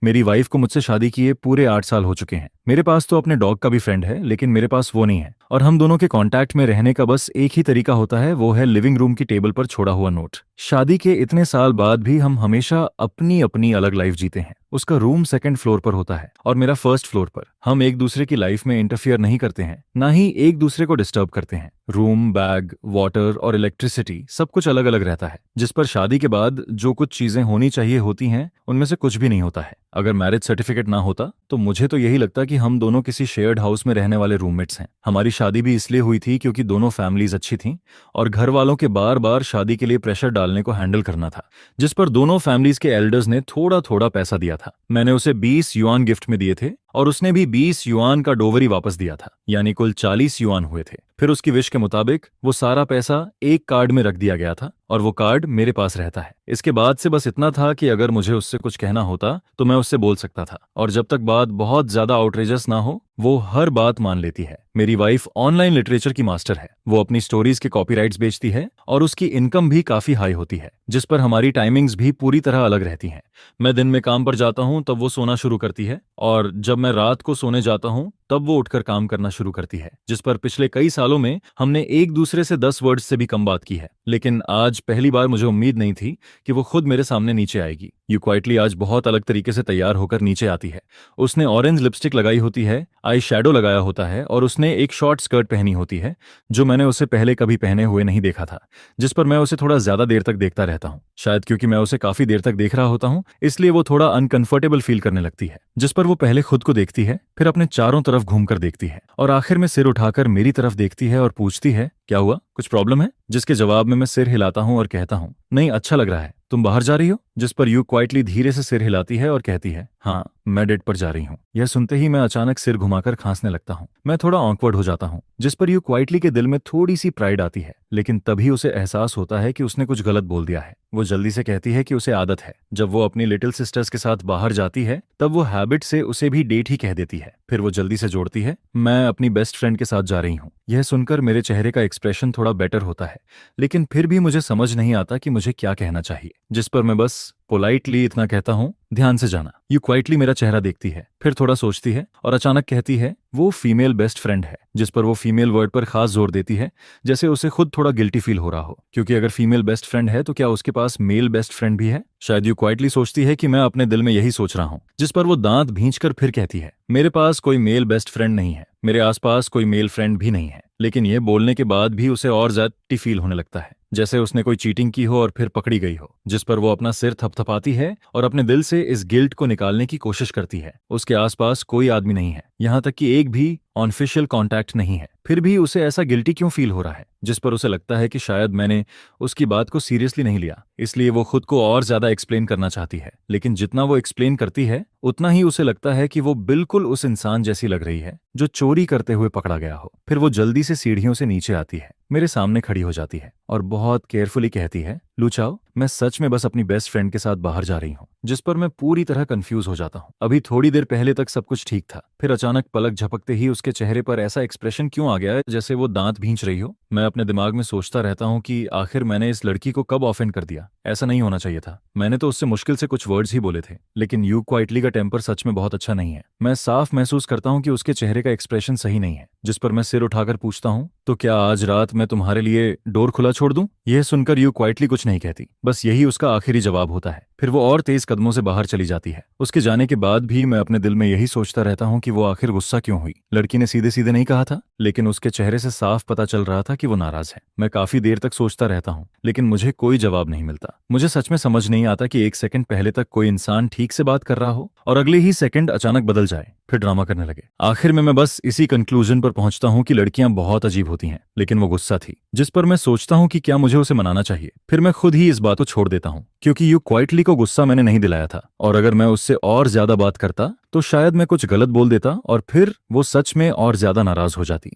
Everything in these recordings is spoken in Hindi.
मेरी वाइफ को मुझसे शादी किए पूरे 8 साल हो चुके हैं। मेरे पास तो अपने डॉग का भी फ्रेंड है, लेकिन मेरे पास वो नहीं है। और हम दोनों के कांटेक्ट में रहने का बस एक ही तरीका होता है, वो है लिविंग रूम की टेबल पर छोड़ा हुआ नोट। शादी के इतने साल बाद भी हम हमेशा अपनी अपनी अलग लाइफ जीते हैं। उसका रूम सेकंड फ्लोर पर होता है और मेरा फर्स्ट फ्लोर पर। हम एक दूसरे की लाइफ में इंटरफियर नहीं करते हैं, ना ही एक दूसरे को डिस्टर्ब करते हैं। रूम, बैग, वाटर और इलेक्ट्रिसिटी सब कुछ अलग अलग रहता है, जिस पर शादी के बाद जो कुछ चीजें होनी चाहिए होती हैं, उनमें से कुछ भी नहीं होता है। अगर मैरिज सर्टिफिकेट ना होता तो मुझे तो यही लगता कि हम दोनों किसी शेयर्ड हाउस में रहने वाले रूममेट्स हैं। हमारी शादी भी इसलिए हुई थी क्योंकि दोनों फैमिलीज अच्छी थीं और घर वालों के बार बार शादी के लिए प्रेशर डालने को हैंडल करना था, जिस पर दोनों फैमिलीज के एल्डर्स ने थोड़ा थोड़ा पैसा दिया था। मैंने उसे 20 युआन गिफ्ट में दिए थे और उसने भी 20 युआन का डोवरी वापस दिया था, यानी कुल 40 युआन हुए थे। फिर उसकी विश के मुताबिक वो सारा पैसा एक कार्ड में रख दिया गया था और वो कार्ड मेरे पास रहता है। इसके बाद से बस इतना था कि अगर मुझे उससे कुछ कहना होता तो मैं उससे बोल सकता था, और जब तक बात बहुत ज्यादा आउटरेजस ना हो वो हर बात मान लेती है। मेरी वाइफ ऑनलाइन लिटरेचर की मास्टर है। वो अपनी स्टोरीज के कॉपीराइट्स बेचती है और उसकी इनकम भी काफी हाई होती है, जिस पर हमारी टाइमिंग्स भी पूरी तरह अलग रहती हैं। मैं दिन में काम पर जाता हूं तब वो सोना शुरू करती है, और जब मैं रात को सोने जाता हूं तब वो उठकर काम करना शुरू करती है, जिस पर पिछले कई सालों में हमने एक दूसरे से 10 वर्ड्स से भी कम बात की है। लेकिन आज पहली बार मुझे उम्मीद नहीं थी कि वो खुद मेरे सामने नीचे आएगी। यू क्वाइटली आज बहुत अलग तरीके से तैयार होकर नीचे आती है। उसने ऑरेंज लिपस्टिक लगाई होती है, आई शैडो लगाया होता है और उसने एक शॉर्ट स्कर्ट पहनी होती है जो मैंने उसे पहले कभी पहने हुए नहीं देखा था, जिस पर मैं उसे थोड़ा ज्यादा देर तक देखता रहता हूँ। शायद क्योंकि मैं उसे काफी देर तक देख रहा होता हूँ, इसलिए वो थोड़ा अनकंफर्टेबल फील करने लगती है, जिस पर वो पहले खुद को देखती है, फिर अपने चारों तरफ घूमकर देखती है और आखिर में सिर उठाकर मेरी तरफ देखती है और पूछती है, क्या हुआ, कुछ प्रॉब्लम है? जिसके जवाब में मैं सिर हिलाता हूं और कहता हूं, नहीं, अच्छा लग रहा है, तुम बाहर जा रही हो? जिस पर यू क्वाइटली धीरे से सिर हिलाती है और कहती है, हाँ, मैं डेट पर जा रही हूँ। यह सुनते ही मैं अचानक सिर घुमाकर खांसने लगता हूँ। मैं थोड़ा ऑकवर्ड हो जाता हूँ, जिस पर यू क्वाइटली के दिल में थोड़ी सी प्राइड आती है, लेकिन तभी उसे एहसास होता है कि उसने कुछ गलत बोल दिया है। वो जल्दी से कहती है कि उसे आदत है, जब वो अपनी लिटिल सिस्टर्स के साथ बाहर जाती है तब वो हैबिट से उसे भी डेट ही कह देती है। फिर वो जल्दी से जोड़ती है, मैं अपनी बेस्ट फ्रेंड के साथ जा रही हूँ। यह सुनकर मेरे चेहरे का एक्सप्रेशन थोड़ा बेटर होता है, लेकिन फिर भी मुझे समझ नहीं आता कि मुझे क्या कहना चाहिए, जिस पर मैं बस पोलाइटली इतना कहता हूँ, ध्यान से जाना। यू क्वाइटली मेरा चेहरा देखती है, फिर थोड़ा सोचती है और अचानक कहती है, वो फीमेल बेस्ट फ्रेंड है, जिस पर वो फीमेल वर्ड पर खास जोर देती है, जैसे उसे खुद थोड़ा गिल्टी फील हो रहा हो, क्योंकि अगर फीमेल बेस्ट फ्रेंड है तो क्या उसके पास मेल बेस्ट फ्रेंड भी है? शायद यू क्वाइटली सोचती है कि मैं अपने दिल में यही सोच रहा हूँ, जिस पर वो दांत भींचकर फिर कहती है, मेरे पास कोई मेल बेस्ट फ्रेंड नहीं है, मेरे आसपास कोई मेल फ्रेंड भी नहीं है। लेकिन ये बोलने के बाद भी उसे और ज्यादा फील होने लगता है, जैसे उसने कोई चीटिंग की हो और फिर पकड़ी गई हो, जिस पर वो अपना सिर थपथपाती है और अपने दिल से इस गिल्ट को निकालने की कोशिश करती है। उसके आसपास कोई आदमी नहीं है, यहाँ तक कि एक भी ऑनफिशियल कांटेक्ट नहीं है, फिर भी उसे ऐसा गिल्टी क्यों फील हो रहा है, जिस पर उसे लगता है कि शायद मैंने उसकी बात को सीरियसली नहीं लिया, इसलिए वो खुद को और ज्यादा एक्सप्लेन करना चाहती है। लेकिन जितना वो एक्सप्लेन करती है उतना ही उसे लगता है कि वो बिल्कुल उस इंसान जैसी लग रही है जो चोरी करते हुए पकड़ा गया हो। फिर वो जल्दी से सीढ़ियों से नीचे आती है, मेरे सामने खड़ी हो जाती है और बहुत केयरफुली कहती है, लुचाओ, मैं सच में बस अपनी बेस्ट फ्रेंड के साथ बाहर जा रही हूँ। जिस पर मैं पूरी तरह कंफ्यूज हो जाता हूँ। अभी थोड़ी देर पहले तक सब कुछ ठीक था, फिर अचानक पलक झपकते ही उसके चेहरे पर ऐसा एक्सप्रेशन क्यों आ गया है जैसे वो दांत भींच रही हो। मैं अपने दिमाग में सोचता रहता हूँ कि आखिर मैंने इस लड़की को कब ऑफेंड कर दिया। ऐसा नहीं होना चाहिए था, मैंने तो उससे मुश्किल से कुछ वर्ड्स ही बोले थे। लेकिन यू क्वाइटली का टेम्पर सच में बहुत अच्छा नहीं है। मैं साफ महसूस करता हूँ कि उसके चेहरे का एक्सप्रेशन सही नहीं है, जिस पर मैं सिर उठाकर पूछता हूँ, तो क्या आज रात मैं तुम्हारे लिए डोर खुला छोड़ दूं? यह सुनकर यू क्वाइटली कुछ नहीं कहती, बस यही उसका आखिरी जवाब होता है। फिर वो और तेज कदमों से बाहर चली जाती है। उसके जाने के बाद भी मैं अपने दिल में यही सोचता रहता हूँ कि वो आखिर गुस्सा क्यों हुई। लड़की ने सीधे सीधे नहीं कहा था, लेकिन उसके चेहरे से साफ पता चल रहा था कि वो नाराज है। मैं काफी देर तक सोचता रहता हूँ, लेकिन मुझे कोई जवाब नहीं मिलता। मुझे सच में समझ नहीं आता कि एक सेकंड पहले तक कोई इंसान ठीक से बात कर रहा हो और अगले ही सेकंड अचानक बदल जाए, फिर ड्रामा करने लगे। आखिर में मैं बस इसी कंक्लूजन पर पहुंचता हूँ कि लड़कियां बहुत अजीब होती हैं, लेकिन वो गुस्सा थी, जिस पर मैं सोचता हूँ कि क्या मुझे उसे मनाना चाहिए। फिर मैं खुद ही इस बात को छोड़ देता हूँ, क्योंकि यू क्वाइटली को गुस्सा मैंने नहीं दिलाया था, और अगर मैं उससे और ज्यादा बात करता तो शायद मैं कुछ गलत बोल देता और फिर वो सच में और ज्यादा नाराज हो जाती।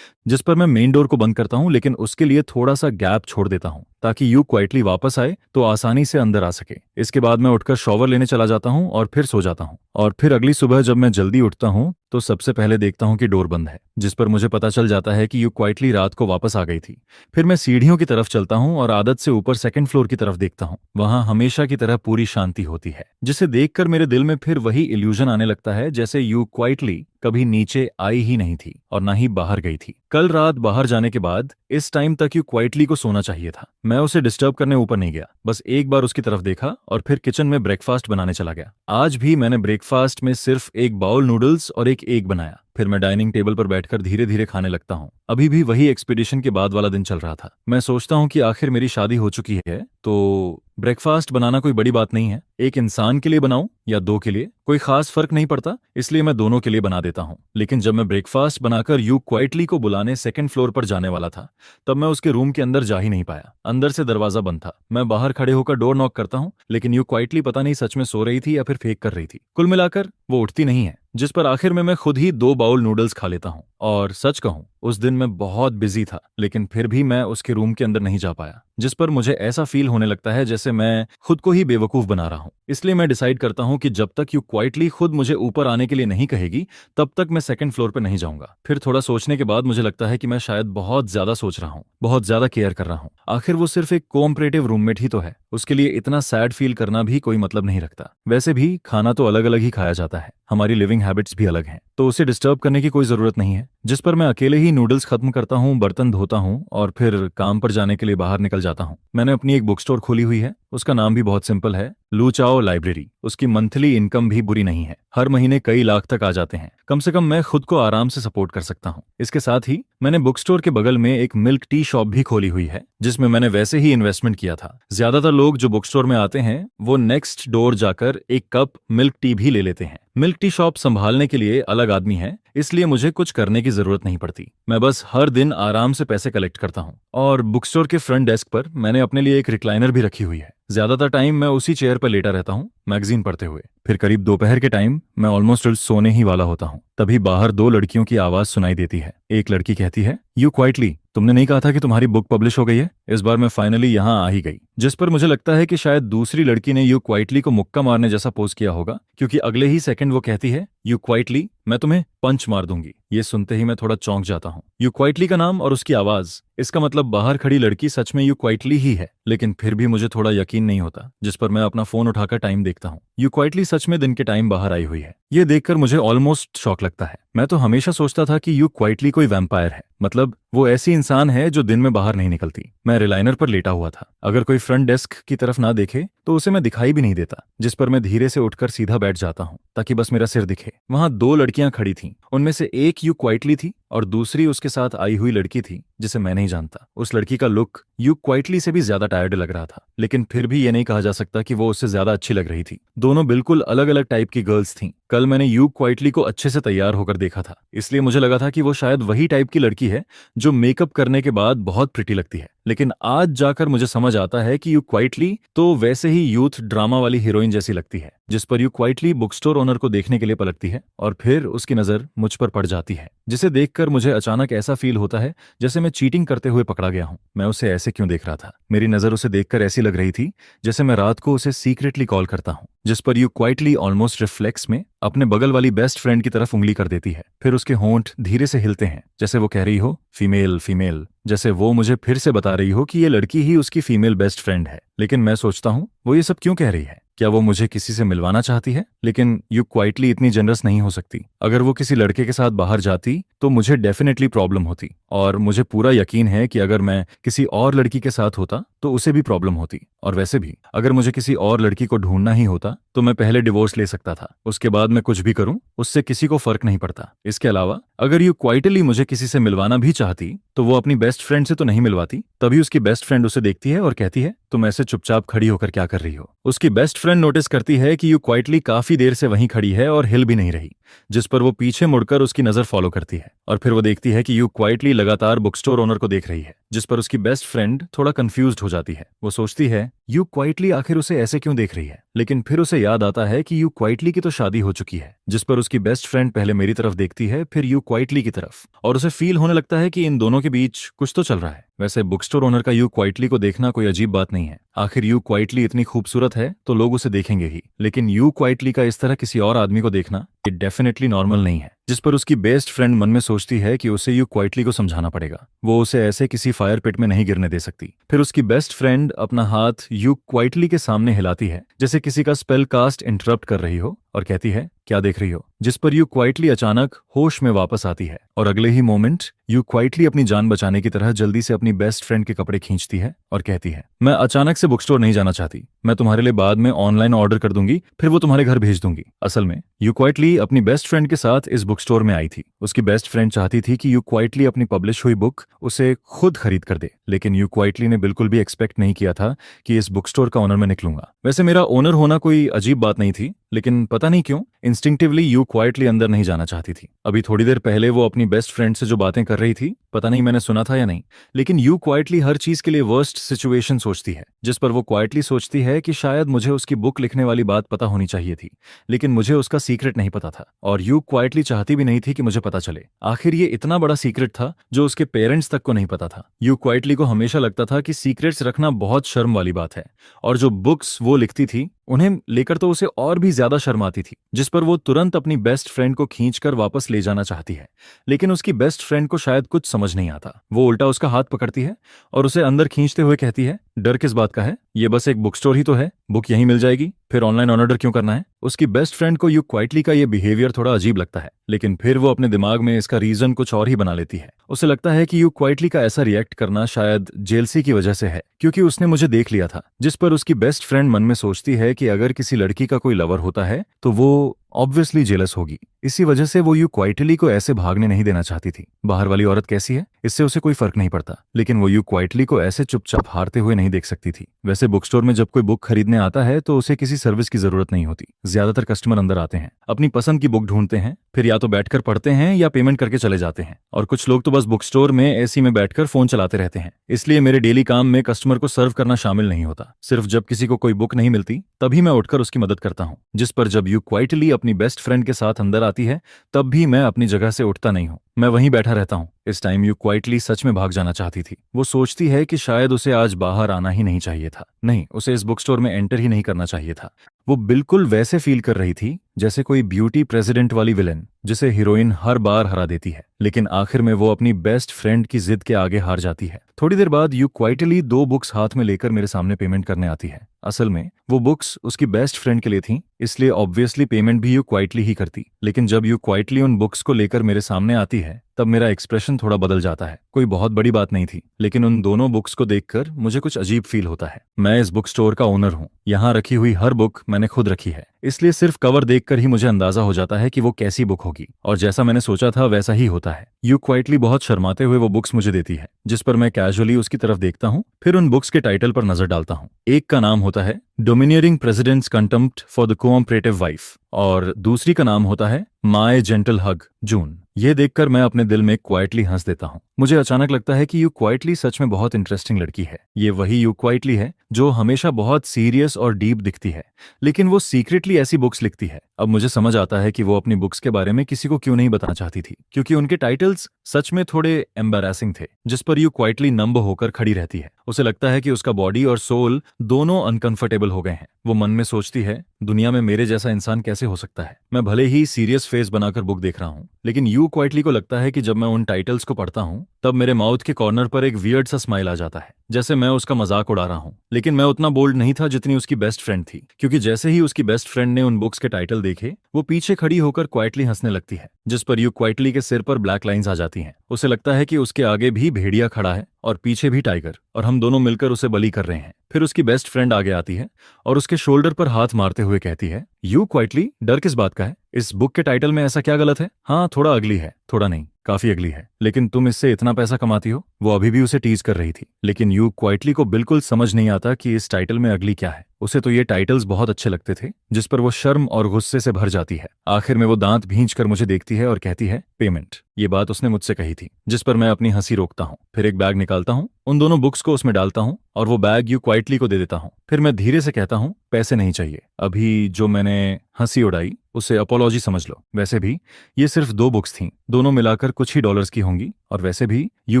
जिस पर मैं मेन डोर को बंद करता हूँ, लेकिन उसके लिए थोड़ा सा गैप छोड़ देता हूँ ताकि यू क्वाइटली वापस आए तो आसानी से अंदर आ सके। इसके बाद मैं उठकर शॉवर लेने चला जाता हूँ और फिर सो जाता हूँ। और फिर अगली सुबह जब मैं जल्दी उठता हूँ तो सबसे पहले देखता हूँ कि डोर बंद है, जिस पर मुझे पता चल जाता है कि यू क्वाइटली रात को वापस आ गई थी। फिर मैं सीढ़ियों की तरफ चलता हूँ और आदत से ऊपर सेकंड फ्लोर की तरफ देखता हूँ। वहां हमेशा की तरह पूरी शांति होती है, जिसे देखकर मेरे दिल में फिर वही इल्यूजन आने लगता है जैसे यू क्वाइटली कभी नीचे आई ही नहीं थी और ना ही बाहर गई थी। कल रात बाहर जाने के बाद इस टाइम तक यू क्वाइटली को सोना चाहिए था। मैं उसे डिस्टर्ब करने ऊपर नहीं गया, बस एक बार उसकी तरफ देखा और फिर किचन में ब्रेकफास्ट बनाने चला गया। आज भी मैंने ब्रेकफास्ट में सिर्फ एक बाउल नूडल्स और एक एग बनाया। फिर मैं डाइनिंग टेबल पर बैठकर धीरे धीरे खाने लगता हूँ। अभी भी वही एक्सपीडिशन के बाद वाला दिन चल रहा था। मैं सोचता हूँ कि आखिर मेरी शादी हो चुकी है तो ब्रेकफास्ट बनाना कोई बड़ी बात नहीं है। एक इंसान के लिए बनाऊं या दो के लिए, कोई खास फर्क नहीं पड़ता, इसलिए मैं दोनों के लिए बना देता हूं। लेकिन जब मैं ब्रेकफास्ट बनाकर यू क्वाइटली को बुलाने सेकंड फ्लोर पर जाने वाला था, तब मैं उसके रूम के अंदर जा ही नहीं पाया। अंदर से दरवाजा बंद था। मैं बाहर खड़े होकर डोर नॉक करता हूं, लेकिन यू क्वाइटली पता नहीं सच में सो रही थी या फिर फेक कर रही थी। कुल मिलाकर वो उठती नहीं है, जिस पर आखिर में मैं खुद ही 2 बाउल नूडल्स खा लेता हूँ। और सच कहूं, उस दिन मैं बहुत बिजी था, लेकिन फिर भी मैं उसके रूम के अंदर नहीं जा पाया, जिस पर मुझे ऐसा फील होने लगता है जैसे मैं खुद को ही बेवकूफ बना रहा हूं। इसलिए मैं डिसाइड करता हूं कि जब तक यू क्वाइटली खुद मुझे ऊपर आने के लिए नहीं कहेगी, तब तक मैं सेकंड फ्लोर पर नहीं जाऊंगा। फिर थोड़ा सोचने के बाद मुझे लगता है कि मैं शायद बहुत ज्यादा सोच रहा हूं, बहुत ज्यादा केयर कर रहा हूं। आखिर वो सिर्फ एक कोऑपरेटिव रूममेट ही तो है, उसके लिए इतना सैड फील करना भी कोई मतलब नहीं रखता। वैसे भी खाना तो अलग अलग ही खाया जाता है, हमारी लिविंग हैबिट्स भी अलग हैं, तो उसे डिस्टर्ब करने की कोई जरूरत नहीं है। जिस पर मैं अकेले ही नूडल्स खत्म करता हूँ, बर्तन धोता हूँ और फिर काम पर जाने के लिए बाहर निकल जाता हूँ। मैंने अपनी एक बुक स्टोर खोली हुई है, उसका नाम भी बहुत सिंपल है, लू चाओ लाइब्रेरी। उसकी मंथली इनकम भी बुरी नहीं है, हर महीने कई लाख तक आ जाते हैं। कम से कम मैं खुद को आराम से सपोर्ट कर सकता हूँ। इसके साथ ही मैंने बुक स्टोर के बगल में एक मिल्क टी शॉप भी खोली हुई है, जिसमें मैंने वैसे ही इन्वेस्टमेंट किया था। ज्यादातर लोग जो बुक स्टोर में आते हैं वो नेक्स्ट डोर जाकर एक कप मिल्क टी भी ले लेते हैं। मिल्क टी शॉप संभालने के लिए अलग आदमी है, इसलिए मुझे कुछ करने की जरूरत नहीं पड़ती। मैं बस हर दिन आराम से पैसे कलेक्ट करता हूँ। और बुक स्टोर के फ्रंट डेस्क पर मैंने अपने लिए एक रिक्लाइनर भी रखी हुई है। ज्यादातर टाइम मैं उसी चेयर पर लेटा रहता हूँ, मैगजीन पढ़ते हुए। फिर करीब दोपहर के टाइम मैं ऑलमोस्ट सोने ही वाला होता हूँ, तभी बाहर 2 लड़कियों की आवाज सुनाई देती है। एक लड़की कहती है, यू क्वाइटली, तुमने नहीं कहा था कि तुम्हारी बुक पब्लिश हो गई है? इस बार मैं फाइनली यहाँ आ ही गई। जिस पर मुझे लगता है कि शायद दूसरी लड़की ने यू क्वाइटली को मुक्का मारने जैसा पोज किया होगा, क्योंकि अगले ही सेकंड वो कहती है, यू क्वाइटली, मैं तुम्हें पंच मार दूंगी। ये सुनते ही मैं थोड़ा चौंक जाता हूँ। यू क्वाइटली का नाम और उसकी आवाज, इसका मतलब बाहर खड़ी लड़की सच में यू क्वाइटली ही है। लेकिन फिर भी मुझे थोड़ा यकीन नहीं होता, जिस पर मैं अपना फोन उठाकर टाइम देखता हूँ। यू क्वाइटली सच में दिन के टाइम बाहर आई हुई है। ये देखकर मुझे ऑलमोस्ट शॉक लगता है। मैं तो हमेशा सोचता था कि यू क्वाइटली कोई वैम्पायर है, मतलब वो ऐसी इंसान है जो दिन में बाहर नहीं निकलती। मैं रिलाइनर पर लेटा हुआ था, अगर कोई फ्रंट डेस्क की तरफ ना देखे तो उसे मैं दिखाई भी नहीं देता, जिस पर मैं धीरे से उठकर सीधा बैठ जाता हूँ ताकि बस मेरा सिर दिखे। वहां 2 लड़कियां खड़ी थीं, उनमें से एक यू क्वाइटली थी और दूसरी उसके साथ आई हुई लड़की थी जिसे मैं नहीं जानता। उस लड़की का लुक यू क्वाइटली से भी ज्यादा टायर्ड लग रहा था, लेकिन फिर भी ये नहीं कहा जा सकता कि वो उससे ज्यादा अच्छी लग रही थी। दोनों बिल्कुल अलग अलग टाइप की गर्ल्स थीं। कल मैंने यू क्वाइटली को अच्छे से तैयार होकर देखा था, इसलिए मुझे लगा था कि वो शायद वही टाइप की लड़की है जो मेकअप करने के बाद बहुत प्रिटी लगती है। लेकिन आज जाकर मुझे समझ आता है कि यू क्वाइटली तो वैसे ही यूथ ड्रामा वाली हीरोइन जैसी लगती है। जिस पर you quietly book store owner को देखने के लिए पलटती है और फिर उसकी नजर मुझ पर पड़ जाती है, जिसे देखकर मुझे अचानक ऐसा फील होता है जैसे मैं चीटिंग करते हुए पकड़ा गया हूं। मैं उसे ऐसे क्यों देख रहा था? मेरी नजर उसे देखकर ऐसी लग रही थी जैसे मैं रात को उसे सीक्रेटली कॉल करता हूं। जिस पर यू क्वाइटली ऑलमोस्ट रिफ्लेक्स में अपने बगल वाली बेस्ट फ्रेंड की तरफ उंगली कर देती है। फिर उसके होंठ धीरे से हिलते हैं, जैसे वो कह रही हो, फीमेल फीमेल, जैसे वो मुझे फिर से बता रही हो कि ये लड़की ही उसकी फीमेल बेस्ट फ्रेंड है। लेकिन मैं सोचता हूँ, वो ये सब क्यों कह रही है? क्या वो मुझे किसी से मिलवाना चाहती है? लेकिन यू क्वाइटली इतनी जनरस नहीं हो सकती। अगर वो किसी लड़के के साथ बाहर जाती तो मुझे डेफिनेटली प्रॉब्लम होती, और मुझे पूरा यकीन है कि अगर मैं किसी और लड़की के साथ होता तो उसे भी प्रॉब्लम होती। और वैसे भी अगर मुझे किसी और लड़की को ढूंढना ही होता तो मैं पहले डिवोर्स ले सकता था, उसके बाद मैं कुछ भी करूं उससे किसी को फर्क नहीं पड़ता। इसके अलावा अगर यू क्वाइटली मुझे किसी से मिलवाना भी चाहती तो वो अपनी बेस्ट फ्रेंड से तो नहीं मिलवाती। तभी उसकी बेस्ट फ्रेंड उसे देखती है और कहती है, तुम ऐसे चुपचाप खड़ी होकर क्या कर रही हो? उसकी बेस्ट फ्रेंड नोटिस करती है कि यू क्वाइटली काफी देर से वहीं खड़ी है और हिल भी नहीं रही, जिस पर वो पीछे मुड़कर उसकी नजर फॉलो करती है और फिर वो देखती है कि यू क्वाइटली लगातार बुक स्टोर ओनर को देख रही है, जिस पर उसकी बेस्ट फ्रेंड थोड़ा कंफ्यूज्ड हो जाती है। वो सोचती है यू क्वाइटली आखिर उसे ऐसे क्यों देख रही है, लेकिन फिर उसे याद आता है कि यू क्वाइटली की तो शादी हो चुकी है। जिस पर उसकी बेस्ट फ्रेंड पहले मेरी तरफ देखती है, फिर यू क्वाइटली की तरफ, और उसे फील होने लगता है कि इन दोनों के बीच कुछ तो चल रहा है। वैसे बुक स्टोर ओनर का यू क्वाइटली को देखना कोई अजीब बात नहीं है। आखिर यू क्वाइटली इतनी खूबसूरत है तो लोग उसे देखेंगे ही, लेकिन यू क्वाइटली का इस तरह किसी और आदमी को देखना ये डेफिनेटली नॉर्मल नहीं है। जिस पर उसकी बेस्ट फ्रेंड मन में सोचती है कि उसे यू क्वाइटली को समझाना पड़ेगा, वो उसे ऐसे किसी फायर पिट में नहीं गिरने दे सकती। फिर उसकी बेस्ट फ्रेंड अपना हाथ यू क्वाइटली के सामने हिलाती है जैसे किसी का स्पेल कास्ट इंटरप्ट कर रही हो और कहती है क्या देख रही हो, जिस पर यू क्वाइटली अचानक होश में वापस आती है और अगले ही मोमेंट यू क्वाइटली अपनी जान बचाने की तरह जल्दी से अपनी बेस्ट फ्रेंड के कपड़े खींचती है और कहती है मैं अचानक से बुक स्टोर नहीं जाना चाहती, मैं तुम्हारे लिए बाद में ऑनलाइन ऑर्डर कर दूंगी, फिर वो तुम्हारे घर भेज दूंगी। असल में यू क्वाइटली अपनी बेस्ट फ्रेंड के साथ इस बुक स्टोर में आई थी। उसकी बेस्ट फ्रेंड चाहती थी कि यू क्वाइटली अपनी पब्लिश हुई बुक उसे खुद खरीद कर दे, लेकिन यू क्वाइटली ने बिल्कुल भी एक्सपेक्ट नहीं किया था कि इस बुक स्टोर का ओनर मैं निकलूंगा। वैसे मेरा ओनर होना कोई अजीब बात नहीं थी, लेकिन पता नहीं क्यों इंस्टिंक्टिवली यू क्वाइटली अंदर नहीं जाना चाहती थी। अभी थोड़ी देर पहले वो अपनी बेस्ट फ्रेंड से जो बातें कर रही थी, पता नहीं मैंने सुना था या नहीं, लेकिन यू क्वाइटली हर चीज के लिए वर्स्ट सिचुएशन सोचती है, जिस पर वो क्वाइटली सोचती है कि शायद मुझे उसकी बुक लिखने वाली बात पता होनी चाहिए थी, लेकिन मुझे उसका सीक्रेट नहीं पता था और यू क्वाइटली चाहती भी नहीं थी कि मुझे पता चले। आखिर ये इतना बड़ा सीक्रेट था जो उसके पेरेंट्स तक को नहीं पता था। यू क्वाइटली को हमेशा लगता था कि सीक्रेट्स रखना बहुत शर्म वाली बात है, और जो बुक्स वो लिखती थी उन्हें लेकर तो उसे और भी ज्यादा शर्म आती थी, जिस पर वो तुरंत अपनी बेस्ट फ्रेंड को खींचकर वापस ले जाना चाहती है। लेकिन उसकी बेस्ट फ्रेंड को शायद कुछ समझ नहीं आता। वो उल्टा उसका हाथ पकड़ती है और उसे अंदर खींचते हुए कहती है डर किस बात का है, ये बस एक बुक स्टोर ही तो है, बुक यहीं मिल जाएगी, फिर ऑनलाइन ऑर्डर क्यों करना है। उसकी बेस्ट फ्रेंड को यू क्वाइटली का ये बिहेवियर थोड़ा अजीब लगता है, लेकिन फिर वो अपने दिमाग में इसका रीजन कुछ और ही बना लेती है। उसे लगता है कि यू क्वाइटली का ऐसा रिएक्ट करना शायद जेलसी की वजह से है, क्योंकि उसने मुझे देख लिया था। जिस पर उसकी बेस्ट फ्रेंड मन में सोचती है कि अगर किसी लड़की का कोई लवर होता है तो वो ऑब्वियसली जेलस होगी। इसी वजह से वो यू क्वाइटली को ऐसे भागने नहीं देना चाहती थी। बाहर वाली औरत कैसी है इससे उसे कोई फर्क नहीं पड़ता, लेकिन वो यू क्वाइटली को ऐसे चुपचाप हारते हुए नहीं देख सकती थी। वैसे बुक स्टोर में जब कोई बुक खरीदने आता है तो उसे किसी सर्विस की जरूरत नहीं होती। ज्यादातर कस्टमर अंदर आते हैं, अपनी पसंद की बुक ढूंढते हैं, फिर या तो बैठकर पढ़ते हैं या पेमेंट करके चले जाते हैं, और कुछ लोग तो बस बुक स्टोर में एसी में बैठकर फोन चलाते रहते हैं। इसलिए मेरे डेली काम में कस्टमर को सर्व करना शामिल नहीं होता। सिर्फ जब किसी को कोई बुक नहीं मिलती तभी मैं उठकर उसकी मदद करता हूँ। जिस पर जब यू क्वाइटली अपनी बेस्ट फ्रेंड के साथ अंदर आती है तब भी मैं अपनी जगह से उठता नहीं हूँ, मैं वहीं बैठा रहता हूँ। इस टाइम यू क्वाइटली सच में भाग जाना चाहती थी। वो सोचती है कि शायद उसे आज बाहर आना ही नहीं चाहिए था, नहीं, उसे इस बुक स्टोर में एंटर ही नहीं करना चाहिए था। वो बिल्कुल वैसे फील कर रही थी जैसे कोई ब्यूटी प्रेसिडेंट वाली विलेन जिसे हीरोइन हर बार हरा देती है, लेकिन आखिर में वो अपनी बेस्ट फ्रेंड की जिद के आगे हार जाती है। थोड़ी देर बाद यू क्वाइटली 2 बुक्स हाथ में लेकर मेरे सामने पेमेंट करने आती है। असल में वो बुक्स उसकी बेस्ट फ्रेंड के लिए थीं, इसलिए ऑब्वियसली पेमेंट भी यू क्वाइटली ही करती। लेकिन जब यू क्वाइटली उन बुक्स को लेकर मेरे सामने आती है तब मेरा एक्सप्रेशन थोड़ा बदल जाता है। कोई बहुत बड़ी बात नहीं थी, लेकिन उन दोनों बुक्स को देखकर मुझे कुछ अजीब फील होता है। मैं इस बुक स्टोर का ओनर हूँ, यहाँ रखी हुई हर बुक मैंने खुद रखी है, इसलिए सिर्फ कवर देखकर ही मुझे अंदाजा हो जाता है कि वो कैसी बुक होगी, और जैसा मैंने सोचा था वैसा ही होता है। यू क्वाइटली बहुत शर्माते हुए वो बुक्स मुझे देती है, जिस पर मैं कैजुअली उसकी तरफ देखता हूँ, फिर उन बुक्स के टाइटल पर नजर डालता हूँ। एक का नाम होता है domineering presidents contempt for the cooperative wife और दूसरी का नाम होता है माय जेंटल हग जून। ये देखकर मैं अपने दिल में क्वाइटली हंस देता हूँ। मुझे अचानक लगता है कि यू क्वाइटली सच में बहुत इंटरेस्टिंग लड़की है। ये वही यू क्वाइटली है जो हमेशा बहुत सीरियस और डीप दिखती है, लेकिन वो सीक्रेटली ऐसी बुक्स लिखती है। अब मुझे समझ आता है कि वो अपनी बुक्स के बारे में किसी को क्यों नहीं बताना चाहती थी, क्योंकि उनके टाइटल्स सच में थोड़े एम्बैरेसिंग थे। जिस पर यू क्वाइटली नंब होकर खड़ी रहती है। उसे लगता है कि उसका बॉडी और सोल दोनों अनकंफर्टेबल हो गए हैं। वो मन में सोचती है दुनिया में मेरे जैसा इंसान कैसे हो सकता है। मैं भले ही सीरियस फेस बनाकर बुक देख रहा हूँ, लेकिन यू क्वाइटली को लगता है कि जब मैं उन टाइटल्स को पढ़ता हूँ तब मेरे माउथ के कॉर्नर पर एक वियर्ड सा स्माइल आ जाता है, जैसे मैं उसका मजाक उड़ा रहा हूँ। लेकिन मैं उतना बोल्ड नहीं था जितनी उसकी बेस्ट फ्रेंड थी, क्योंकि जैसे ही उसकी बेस्ट फ्रेंड ने उन बुक्स के टाइटल देखे वो पीछे खड़ी होकर क्वाइटली हंसने लगती है, जिस पर यू क्वाइटली के सिर पर ब्लैक लाइंस आ जाती हैं। उसे लगता है कि उसके आगे भी भेड़िया खड़ा है और पीछे भी टाइगर, और हम दोनों मिलकर उसे बली कर रहे हैं। फिर उसकी बेस्ट फ्रेंड आगे आती है और उसके शोल्डर पर हाथ मारते हुए कहती है यू क्वाइटली, डर किस बात का है? इस बुक के टाइटल में ऐसा क्या गलत है? हाँ, थोड़ा अगली है, थोड़ा नहीं, काफी अगली है, लेकिन तुम इससे इतना पैसा कमाती हो। वो अभी भी उसे टीज कर रही थी, लेकिन यू क्वाइटली को बिल्कुल समझ नहीं आता कि इस टाइटल में अगली क्या है। उसे तो ये टाइटल्स बहुत अच्छे लगते थे, जिस पर वो शर्म और गुस्से से भर जाती है। आखिर में वो दांत भींच कर मुझे देखती है और कहती है पेमेंट। ये बात उसने मुझसे कही थी, जिस पर मैं अपनी हंसी रोकता हूँ। फिर एक बैग निकालता हूँ, उन दोनों बुक्स को उसमें डालता हूँ और वो बैग यू क्वाइटली को दे देता हूँ। फिर मैं धीरे से कहता हूँ पैसे नहीं चाहिए, अभी जो मैंने हंसी उड़ाई, उसे अपोलॉजी समझ लो। वैसे भी ये सिर्फ 2 बुक्स थीं, दोनों मिलाकर कुछ ही डॉलर्स की होंगी। और वैसे भी यू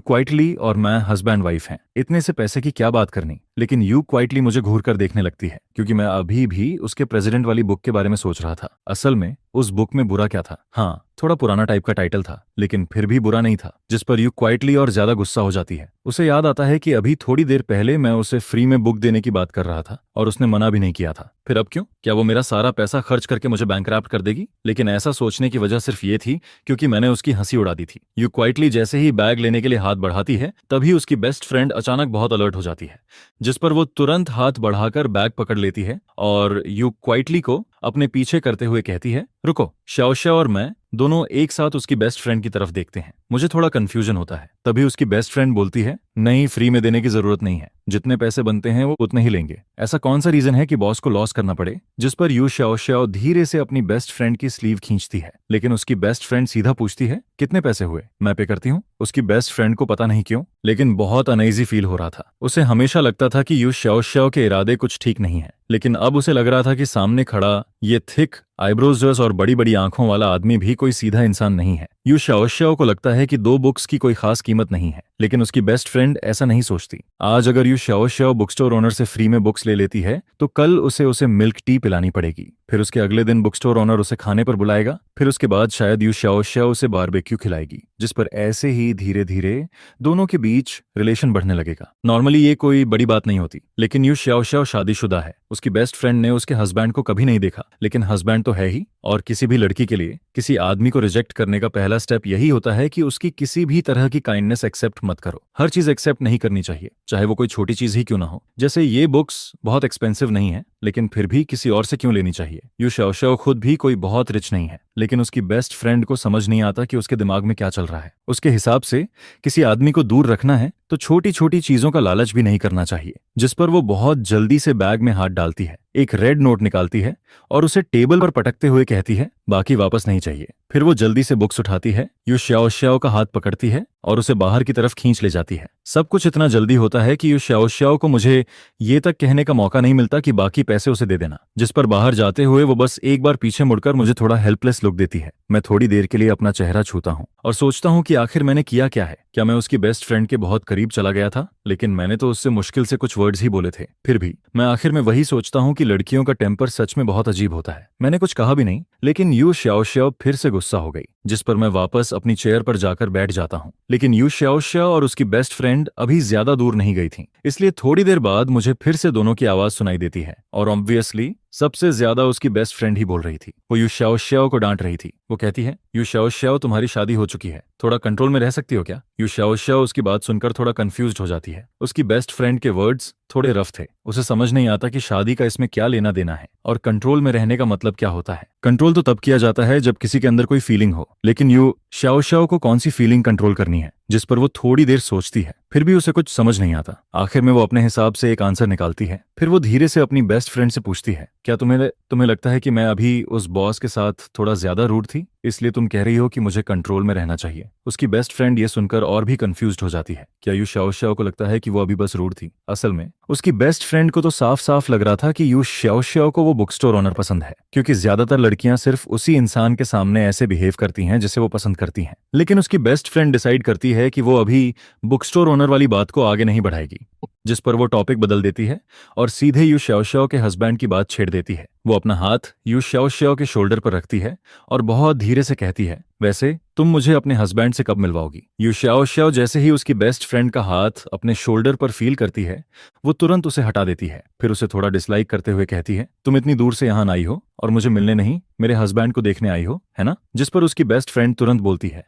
क्वाइटली और मैं हस्बैंड वाइफ हैं, इतने से पैसे की क्या बात करनी। लेकिन यू क्वाइटली मुझे घूर कर देखने लगती है, क्योंकि मैं अभी भी उसके प्रेसिडेंट वाली बुक के बारे में सोच रहा था। असल में उस बुक में बुरा क्या था? हाँ, थोड़ा पुराना टाइप का टाइटल था, लेकिन फिर भी बुरा नहीं था, जिस पर यू क्वाइटली और ज्यादा गुस्सा हो जाती है। उसे याद आता है कि अभी थोड़ी देर पहले मैं उसे फ्री में बुक देने की बात कर रहा था और उसने मना भी नहीं किया था। फिर अब क्यों? क्या वो मेरा सारा पैसा खर्च करके मुझे बैंकरप्ट कर देगी? लेकिन ऐसा सोचने की वजह सिर्फ ये थी क्योंकि मैंने उसकी हंसी उड़ा दी थी। यू क्वाइटली जैसे ही बैग लेने के लिए हाथ बढ़ाती है, तभी उसकी बेस्ट फ्रेंड अचानक बहुत अलर्ट हो जाती है, जिस पर वो तुरंत हाथ बढ़ाकर बैग पकड़ लेती है और यू क्वाइटली को अपने पीछे करते हुए कहती है, रुको। शाओशा और मैं दोनों एक साथ उसकी बेस्ट फ्रेंड की तरफ देखते हैं। मुझे थोड़ा कंफ्यूजन होता है। तभी उसकी बेस्ट फ्रेंड बोलती है, नहीं, फ्री में देने की जरूरत नहीं है, जितने पैसे बनते हैं वो उतने ही लेंगे। ऐसा कौन सा रीजन है कि बॉस को लॉस करना पड़े? जिस पर यू शाओशाओ धीरे से अपनी बेस्ट फ्रेंड की स्लीव खींचती है, लेकिन उसकी बेस्ट फ्रेंड सीधा पूछती है, कितने पैसे हुए? मैं पे करती हूँ। उसकी बेस्ट फ्रेंड को पता नहीं क्यों, लेकिन बहुत अनईजी फील हो रहा था। उसे हमेशा लगता था कि यू शाओशाओ के इरादे कुछ ठीक नहीं है, लेकिन अब उसे लग रहा था कि सामने खड़ा ये थिक आईब्रोज और बड़ी बड़ी आंखों वाला आदमी भी कोई सीधा इंसान नहीं है। यू शाओशाओ को लगता है कि 2 बुक्स की कोई खास कीमत नहीं है, लेकिन उसकी बेस्ट फ्रेंड ऐसा नहीं सोचती। आज अगर you Shaoshao book store owner से फ्री में बुक्स ले लेती है, तो कल उसे मिल्क टी पिलानी पड़ेगी। फिर उसके अगले दिन बुक स्टोर ओनर उसे खाने पर बुलाएगा। फिर उसके बाद शायद यू शाओशाओ उसे बारबेक्यू खिलाएगी, जिस पर ऐसे ही धीरे धीरे दोनों के बीच रिलेशन बढ़ने लगेगा। नॉर्मली ये कोई बड़ी बात नहीं होती, लेकिन यू शाओशाओ शादीशुदा है। उसकी बेस्ट फ्रेंड ने उसके हस्बैंड को कभी नहीं देखा, लेकिन हस्बैंड तो है ही। और किसी भी लड़की के लिए किसी आदमी को रिजेक्ट करने का पहला स्टेप यही होता है कि उसकी किसी भी तरह की काइंडनेस एक्सेप्ट मत करो। हर चीज एक्सेप्ट नहीं करनी चाहिए, चाहे वो कोई छोटी चीज ही क्यों ना हो। जैसे ये बुक्स बहुत एक्सपेंसिव नहीं है, लेकिन फिर भी किसी और से क्यों लेनी चाहिए? यू शाओशाओ खुद भी कोई बहुत रिच नहीं है, लेकिन उसकी बेस्ट फ्रेंड को समझ नहीं आता कि उसके दिमाग में क्या चल रहा है। उसके हिसाब से किसी आदमी को दूर रखना है तो छोटी छोटी चीजों का लालच भी नहीं करना चाहिए, जिस पर वो बहुत जल्दी से बैग में हाथ डालती है, एक रेड नोट निकालती है और उसे टेबल पर पटकते हुए कहती है, बाकी वापस नहीं चाहिए। फिर वो जल्दी से बुक्स उठाती है, यू शाओशाओ का हाथ पकड़ती है और उसे बाहर की तरफ खींच ले जाती है। सब कुछ इतना जल्दी होता है कि यू शाओशाओ को मुझे ये तक कहने का मौका नहीं मिलता कि बाकी पैसे उसे दे देना, जिस पर बाहर जाते हुए वो बस एक बार पीछे मुड़कर मुझे थोड़ा हेल्पलेस लुक देती है। मैं थोड़ी देर के लिए अपना चेहरा छूता हूँ और सोचता हूँ कि आखिर मैंने किया क्या है। क्या मैं उसकी बेस्ट फ्रेंड के बहुत करीब चला गया था? लेकिन मैंने तो उससे मुश्किल से कुछ वर्ड्स ही बोले थे। फिर भी मैं आखिर में वही सोचता हूँ कि लड़कियों का टेम्पर सच में बहुत अजीब होता है। मैंने कुछ कहा भी नहीं, लेकिन यू शाओशाओ फिर से गुस्सा हो गई, जिस पर मैं वापस अपनी चेयर पर जाकर बैठ जाता हूँ। लेकिन यू शाओशाओ और उसकी बेस्ट फ्रेंड अभी ज्यादा दूर नहीं गई थी, इसलिए थोड़ी देर बाद मुझे फिर से दोनों की आवाज सुनाई देती है और ऑब्वियसली सबसे ज्यादा उसकी बेस्ट फ्रेंड ही बोल रही थी। वो यू शाओशाओ को डांट रही थी। वो कहती है, यू शाओशाओ, तुम्हारी शादी हो चुकी है, थोड़ा कंट्रोल में रह सकती हो क्या? यू शाओशाओ उसकी बात सुनकर थोड़ा कंफ्यूज्ड हो जाती है। उसकी बेस्ट फ्रेंड के वर्ड्स थोड़े रफ थे। उसे समझ नहीं आता कि शादी का इसमें क्या लेना देना है और कंट्रोल में रहने का मतलब क्या होता है। कंट्रोल तो तब किया जाता है जब किसी के अंदर कोई फीलिंग हो, लेकिन यू शाओशाओ को कौन सी फीलिंग कंट्रोल करनी है? जिस पर वो थोड़ी देर सोचती है। फिर भी उसे कुछ समझ नहीं आता। आखिर में वो अपने हिसाब से एक आंसर निकालती है। फिर वो धीरे से अपनी बेस्ट फ्रेंड से पूछती है, क्या तुम्हें लगता है कि मैं अभी उस बॉस के साथ थोड़ा ज्यादा रूड थी, इसलिए तुम कह रही हो कि मुझे कंट्रोल में रहना चाहिए? उसकी बेस्ट फ्रेंड ये सुनकर और भी कंफ्यूज्ड हो जाती है। क्या यू शाओशाओ को लगता है कि वो अभी बस रूड थी? असल में उसकी बेस्ट फ्रेंड को तो साफ साफ लग रहा था कि यू शाओशाओ को वो बुक स्टोर ओनर पसंद है, क्योंकि ज्यादातर लड़कियां सिर्फ उसी इंसान के सामने ऐसे बिहेव करती हैं जिसे वो पसंद करती हैं। लेकिन उसकी बेस्ट फ्रेंड डिसाइड करती है कि वो अभी बुक स्टोर ओनर वाली बात को आगे नहीं बढ़ाएगी, जिस पर वो टॉपिक बदल देती है और सीधे यू शाओशाओ के हस्बैंड की बात छेड़ देती है। वो अपना हाथ यू शाओशाओ के शोल्डर पर रखती है और बहुत धीरे से कहती है, वैसे तुम मुझे अपने हस्बैंड से कब मिलवाओगी? यू शाओशाओ जैसे ही उसकी बेस्ट फ्रेंड का हाथ अपने शोल्डर पर फील करती है, वो तुरंत उसे हटा देती है। फिर उसे थोड़ा डिसलाइक करते हुए कहती है, तुम इतनी दूर से यहाँ आई हो और मुझे मिलने नहीं, मेरे हस्बैंड को देखने आई हो, है ना? जिस पर उसकी बेस्ट फ्रेंड तुरंत बोलती है,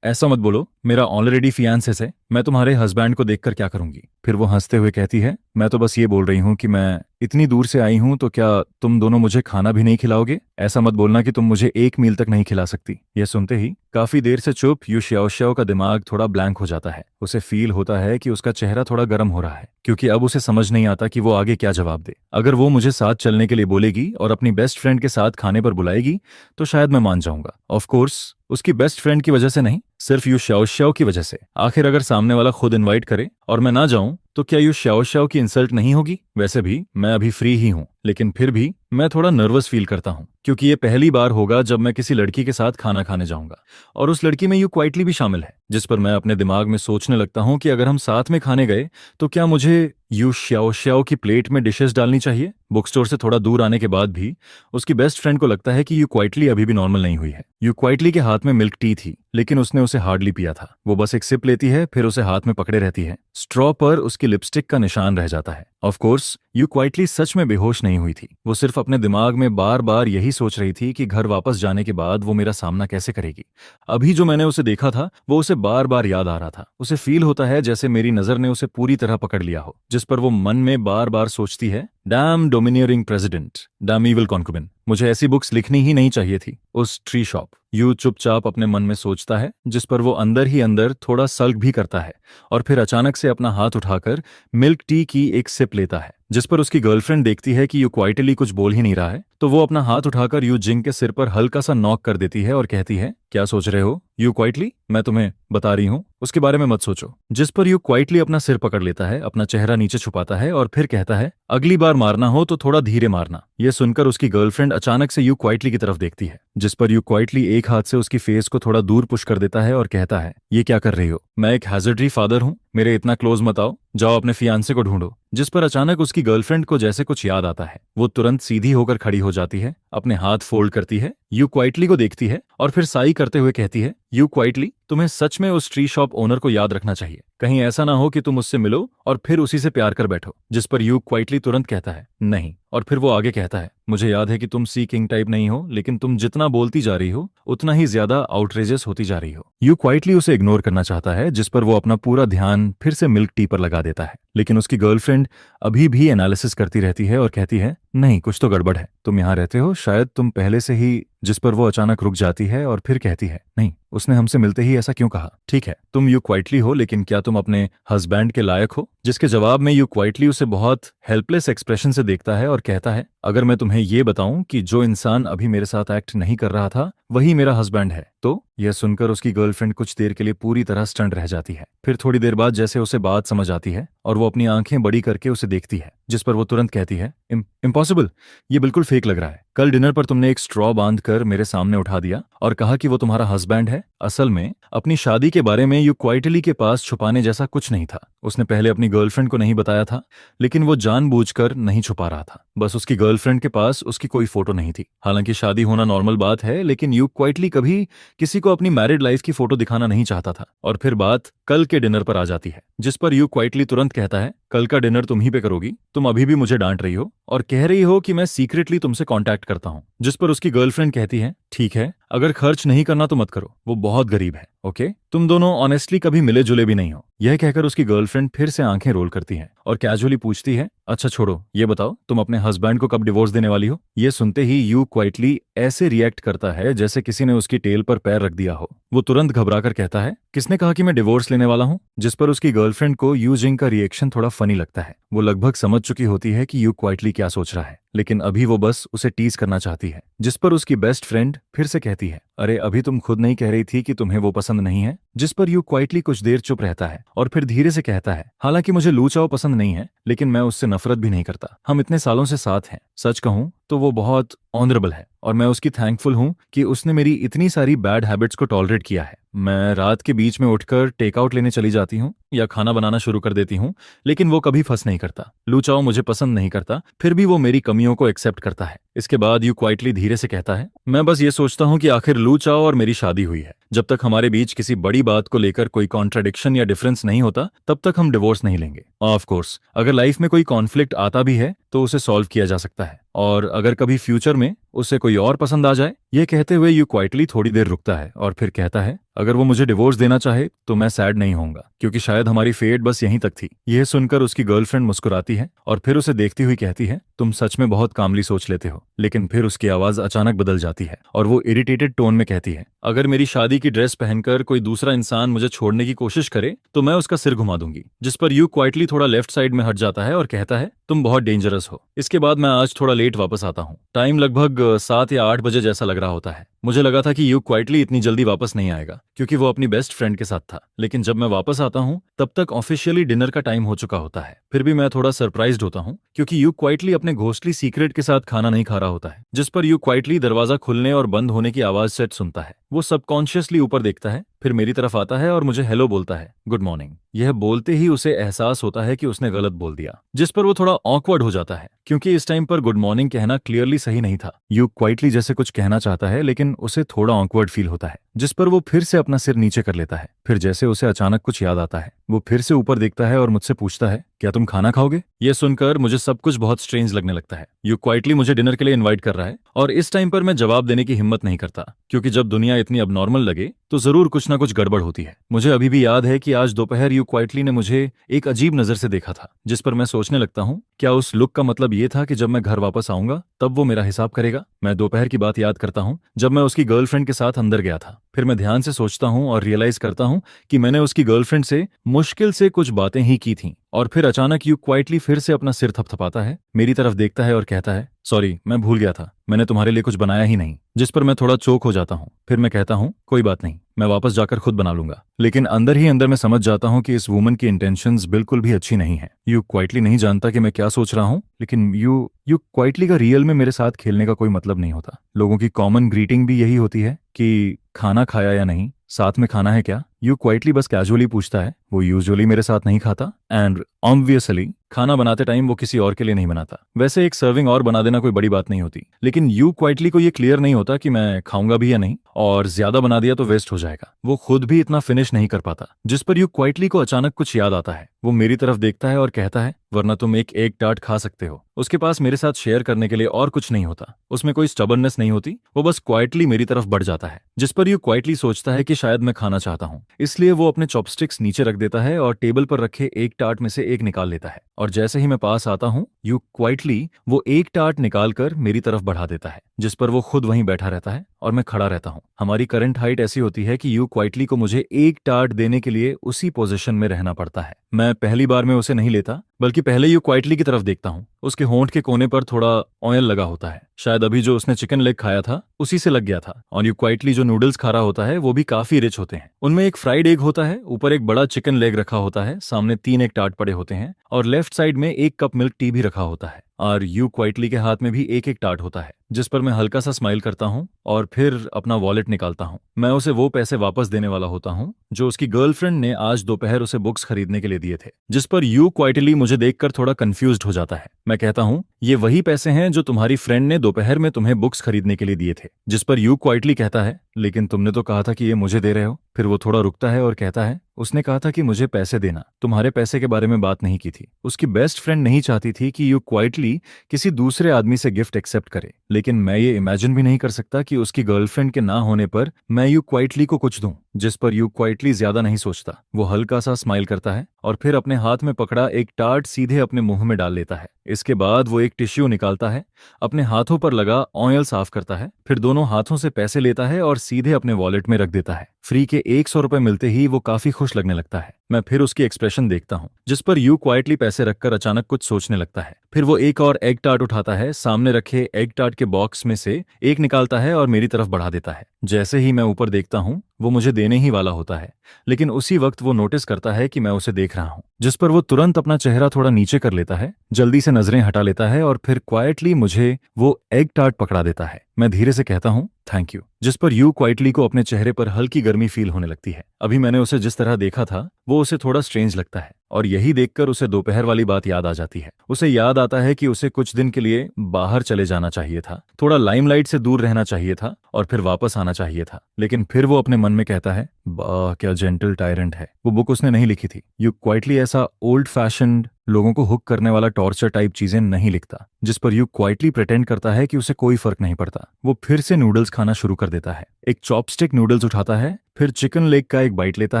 ऐसा मत बोलो, मेरा ऑलरेडी फियांसेस है, मैं तुम्हारे हस्बैंड को देखकर क्या करूंगी? फिर वो हंसते हुए कहती है, मैं तो बस ये बोल रही हूँ कि मैं इतनी दूर से आई हूं, तो क्या तुम दोनों मुझे खाना भी नहीं खिलाओगे? ऐसा मत बोलना कि तुम मुझे एक मील तक नहीं खिला सकती। यह सुनते ही काफी देर से चुप यू शाओशाओ का दिमाग थोड़ा ब्लैंक हो जाता है। उसे फील होता है कि उसका चेहरा थोड़ा गर्म हो रहा है, क्योंकि अब उसे समझ नहीं आता कि वो आगे क्या जवाब दे। अगर वो मुझे साथ चलने के लिए बोलेगी और अपनी बेस्ट फ्रेंड के साथ खाने पर बुलाएगी तो शायद मैं मान जाऊंगा। ऑफ कोर्स उसकी बेस्ट फ्रेंड की वजह से नहीं, सिर्फ यू शाओशाओ की वजह से। आखिर अगर सामने वाला खुद इनवाइट करे और मैं ना जाऊं तो क्या यू शाओशाओ की इंसल्ट नहीं होगी? वैसे भी मैं अभी फ्री ही हूं, लेकिन फिर भी मैं थोड़ा नर्वस फील करता हूँ क्योंकि ये पहली बार होगा जब मैं किसी लड़की के साथ खाना खाने जाऊंगा और उस लड़की में यू क्वाइटली भी शामिल है, जिस पर मैं अपने दिमाग में सोचने लगता हूँ कि अगर हम साथ में खाने गए तो क्या मुझे यू श्याओ श्याओ की प्लेट में डिशेस डालनी चाहिए। बुक स्टोर से थोड़ा दूर आने के बाद भी उसकी बेस्ट फ्रेंड को लगता है कि यू क्वाइटली अभी भी नॉर्मल नहीं हुई है। यू क्वाइटली के हाथ में मिल्क टी थी लेकिन उसने उसे हार्डली पिया था। वो बस एक सिप लेती है, फिर उसे हाथ में पकड़े रहती है। स्ट्रॉ पर उसकी लिपस्टिक का निशान रह जाता है। ऑफ कोर्स यू क्वाइटली सच में बेहोश नहीं हुई थी। वो सिर्फ अपने दिमाग में बार बार यही सोच रही थी कि घर वापस जाने के बाद वो मेरा सामना कैसे करेगी। अभी जो मैंने उसे देखा था वो उसे बार बार याद आ रहा था। उसे फील होता है जैसे मेरी नजर ने उसे पूरी तरह पकड़ लिया हो, जिस पर वो मन में बार बार सोचती है, damn domineering president, damn evil concubine, मुझे ऐसी बुक्स लिखनी ही नहीं चाहिए थी। उस ट्री शॉप। यू चुपचाप अपने मन में सोचता है, जिस पर वो अंदर ही अंदर थोड़ा सल्क भी करता है और फिर अचानक से अपना हाथ उठाकर मिल्क टी की एक सिप लेता है, जिस पर उसकी गर्लफ्रेंड देखती है कि यू क्वाइटली कुछ बोल ही नहीं रहा है तो वो अपना हाथ उठाकर यू जिंग के सिर पर हल्का सा नॉक कर देती है और कहती है, क्या सोच रहे हो यू क्वाइटली, मैं तुम्हें बता रही हूँ उसके बारे में मत सोचो। जिस पर यू क्वाइटली अपना सिर पकड़ लेता है, अपना चेहरा नीचे छुपाता है और फिर कहता है, अगली बार मारना हो तो थोड़ा धीरे मारना। यह सुनकर उसकी गर्लफ्रेंड अचानक से यू क्वाइटली की तरफ देखती है, जिस पर यू क्वाइटली एक हाथ से उसकी फेस को थोड़ा दूर पुश कर देता है और कहता है, ये क्या कर रही हो, मैं एक हैजर्डरी फादर हूँ, मेरे इतना क्लोज मत आओ, जाओ अपने फियांसे को ढूंढो। जिस पर अचानक उसकी गर्लफ्रेंड को जैसे कुछ याद आता है। वो तुरंत सीधी होकर खड़ी हो जाती है, अपने हाथ फोल्ड करती है, यू क्वाइटली को देखती है और फिर साई करते हुए कहती है, यू क्वाइटली, तुम्हें सच में उस ट्री शॉप ओनर को याद रखना चाहिए। कहीं ऐसा ना हो कि तुम उससे मिलो और फिर उसी से प्यार कर बैठो। जिस पर यू क्वाइटली तुरंत कहता है, नहीं। और फिर वो आगे कहता है, मुझे याद है कि तुम सी किंग टाइप नहीं हो, लेकिन तुम जितना बोलती जा रही हो उतना ही ज्यादा आउटरेजियस होती जा रही हो। यू क्वाइटली उसे इग्नोर करना चाहता है, जिस पर वो अपना पूरा ध्यान फिर से मिल्क टी पर लगा देता है, लेकिन उसकी गर्लफ्रेंड अभी भी एनालिसिस करती रहती है और कहती है, नहीं कुछ तो गड़बड़ है, तुम यहाँ रहते हो, शायद तुम पहले से ही। जिस पर वो अचानक रुक जाती है और फिर कहती है, नहीं, उसने हमसे मिलते ही ऐसा क्यों कहा। ठीक है, तुम यू क्वाइटली हो, लेकिन क्या तुम अपने हस्बैंड के लायक हो। जिसके जवाब में यू क्वाइटली उसे बहुत हेल्पलेस एक्सप्रेशन से देखता है और कहता है, अगर मैं तुम्हें ये बताऊं कि जो इंसान अभी मेरे साथ एक्ट नहीं कर रहा था वही मेरा हस्बैंड है तो। यह सुनकर उसकी गर्लफ्रेंड कुछ देर के लिए पूरी तरह स्टंट रह जाती है। फिर थोड़ी देर बाद जैसे उसे बात समझ आती है और वो अपनी आंखें बड़ी करके उसे देखती है, जिस पर वो तुरंत कहती है, इम्पॉसिबल, ये बिल्कुल फेक लग रहा है। कल डिनर पर तुमने एक स्ट्रॉ बांध कर मेरे सामने उठा दिया और कहा कि वो तुम्हारा हस्बैंड है। असल में अपनी शादी के बारे में यू क्वाइटली के पास छुपाने जैसा कुछ नहीं था। उसने पहले अपनी गर्लफ्रेंड को नहीं बताया था, लेकिन वो जानबूझकर नहीं छुपा रहा था। बस उसकी गर्लफ्रेंड के पास उसकी कोई फोटो नहीं थी। हालांकि शादी होना नॉर्मल बात है, लेकिन यू क्वाइटली कभी किसी को अपनी मैरिड लाइफ की फोटो दिखाना नहीं चाहता था। और फिर बात कल के डिनर पर आ जाती है, जिस पर यू क्वाइटली तुरंत कहता है, कल का डिनर तुम ही पे करोगी, तुम अभी भी मुझे डांट रही हो और कह रही हो कि मैं सीक्रेटली तुमसे कांटेक्ट करता हूं। जिस पर उसकी गर्लफ्रेंड कहती है, ठीक है, अगर खर्च नहीं करना तो मत करो, वो बहुत गरीब है, ओके। तुम दोनों ऑनेस्टली कभी मिले जुले भी नहीं हो। यह कहकर उसकी गर्लफ्रेंड फिर से आंखें रोल करती है और कैजुअली पूछती है, अच्छा छोड़ो, ये बताओ तुम अपने हस्बैंड को कब डिवोर्स देने वाली हो। ये सुनते ही यू क्वाइटली ऐसे रिएक्ट करता है जैसे किसी ने उसकी टेल पर पैर रख दिया हो। वो तुरंत घबराकर कहता है, किसने कहा कि मैं डिवोर्स लेने वाला हूं। जिस पर उसकी गर्लफ्रेंड को यू जिंग का रिएक्शन थोड़ा फनी लगता है। वो लगभग समझ चुकी होती है कि यू क्वाइटली क्या सोच रहा है, लेकिन अभी वो बस उसे टीज करना चाहती है। जिस पर उसकी बेस्ट फ्रेंड फिर से कहती है, अरे अभी तुम खुद नहीं कह रही थी कि तुम्हें वो पसंद नहीं है। जिस पर यू क्वाइटली कुछ देर चुप रहता है और फिर धीरे से कहता है, हालांकि मुझे लू चाओ पसंद नहीं है, लेकिन मैं उससे नफरत भी नहीं करता। हम इतने सालों से साथ हैं। सच कहूं तो वो बहुत ऑनरेबल है और मैं उसकी थैंकफुल हूं कि उसने मेरी इतनी सारी बैड हैबिट्स को टॉलरेट किया है। मैं रात के बीच में उठकर टेकआउट लेने चली जाती हूँ या खाना बनाना शुरू कर देती हूँ, लेकिन वो कभी फंस नहीं करता। लू चाओ मुझे पसंद नहीं करता, फिर भी वो मेरी कमियों को एक्सेप्ट करता है। इसके बाद यू क्वाइटली धीरे से कहता है, मैं बस ये सोचता हूँ कि आखिर लू चाओ और मेरी शादी हुई है। जब तक हमारे बीच किसी बड़ी बात को लेकर कोई कॉन्ट्राडिक्शन या डिफरेंस नहीं होता, तब तक हम डिवोर्स नहीं लेंगे। ऑफ कोर्स अगर लाइफ में कोई कॉन्फ्लिक्ट आता भी है तो उसे सॉल्व किया जा सकता है, और अगर कभी फ्यूचर में उसे कोई और पसंद आ जाए। ये कहते हुए यू क्वाइटली थोड़ी देर रुकता है और फिर कहता है, अगर वो मुझे डिवोर्स देना चाहे तो मैं सैड नहीं होऊंगा, क्योंकि शायद हमारी फेट बस यहीं तक थी। यह सुनकर उसकी गर्लफ्रेंड मुस्कुराती है और फिर उसे देखती हुई कहती है, तुम सच में बहुत कामली सोच लेते हो। लेकिन फिर उसकी आवाज अचानक बदल जाती है और वो इरिटेटेड टोन में कहती है, अगर मेरी शादी की ड्रेस पहनकर कोई दूसरा इंसान मुझे छोड़ने की कोशिश करे तो मैं उसका सिर घुमा दूंगी। जिस पर यू क्वाइटली थोड़ा लेफ्ट साइड में हट जाता है और कहता है, तुम बहुत डेंजरस हो। इसके बाद मैं आज थोड़ा लेट वापस आता हूँ। टाइम लगभग 7 या 8 बजे जैसा लग रहा होता है। मुझे लगा था कि यू क्वाइटली इतनी जल्दी वापस नहीं आएगा क्योंकि वो अपनी बेस्ट फ्रेंड के साथ था, लेकिन जब मैं वापस आता हूँ तब तक ऑफिशियली डिनर का टाइम हो चुका होता है। फिर भी मैं थोड़ा सरप्राइज्ड होता हूँ क्योंकि यू क्वाइटली अपने घोस्टली सीक्रेट के साथ खाना नहीं खा रहा होता है, जिस पर यू क्वाइटली दरवाजा खुलने और बंद होने की आवाज सेट सुनता है। वो सबकॉन्शियसली ऊपर देखता है, फिर मेरी तरफ आता है और मुझे हेलो बोलता है, गुड मॉर्निंग। यह बोलते ही उसे एहसास होता है कि उसने गलत बोल दिया, जिस पर वो थोड़ा ऑकवर्ड हो जाता है क्योंकि इस टाइम पर गुड मॉर्निंग कहना क्लियरली सही नहीं था। यू क्वाइटली जैसे कुछ कहना चाहता है लेकिन उसे थोड़ा ऑकवर्ड फील होता है, जिस पर वो फिर से अपना सिर नीचे कर लेता है। फिर जैसे उसे अचानक कुछ याद आता है, वो फिर से ऊपर देखता है और मुझसे पूछता है, क्या तुम खाना खाओगे? यह सुनकर मुझे सब कुछ बहुत स्ट्रेंज लगने लगता है। यू क्वाइटली मुझे डिनर के लिए इनवाइट कर रहा है और इस टाइम पर मैं जवाब देने की हिम्मत नहीं करता क्योंकि जब दुनिया इतनी अबनॉर्मल लगे तो जरूर कुछ ना कुछ गड़बड़ होती है। मुझे अभी भी याद है कि आज दोपहर यू क्वाइटली ने मुझे एक अजीब नजर से देखा था, जिस पर मैं सोचने लगता हूँ क्या उस लुक का मतलब ये था कि जब मैं घर वापस आऊंगा तब वो मेरा हिसाब करेगा। मैं दोपहर की बात याद करता हूँ जब मैं उसकी गर्लफ्रेंड के साथ अंदर गया था। फिर मैं ध्यान से सोचता हूँ और रियलाइज करता हूँ कि मैंने उसकी गर्लफ्रेंड से मुश्किल से कुछ बातें ही की थीं। और फिर अचानक यू क्वाइटली फिर से अपना सिर थपथपाता है, मेरी तरफ देखता है और कहता है, सॉरी मैं भूल गया था, मैंने तुम्हारे लिए कुछ बनाया ही नहीं। जिस पर मैं थोड़ा चोक हो जाता हूँ। फिर मैं कहता हूँ कोई बात नहीं, मैं वापस जाकर खुद बना लूंगा। लेकिन अंदर ही अंदर मैं समझ जाता हूँ कि इस वुमन की इंटेंशंस बिल्कुल भी अच्छी नहीं है। यू क्वाइटली नहीं जानता कि मैं क्या सोच रहा हूँ, लेकिन यू क्वाइटली का रियल में मेरे साथ खेलने का कोई मतलब नहीं होता। लोगों की कॉमन ग्रीटिंग भी यही होती है कि खाना खाया या नहीं, साथ में खाना है क्या। यू क्वाइटली बस कैजुअली पूछता है, वो यूजुअली मेरे साथ नहीं खाता एंड ऑब्वियसली खाना बनाते टाइम वो किसी और के लिए नहीं बनाता। वैसे एक सर्विंग और बना देना कोई बड़ी बात नहीं होती, लेकिन यू क्वाइटली को ये क्लियर नहीं होता कि मैं खाऊंगा भी या नहीं, और ज्यादा बना दिया तो वेस्ट हो जाएगा। वो खुद भी इतना फिनिश नहीं कर पाता, जिस पर यू क्वाइटली को अचानक कुछ याद आता है। वो मेरी तरफ देखता है और कहता है, वरना तुम एक एग टार्ट खा सकते हो। उसके पास मेरे साथ शेयर करने के लिए और कुछ नहीं होता, उसमें कोई स्टबर्ननेस नहीं होती, वो बस क्वाइटली मेरी तरफ बढ़ जाता है। जिस पर यू क्वाइटली सोचता है कि शायद मैं खाना चाहता हूँ, इसलिए वो अपने चॉपस्टिक्स नीचे रख देता है और टेबल पर रखे एक टार्ट में से एक निकाल लेता है। और जैसे ही मैं पास आता हूँ, यू क्वाइटली वो एक टार्ट निकालकर मेरी तरफ बढ़ा देता है, जिस पर वो खुद वहीं बैठा रहता है और मैं खड़ा रहता हूँ। हमारी करंट हाइट ऐसी होती है कि यू क्वाइटली को मुझे एक टार्ट देने के लिए उसी पोजीशन में रहना पड़ता है। मैं पहली बार में उसे नहीं लेता, बल्कि पहले यू क्वाइटली की तरफ देखता हूँ। उसके होंठ के कोने पर थोड़ा ऑयल लगा होता है, शायद अभी जो उसने चिकन लेग खाया था उसी से लग गया था। और यू क्वाइटली जो नूडल्स खा रहा होता है वो भी काफी रिच होते हैं। उनमें एक फ्राइड एग होता है, ऊपर एक बड़ा चिकन लेग रखा होता है, सामने 3 एक टार्ट पड़े होते हैं और लेफ्ट साइड में 1 कप मिल्क टी भी रखा होता है। और यू क्वाइटली के हाथ में भी एक एक टार्ट होता है, जिस पर मैं हल्का सा स्माइल करता हूँ और फिर अपना वॉलेट निकालता हूँ। मैं उसे वो पैसे वापस देने वाला होता हूँ जो उसकी गर्लफ्रेंड ने आज दोपहर उसे बुक्स खरीदने के लिए दिए थे, जिस पर यू क्वाइटली मुझे देखकर थोड़ा कंफ्यूज्ड हो जाता है। मैं कहता हूँ, ये वही पैसे हैं जो तुम्हारी फ्रेंड ने दोपहर में तुम्हें बुक्स खरीदने के लिए दिए थे। जिस पर यू क्वाइटली कहता है, लेकिन तुमने तो कहा था कि ये मुझे दे रहे हो। फिर वो थोड़ा रुकता है और कहता है, उसने कहा था कि मुझे पैसे देना, तुम्हारे पैसे के बारे में बात नहीं की थी। उसकी बेस्ट फ्रेंड नहीं चाहती थी कि यू क्वाइटली किसी दूसरे आदमी से गिफ्ट एक्सेप्ट करे, लेकिन मैं ये इमेजिन भी नहीं कर सकता कि उसकी गर्लफ्रेंड के ना होने पर मैं यू क्वाइटली को कुछ दूं। जिस पर यू क्वाइटली ज्यादा नहीं सोचता, वो हल्का सा स्माइल करता है और फिर अपने हाथ में पकड़ा एक टार्ट सीधे अपने मुंह में डाल लेता है। इसके बाद वो एक टिश्यू निकालता है, अपने हाथों पर लगा ऑयल साफ करता है, फिर दोनों हाथों से पैसे लेता है और सीधे अपने वॉलेट में रख देता है। फ्री के 100 रुपए मिलते ही वो काफी खुश लगने लगता है। मैं फिर उसकी एक्सप्रेशन देखता हूँ, जिस पर यू क्वाइटली पैसे रखकर अचानक कुछ सोचने लगता है। फिर वो एक और एग टार्ट उठाता है, सामने रखे एग टार्ट के बॉक्स में से एक निकालता है और मेरी तरफ बढ़ा देता है। जैसे ही मैं ऊपर देखता हूँ, वो मुझे देने ही वाला होता है, लेकिन उसी वक्त वो नोटिस करता है कि मैं उसे देख रहा हूँ, जिस पर वो तुरंत अपना चेहरा थोड़ा नीचे कर लेता है, जल्दी से नजरें हटा लेता है और फिर क्वाइटली मुझे वो एग टार्ट पकड़ा देता है। मैं धीरे से कहता हूँ, थैंक यू। जिस पर यू क्वाइटली को अपने चेहरे पर हल्की गर्मी फील होने लगती है। अभी मैंने उसे जिस तरह देखा था वो उसे थोड़ा स्ट्रेंज लगता है और यही देखकर उसे दोपहर वाली बात याद आ जाती है। उसे याद आता है कि उसे कुछ दिन के लिए बाहर चले जाना चाहिए था, थोड़ा लाइमलाइट से दूर रहना चाहिए था और फिर वापस आना चाहिए था। लेकिन फिर वो अपने मन में कहता है, वाह क्या जेंटल टायरेंट है। वो बुक उसने नहीं लिखी थी। यू क्वाइटली ऐसा ओल्ड फैशन्ड लोगों को हुक करने वाला टॉर्चर टाइप चीजें नहीं लिखता। जिस पर यू क्वाइटली प्रिटेंड करता है कि उसे कोई फर्क नहीं पड़ता। वो फिर से नूडल्स खाना शुरू कर देता है। एक चॉपस्टिक नूडल्स उठाता है, फिर चिकन लेग का एक बाइट लेता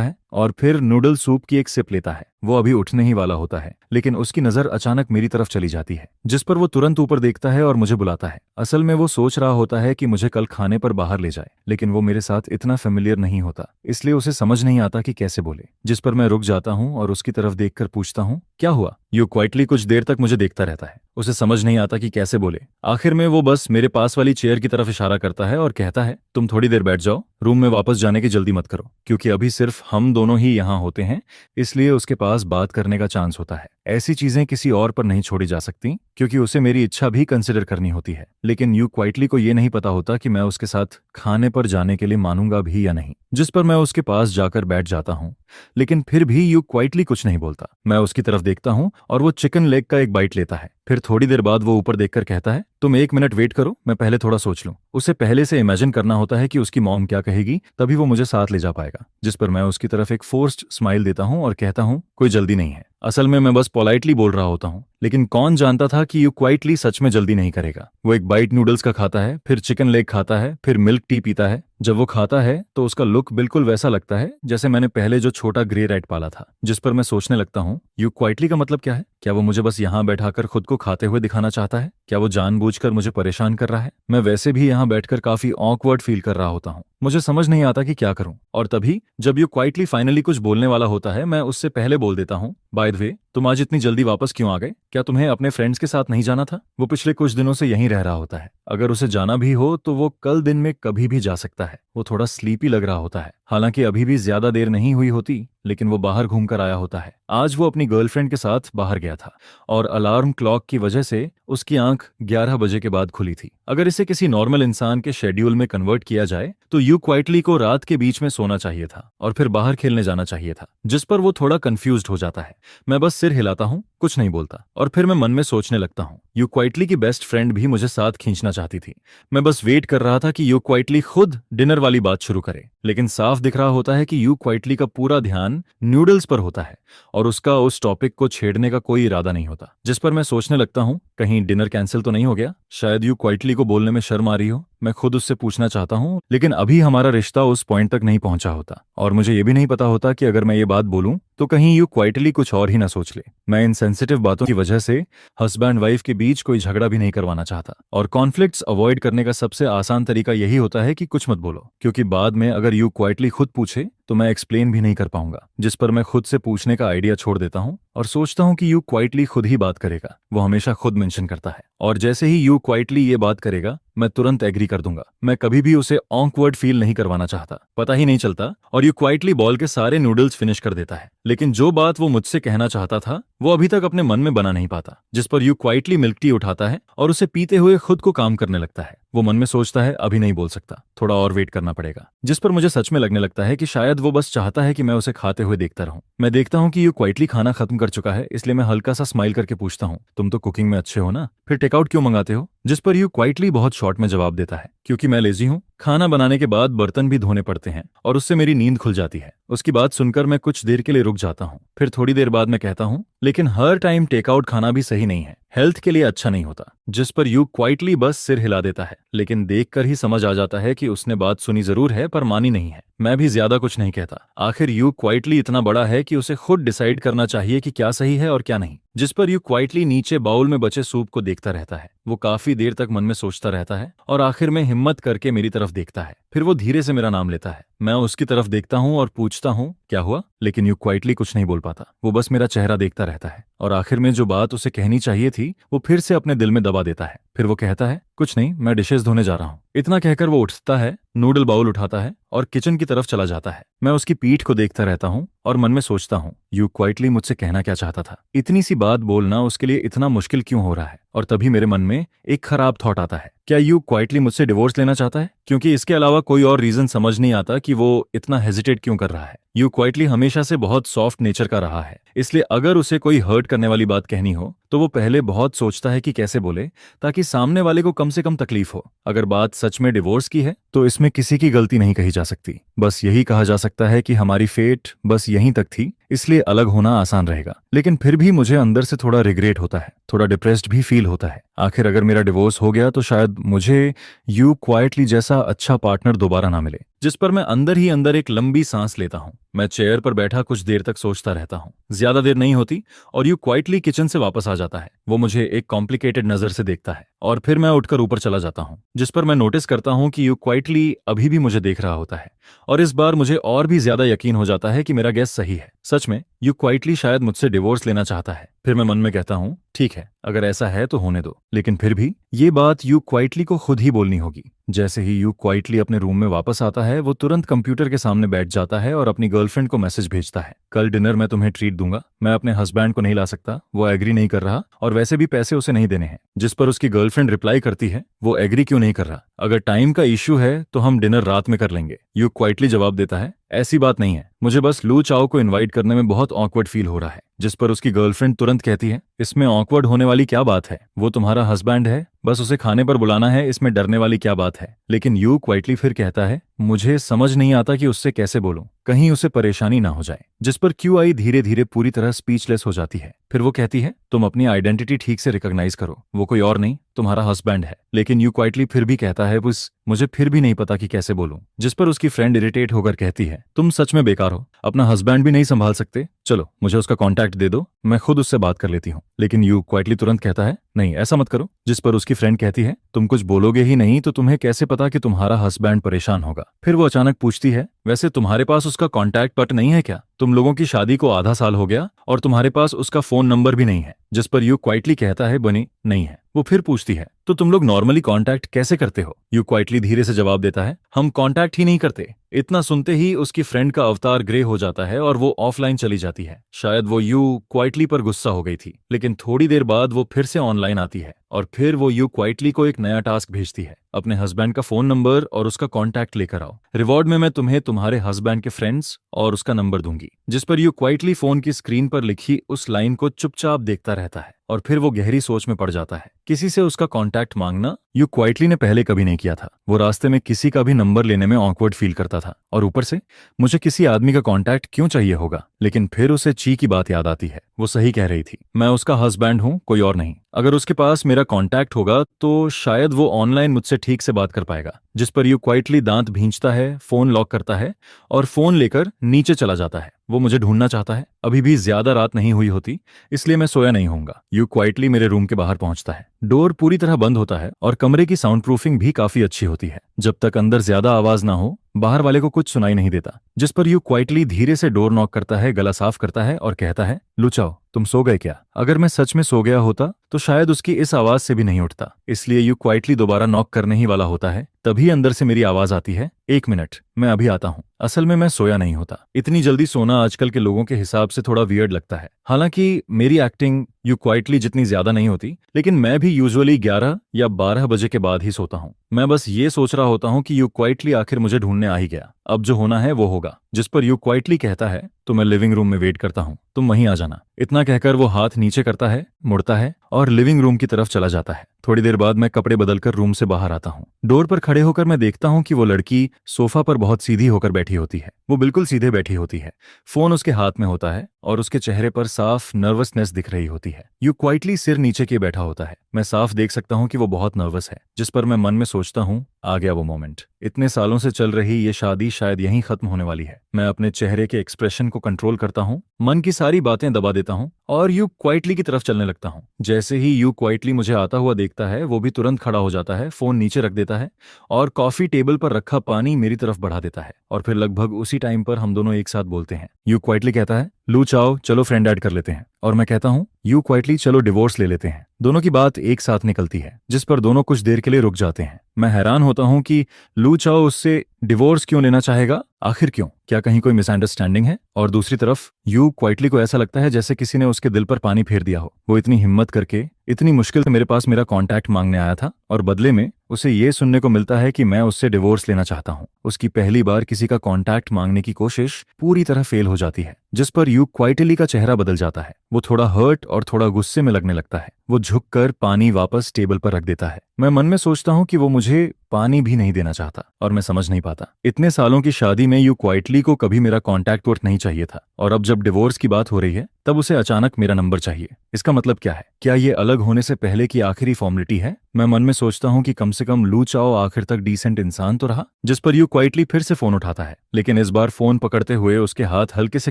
है और फिर नूडल सूप की एक सिप लेता है। वो अभी उठने ही वाला होता है, लेकिन उसकी नजर अचानक मेरी तरफ चली जाती है, जिस पर वो तुरंत ऊपर देखता है और मुझे बुलाता है। असल में वो सोच रहा होता है कि मुझे कल खाने पर बाहर ले जाए, लेकिन वो मेरे साथ इतना फेमिलियर नहीं होता, इसलिए उसे समझ नहीं आता कि कैसे बोले। जिस पर मैं रुक जाता हूँ और उसकी तरफ देखकर पूछता हूँ, क्या हुआ? यू क्वाइटली कुछ देर तक मुझे देखता रहता है। उसे समझ नहीं आता कि कैसे बोले। आखिर में वो बस मेरे पास वाली चेयर की तरफ इशारा करता है और कहता है, तुम थोड़ी देर बैठ जाओ, रूम में वापस जाने की जल्दी मत करो, क्योंकि अभी सिर्फ हम दोनों ही यहाँ होते हैं, इसलिए उसके पास बात करने का चांस होता है। ऐसी चीजें किसी और पर नहीं छोड़ी जा सकती, क्योंकि उसे मेरी इच्छा भी कंसिडर करनी होती है। लेकिन यू क्वाइटली को ये नहीं पता होता कि मैं उसके साथ खाने पर जाने के लिए मानूंगा भी या नहीं, जिस पर मैं उसके पास जाकर बैठ जाता हूँ। लेकिन फिर भी यू क्वाइटली कुछ नहीं बोलता। मैं उसकी तरफ देखता हूँ और वो चिकन लेग का एक बाइट लेता है। फिर थोड़ी देर बाद वो ऊपर देखकर कहता है, तुम 1 मिनट वेट करो, मैं पहले थोड़ा सोच लूं। उसे पहले से इमेजिन करना होता है कि उसकी मॉम क्या कहेगी, तभी वो मुझे साथ ले जा पाएगा। जिस पर मैं उसकी तरफ एक फोर्स्ड स्माइल देता हूँ और कहता हूँ, कोई जल्दी नहीं है। असल में मैं बस पोलाइटली बोल रहा होता हूँ, लेकिन कौन जानता था कि यू क्वाइटली सच में जल्दी नहीं करेगा। वो एक बाइट नूडल्स का खाता है, फिर चिकन लेग खाता है, फिर मिल्क टी पीता है। जब वो खाता है तो उसका लुक बिल्कुल वैसा लगता है जैसे मैंने पहले जो छोटा ग्रे रैट पाला था। जिस पर मैं सोचने लगता हूँ, यू क्वाइटली का मतलब क्या है? क्या वो मुझे बस यहाँ बैठाकर खुद को खाते हुए दिखाना चाहता है? क्या वो जानबूझकर मुझे परेशान कर रहा है? मैं वैसे भी यहाँ बैठकर काफी ऑकवर्ड फील कर रहा होता हूँ। मुझे समझ नहीं आता कि क्या करूं। और तभी जब यू क्वाइटली फाइनली कुछ बोलने वाला होता है, मैं उससे पहले बोल देता हूँ, बाय द वे, तुम आज इतनी जल्दी वापस क्यों आ गए? क्या तुम्हें अपने फ्रेंड्स के साथ नहीं जाना था? वो पिछले कुछ दिनों से यहीं रह रहा होता है। अगर उसे जाना भी हो तो वो कल दिन में कभी भी जा सकता है। वो थोड़ा स्लीपी लग रहा होता है। हालांकि अभी भी ज्यादा देर नहीं हुई होती, लेकिन वो बाहर घूमकर आया होता है। आज वो अपनी गर्लफ्रेंड के साथ बाहर गया था और अलार्म क्लॉक की वजह से उसकी आंख 11 बजे के बाद खुली थी। अगर इसे किसी नॉर्मल इंसान के शेड्यूल में कन्वर्ट किया जाए तो यू क्वाइटली को रात के बीच में सोना चाहिए था और फिर बाहर खेलने जाना चाहिए था, जिस पर वो थोड़ा कंफ्यूज्ड हो जाता है। मैं बस सिर हिलाता हूँ, कुछ नहीं बोलता, और फिर मैं मन में सोचने लगता हूँ, यू क्वाइटली की बेस्ट फ्रेंड भी मुझे साथ खींचना चाहती थी। मैं बस वेट कर रहा था कि यू क्वाइटली खुद डिनर वाली बात शुरू करे, लेकिन साफ दिख रहा होता है कि यू क्वाइटली का पूरा ध्यान नूडल्स पर होता है और उसका उस टॉपिक को छेड़ने का कोई इरादा नहीं होता। जिस पर मैं सोचने लगता हूँ, कहीं डिनर कैंसिल तो नहीं हो गया? शायद यू क्वाइटली को बोलने में शर्म आ रही हो। मैं खुद उससे पूछना चाहता हूँ, लेकिन अभी हमारा रिश्ता उस पॉइंट तक नहीं पहुंचा होता और मुझे ये भी नहीं पता होता कि अगर मैं ये बात बोलूं तो कहीं यू क्वाइटली कुछ और ही ना सोच ले। मैं इन सेंसिटिव बातों की वजह से हस्बैंड वाइफ के बीच कोई झगड़ा भी नहीं करवाना चाहता, और कॉन्फ्लिक्ट्स अवॉइड करने का सबसे आसान तरीका यही होता है कि कुछ मत बोलो, क्योंकि बाद में अगर यू क्वाइटली खुद पूछे तो मैं एक्सप्लेन भी नहीं कर पाऊंगा। जिस पर मैं खुद से पूछने का आइडिया छोड़ देता हूँ और सोचता हूँ कि यू क्वाइटली खुद ही बात करेगा। वो हमेशा खुद मेंशन करता है और जैसे ही यू क्वाइटली ये बात करेगा मैं तुरंत एग्री कर दूंगा। मैं कभी भी उसे ऑकवर्ड फील नहीं करवाना चाहता, पता ही नहीं चलता, और यू क्वाइटली बॉल के सारे नूडल्स फिनिश कर देता है। लेकिन जो बात वो मुझसे कहना चाहता था वो अभी तक अपने मन में बना नहीं पाता। जिस पर यू क्वाइटली मिल्क टी उठाता है और उसे पीते हुए खुद को काम करने लगता है। वो मन में सोचता है, अभी नहीं बोल सकता, थोड़ा और वेट करना पड़ेगा। जिस पर मुझे सच में लगने लगता है कि शायद वो बस चाहता है कि मैं उसे खाते हुए देखता रहूं। मैं देखता हूं कि यू क्वाइटली खाना खत्म कर चुका है, इसलिए मैं हल्का सा स्माइल करके पूछता हूं, तुम तो कुकिंग में अच्छे हो ना, फिर टेकआउट क्यों मंगाते हो? जिस पर यू क्वाइटली बहुत शॉर्ट में जवाब देता है, क्योंकि मैं लेजी हूं। खाना बनाने के बाद बर्तन भी धोने पड़ते हैं और उससे मेरी नींद खुल जाती है। उसकी बात सुनकर मैं कुछ देर के लिए रुक जाता हूँ। फिर थोड़ी देर बाद मैं कहता हूँ, लेकिन हर टाइम टेकआउट खाना भी सही नहीं है, हेल्थ के लिए अच्छा नहीं होता। जिस पर यू क्वाइटली बस सिर हिला देता है, लेकिन देखकर ही समझ आ जाता है कि उसने बात सुनी जरूर है पर मानी नहीं है। मैं भी ज्यादा कुछ नहीं कहता। आखिर यू क्वाइटली इतना बड़ा है कि उसे खुद डिसाइड करना चाहिए कि क्या सही है और क्या नहीं। जिस पर यू क्वाइटली नीचे बाउल में बचे सूप को देखता रहता है। वो काफी देर तक मन में सोचता रहता है और आखिर में हिम्मत करके मेरी तरफ देखता है। फिर वो धीरे से मेरा नाम लेता है। मैं उसकी तरफ देखता हूँ और पूछता हूँ, क्या हुआ? लेकिन यू क्वाइटली कुछ नहीं बोल पाता। वो बस मेरा चेहरा देखता रहता है और आखिर में जो बात उसे कहनी चाहिए थी वो फिर से अपने दिल में दबा देता है। फिर वो कहता है, कुछ नहीं, मैं डिशेस धोने जा रहा हूँ। इतना कहकर वो उठता है, नूडल बाउल उठाता है और किचन की तरफ चला जाता है। मैं उसकी पीठ को देखता रहता हूँ और मन में सोचता हूँ, यू क्वाइटली मुझसे कहना क्या चाहता था? इतनी सी बात बोलना उसके लिए इतना मुश्किल क्यों हो रहा है? और तभी मेरे मन में एक खराब थॉट आता है, क्या यू क्वाइटली मुझसे डिवोर्स लेना चाहता है? क्योंकि इसके अलावा कोई और रीजन समझ नहीं आता कि वो इतना हेजिटेट क्यों कर रहा है। यू क्वाइटली हमेशा से बहुत सॉफ्ट नेचर का रहा है, इसलिए अगर उसे कोई हर्ट करने वाली बात कहनी हो तो वो पहले बहुत सोचता है कि कैसे बोले ताकि सामने वाले को कम से कम तकलीफ हो। अगर बात सच में डिवोर्स की है तो इसमें किसी की गलती नहीं कही जा सकती। बस यही कहा जा सकता है कि हमारी फेट बस यहीं तक थी, इसलिए अलग होना आसान रहेगा। लेकिन फिर भी मुझे अंदर से थोड़ा रिग्रेट होता है, थोड़ा डिप्रेस्ड भी फील होता है। आखिर अगर मेरा डिवोर्स हो गया तो शायद मुझे यू क्वाइटली जैसा अच्छा पार्टनर दोबारा ना मिले। जिस पर मैं अंदर ही अंदर एक लंबी सांस लेता हूँ। मैं चेयर पर बैठा कुछ देर तक सोचता रहता हूँ। ज्यादा देर नहीं होती और यू क्वाइटली किचन से वापस आ जाता है। वो मुझे एक कॉम्प्लिकेटेड नजर से देखता है और फिर मैं उठकर ऊपर चला जाता हूँ। जिस पर मैं नोटिस करता हूँ कि यू क्वाइटली अभी भी मुझे देख रहा होता है और इस बार मुझे और भी ज्यादा यकीन हो जाता है कि मेरा गैस सही है। सच में यू क्वाइटली शायद मुझसे डिवोर्स लेना चाहता है। फिर मैं मन में कहता हूँ ठीक है, अगर ऐसा है तो होने दो, लेकिन फिर भी ये बात यू क्वाइटली को खुद ही बोलनी होगी। जैसे ही यू क्वाइटली अपने रूम में वापस आता है, वो तुरंत कंप्यूटर के सामने बैठ जाता है और अपनी गर्लफ्रेंड को मैसेज भेजता है, कल डिनर मैं तुम्हें ट्रीट दूंगा। मैं अपने हस्बैंड को नहीं ला सकता, वो एग्री नहीं कर रहा, और वैसे भी पैसे उसे नहीं देने हैं। जिस पर उसकी गर्लफ्रेंड रिप्लाई करती है, वो एग्री क्यों नहीं कर रहा? अगर टाइम का इश्यू है तो हम डिनर रात में कर लेंगे। यू क्वाइटली जवाब देता है, ऐसी बात नहीं है, मुझे बस लू चाओ को इनवाइट करने में बहुत ऑकवर्ड फील हो रहा है। जिस पर उसकी गर्लफ्रेंड तुरंत कहती है, इसमें ऑकवर्ड होने वाली क्या बात है, वो तुम्हारा हस्बैंड है, बस उसे खाने पर बुलाना है, इसमें डरने वाली क्या बात है। लेकिन यू क्वाइटली फिर कहता है, मुझे समझ नहीं आता कि उससे कैसे बोलूं, कहीं उसे परेशानी ना हो जाए। जिस पर क्यू आई धीरे धीरे पूरी तरह स्पीचलेस हो जाती है। फिर वो कहती है, तुम अपनी आइडेंटिटी ठीक से रिकॉग्नाइज करो, वो कोई और नहीं, तुम्हारा हस्बैंड है। लेकिन यू क्वाइटली फिर भी कहता है, बस मुझे फिर भी नहीं पता कि कैसे बोलूं। जिस पर उसकी फ्रेंड इरिटेट होकर कहती है, तुम सच में बेकार हो, अपना हस्बैंड भी नहीं संभाल सकते, चलो मुझे उसका कॉन्टैक्ट दे दो, मैं खुद उससे बात कर लेती हूँ। लेकिन यू क्वाइटली तुरंत कहता है, नहीं ऐसा मत करो। जिस पर उसकी फ्रेंड कहती है, तुम कुछ बोलोगे ही नहीं तो तुम्हें कैसे पता कि तुम्हारा हस्बैंड परेशान होगा। फिर वो अचानक पूछती है, वैसे तुम्हारे पास उसका कॉन्टैक्ट बट नहीं है क्या? तुम लोगों की शादी को आधा साल हो गया और तुम्हारे पास उसका फोन नंबर भी नहीं है। जिस पर यू क्वाइटली कहता है, बनी नहीं है। वो फिर पूछती है, तो तुम लोग नॉर्मली कांटेक्ट कैसे करते हो? यू क्वाइटली धीरे से जवाब देता है, हम कांटेक्ट ही नहीं करते। इतना सुनते ही उसकी फ्रेंड का अवतार ग्रे हो जाता है और वो ऑफलाइन चली जाती है। शायद वो यू क्वाइटली पर गुस्सा हो गई थी, लेकिन थोड़ी देर बाद वो फिर से ऑनलाइन आती है और फिर वो यू क्वाइटली को एक नया टास्क भेजती है, अपने हस्बैंड का फोन नंबर और उसका कॉन्टैक्ट लेकर आओ, रिवॉर्ड में मैं तुम्हें तुम्हारे हस्बैंड के फ्रेंड्स और उसका नंबर दूंगी। जिस पर यू क्वाइटली फोन की स्क्रीन पर लिखी उस लाइन को चुपचाप देखता रहता है और फिर वो गहरी सोच में पड़ जाता है। किसी से उसका कॉन्टैक्ट मांगना यू क्वाइटली ने पहले कभी नहीं किया था। वो रास्ते में किसी का भी नंबर लेने में ऑकवर्ड फील करता था, और ऊपर से मुझे किसी आदमी का कॉन्टैक्ट क्यों चाहिए होगा। लेकिन फिर उसे ची की बात याद आती है, वो सही कह रही थी, मैं उसका हस्बैंड हूँ, कोई और नहीं। अगर उसके पास मेरा कॉन्टैक्ट होगा तो शायद वो ऑनलाइन मुझसे ठीक से बात कर पाएगा। जिस पर यू क्वाइटली दांत भींचता है, फोन लॉक करता है और फोन लेकर नीचे चला जाता है। वो मुझे ढूंढना चाहता है। अभी भी ज्यादा रात नहीं हुई होती, इसलिए मैं सोया नहीं होऊंगा। यू क्वाइटली मेरे रूम के बाहर पहुंचता है। डोर पूरी तरह बंद होता है और कमरे की साउंड प्रूफिंग भी काफी अच्छी होती है। जब तक अंदर ज्यादा आवाज ना हो, बाहर वाले को कुछ सुनाई नहीं देता। जिस पर यू क्वाइटली धीरे से डोर नॉक करता है, गला साफ करता है और कहता है, लुचाओ तुम सो गए क्या? अगर मैं सच में सो गया होता तो शायद उसकी इस आवाज से भी नहीं उठता। इसलिए यू क्वाइटली दोबारा नॉक करने ही वाला होता है, तभी अंदर से मेरी आवाज आती है, एक मिनट मैं अभी आता हूँ। असल में मैं सोया नहीं होता। इतनी जल्दी सोना आजकल के लोगों के हिसाब से थोड़ा वियर्ड लगता है। हालांकि मेरी एक्टिंग यू क्वाइटली जितनी ज्यादा नहीं होती, लेकिन मैं भी यूजुअली 11 या 12 बजे के बाद ही सोता हूँ। मैं बस ये सोच रहा होता हूँ कि यू क्वाइटली आखिर मुझे ढूंढने आ ही गया, अब जो होना है वो होगा। जिस पर यू क्वाइटली कहता है, तो मैं लिविंग रूम में वेट करता हूँ, तुम वहीं आ जाना। इतना कहकर वो हाथ नीचे करता है, मुड़ता है और लिविंग रूम की तरफ चला जाता है। थोड़ी देर बाद मैं कपड़े बदलकर रूम से बाहर आता हूँ। डोर पर खड़े होकर मैं देखता हूँ कि वो लड़की सोफा पर बहुत सीधी होकर बैठी होती है। वो बिल्कुल सीधे बैठी होती है, फोन उसके हाथ में होता है और उसके चेहरे पर साफ नर्वसनेस दिख रही होती है। यू क्वाइटली सिर नीचे किए बैठा होता है। मैं साफ देख सकता हूँ कि वो बहुत नर्वस है। जिस पर मैं मन में सोचता हूँ, आ गया वो मोमेंट। इतने सालों से चल रही ये शादी शायद यहीं खत्म होने वाली है। मैं अपने चेहरे के एक्सप्रेशन को कंट्रोल करता हूँ, मन की सारी बातें दबा देता हूँ और यू क्वाइटली की तरफ चलने लगता हूँ। जैसे ही यू क्वाइटली मुझे आता हुआ देखता है, वो भी तुरंत खड़ा हो जाता है, फोन नीचे रख देता है और कॉफी टेबल पर रखा पानी मेरी तरफ बढ़ा देता है। और फिर लगभग उसी टाइम पर हम दोनों एक साथ बोलते हैं। यू क्वाइटली कहता है, लू चाओ चलो फ्रेंड ऐड कर लेते हैं। और मैं कहता हूँ, यू क्वाइटली चलो डिवोर्स ले लेते हैं। दोनों की बात एक साथ निकलती है, जिस पर दोनों कुछ देर के लिए रुक जाते हैं। मैं हैरान होता हूँ कि लू चाओ उससे डिवोर्स क्यों लेना चाहेगा, आखिर क्यों? क्या कहीं कोई मिसअंडरस्टैंडिंग है? और दूसरी तरफ यू क्वाइटली को ऐसा लगता है जैसे किसी ने उसके दिल पर पानी फेर दिया हो। वो इतनी हिम्मत करके इतनी मुश्किल से मेरे पास मेरा कॉन्टैक्ट मांगने आया था और बदले में उसे ये सुनने को मिलता है कि मैं उससे डिवोर्स लेना चाहता हूँ। उसकी पहली बार किसी का कॉन्टैक्ट मांगने की कोशिश पूरी तरह फेल हो जाती है, जिस पर यू क्वाइटली का चेहरा बदल जाता है। वो थोड़ा हर्ट और थोड़ा गुस्से में लगने लगता है। वो झुककर पानी वापस टेबल पर रख देता है। मैं मन में सोचता हूँ कि वो मुझे पानी भी नहीं देना चाहता और मैं समझ नहीं पाता। इतने सालों की शादी में यू क्वाइटली को कभी मेरा कॉन्टैक्ट वर्क नहीं चाहिए था, और अब जब डिवोर्स की बात हो रही है तब उसे अचानक मेरा नंबर चाहिए। इसका मतलब क्या है? क्या ये अलग होने से पहले की आखिरी फॉर्मेलिटी है? मैं मन में सोचता हूँ कि कम से कम लू चाओ आखिर तक डिसेंट इंसान तो रहा। जिस पर यू क्वाइटली फिर से फोन उठाता है, लेकिन इस बार फोन पकड़ते हुए उसके हाथ हल्के से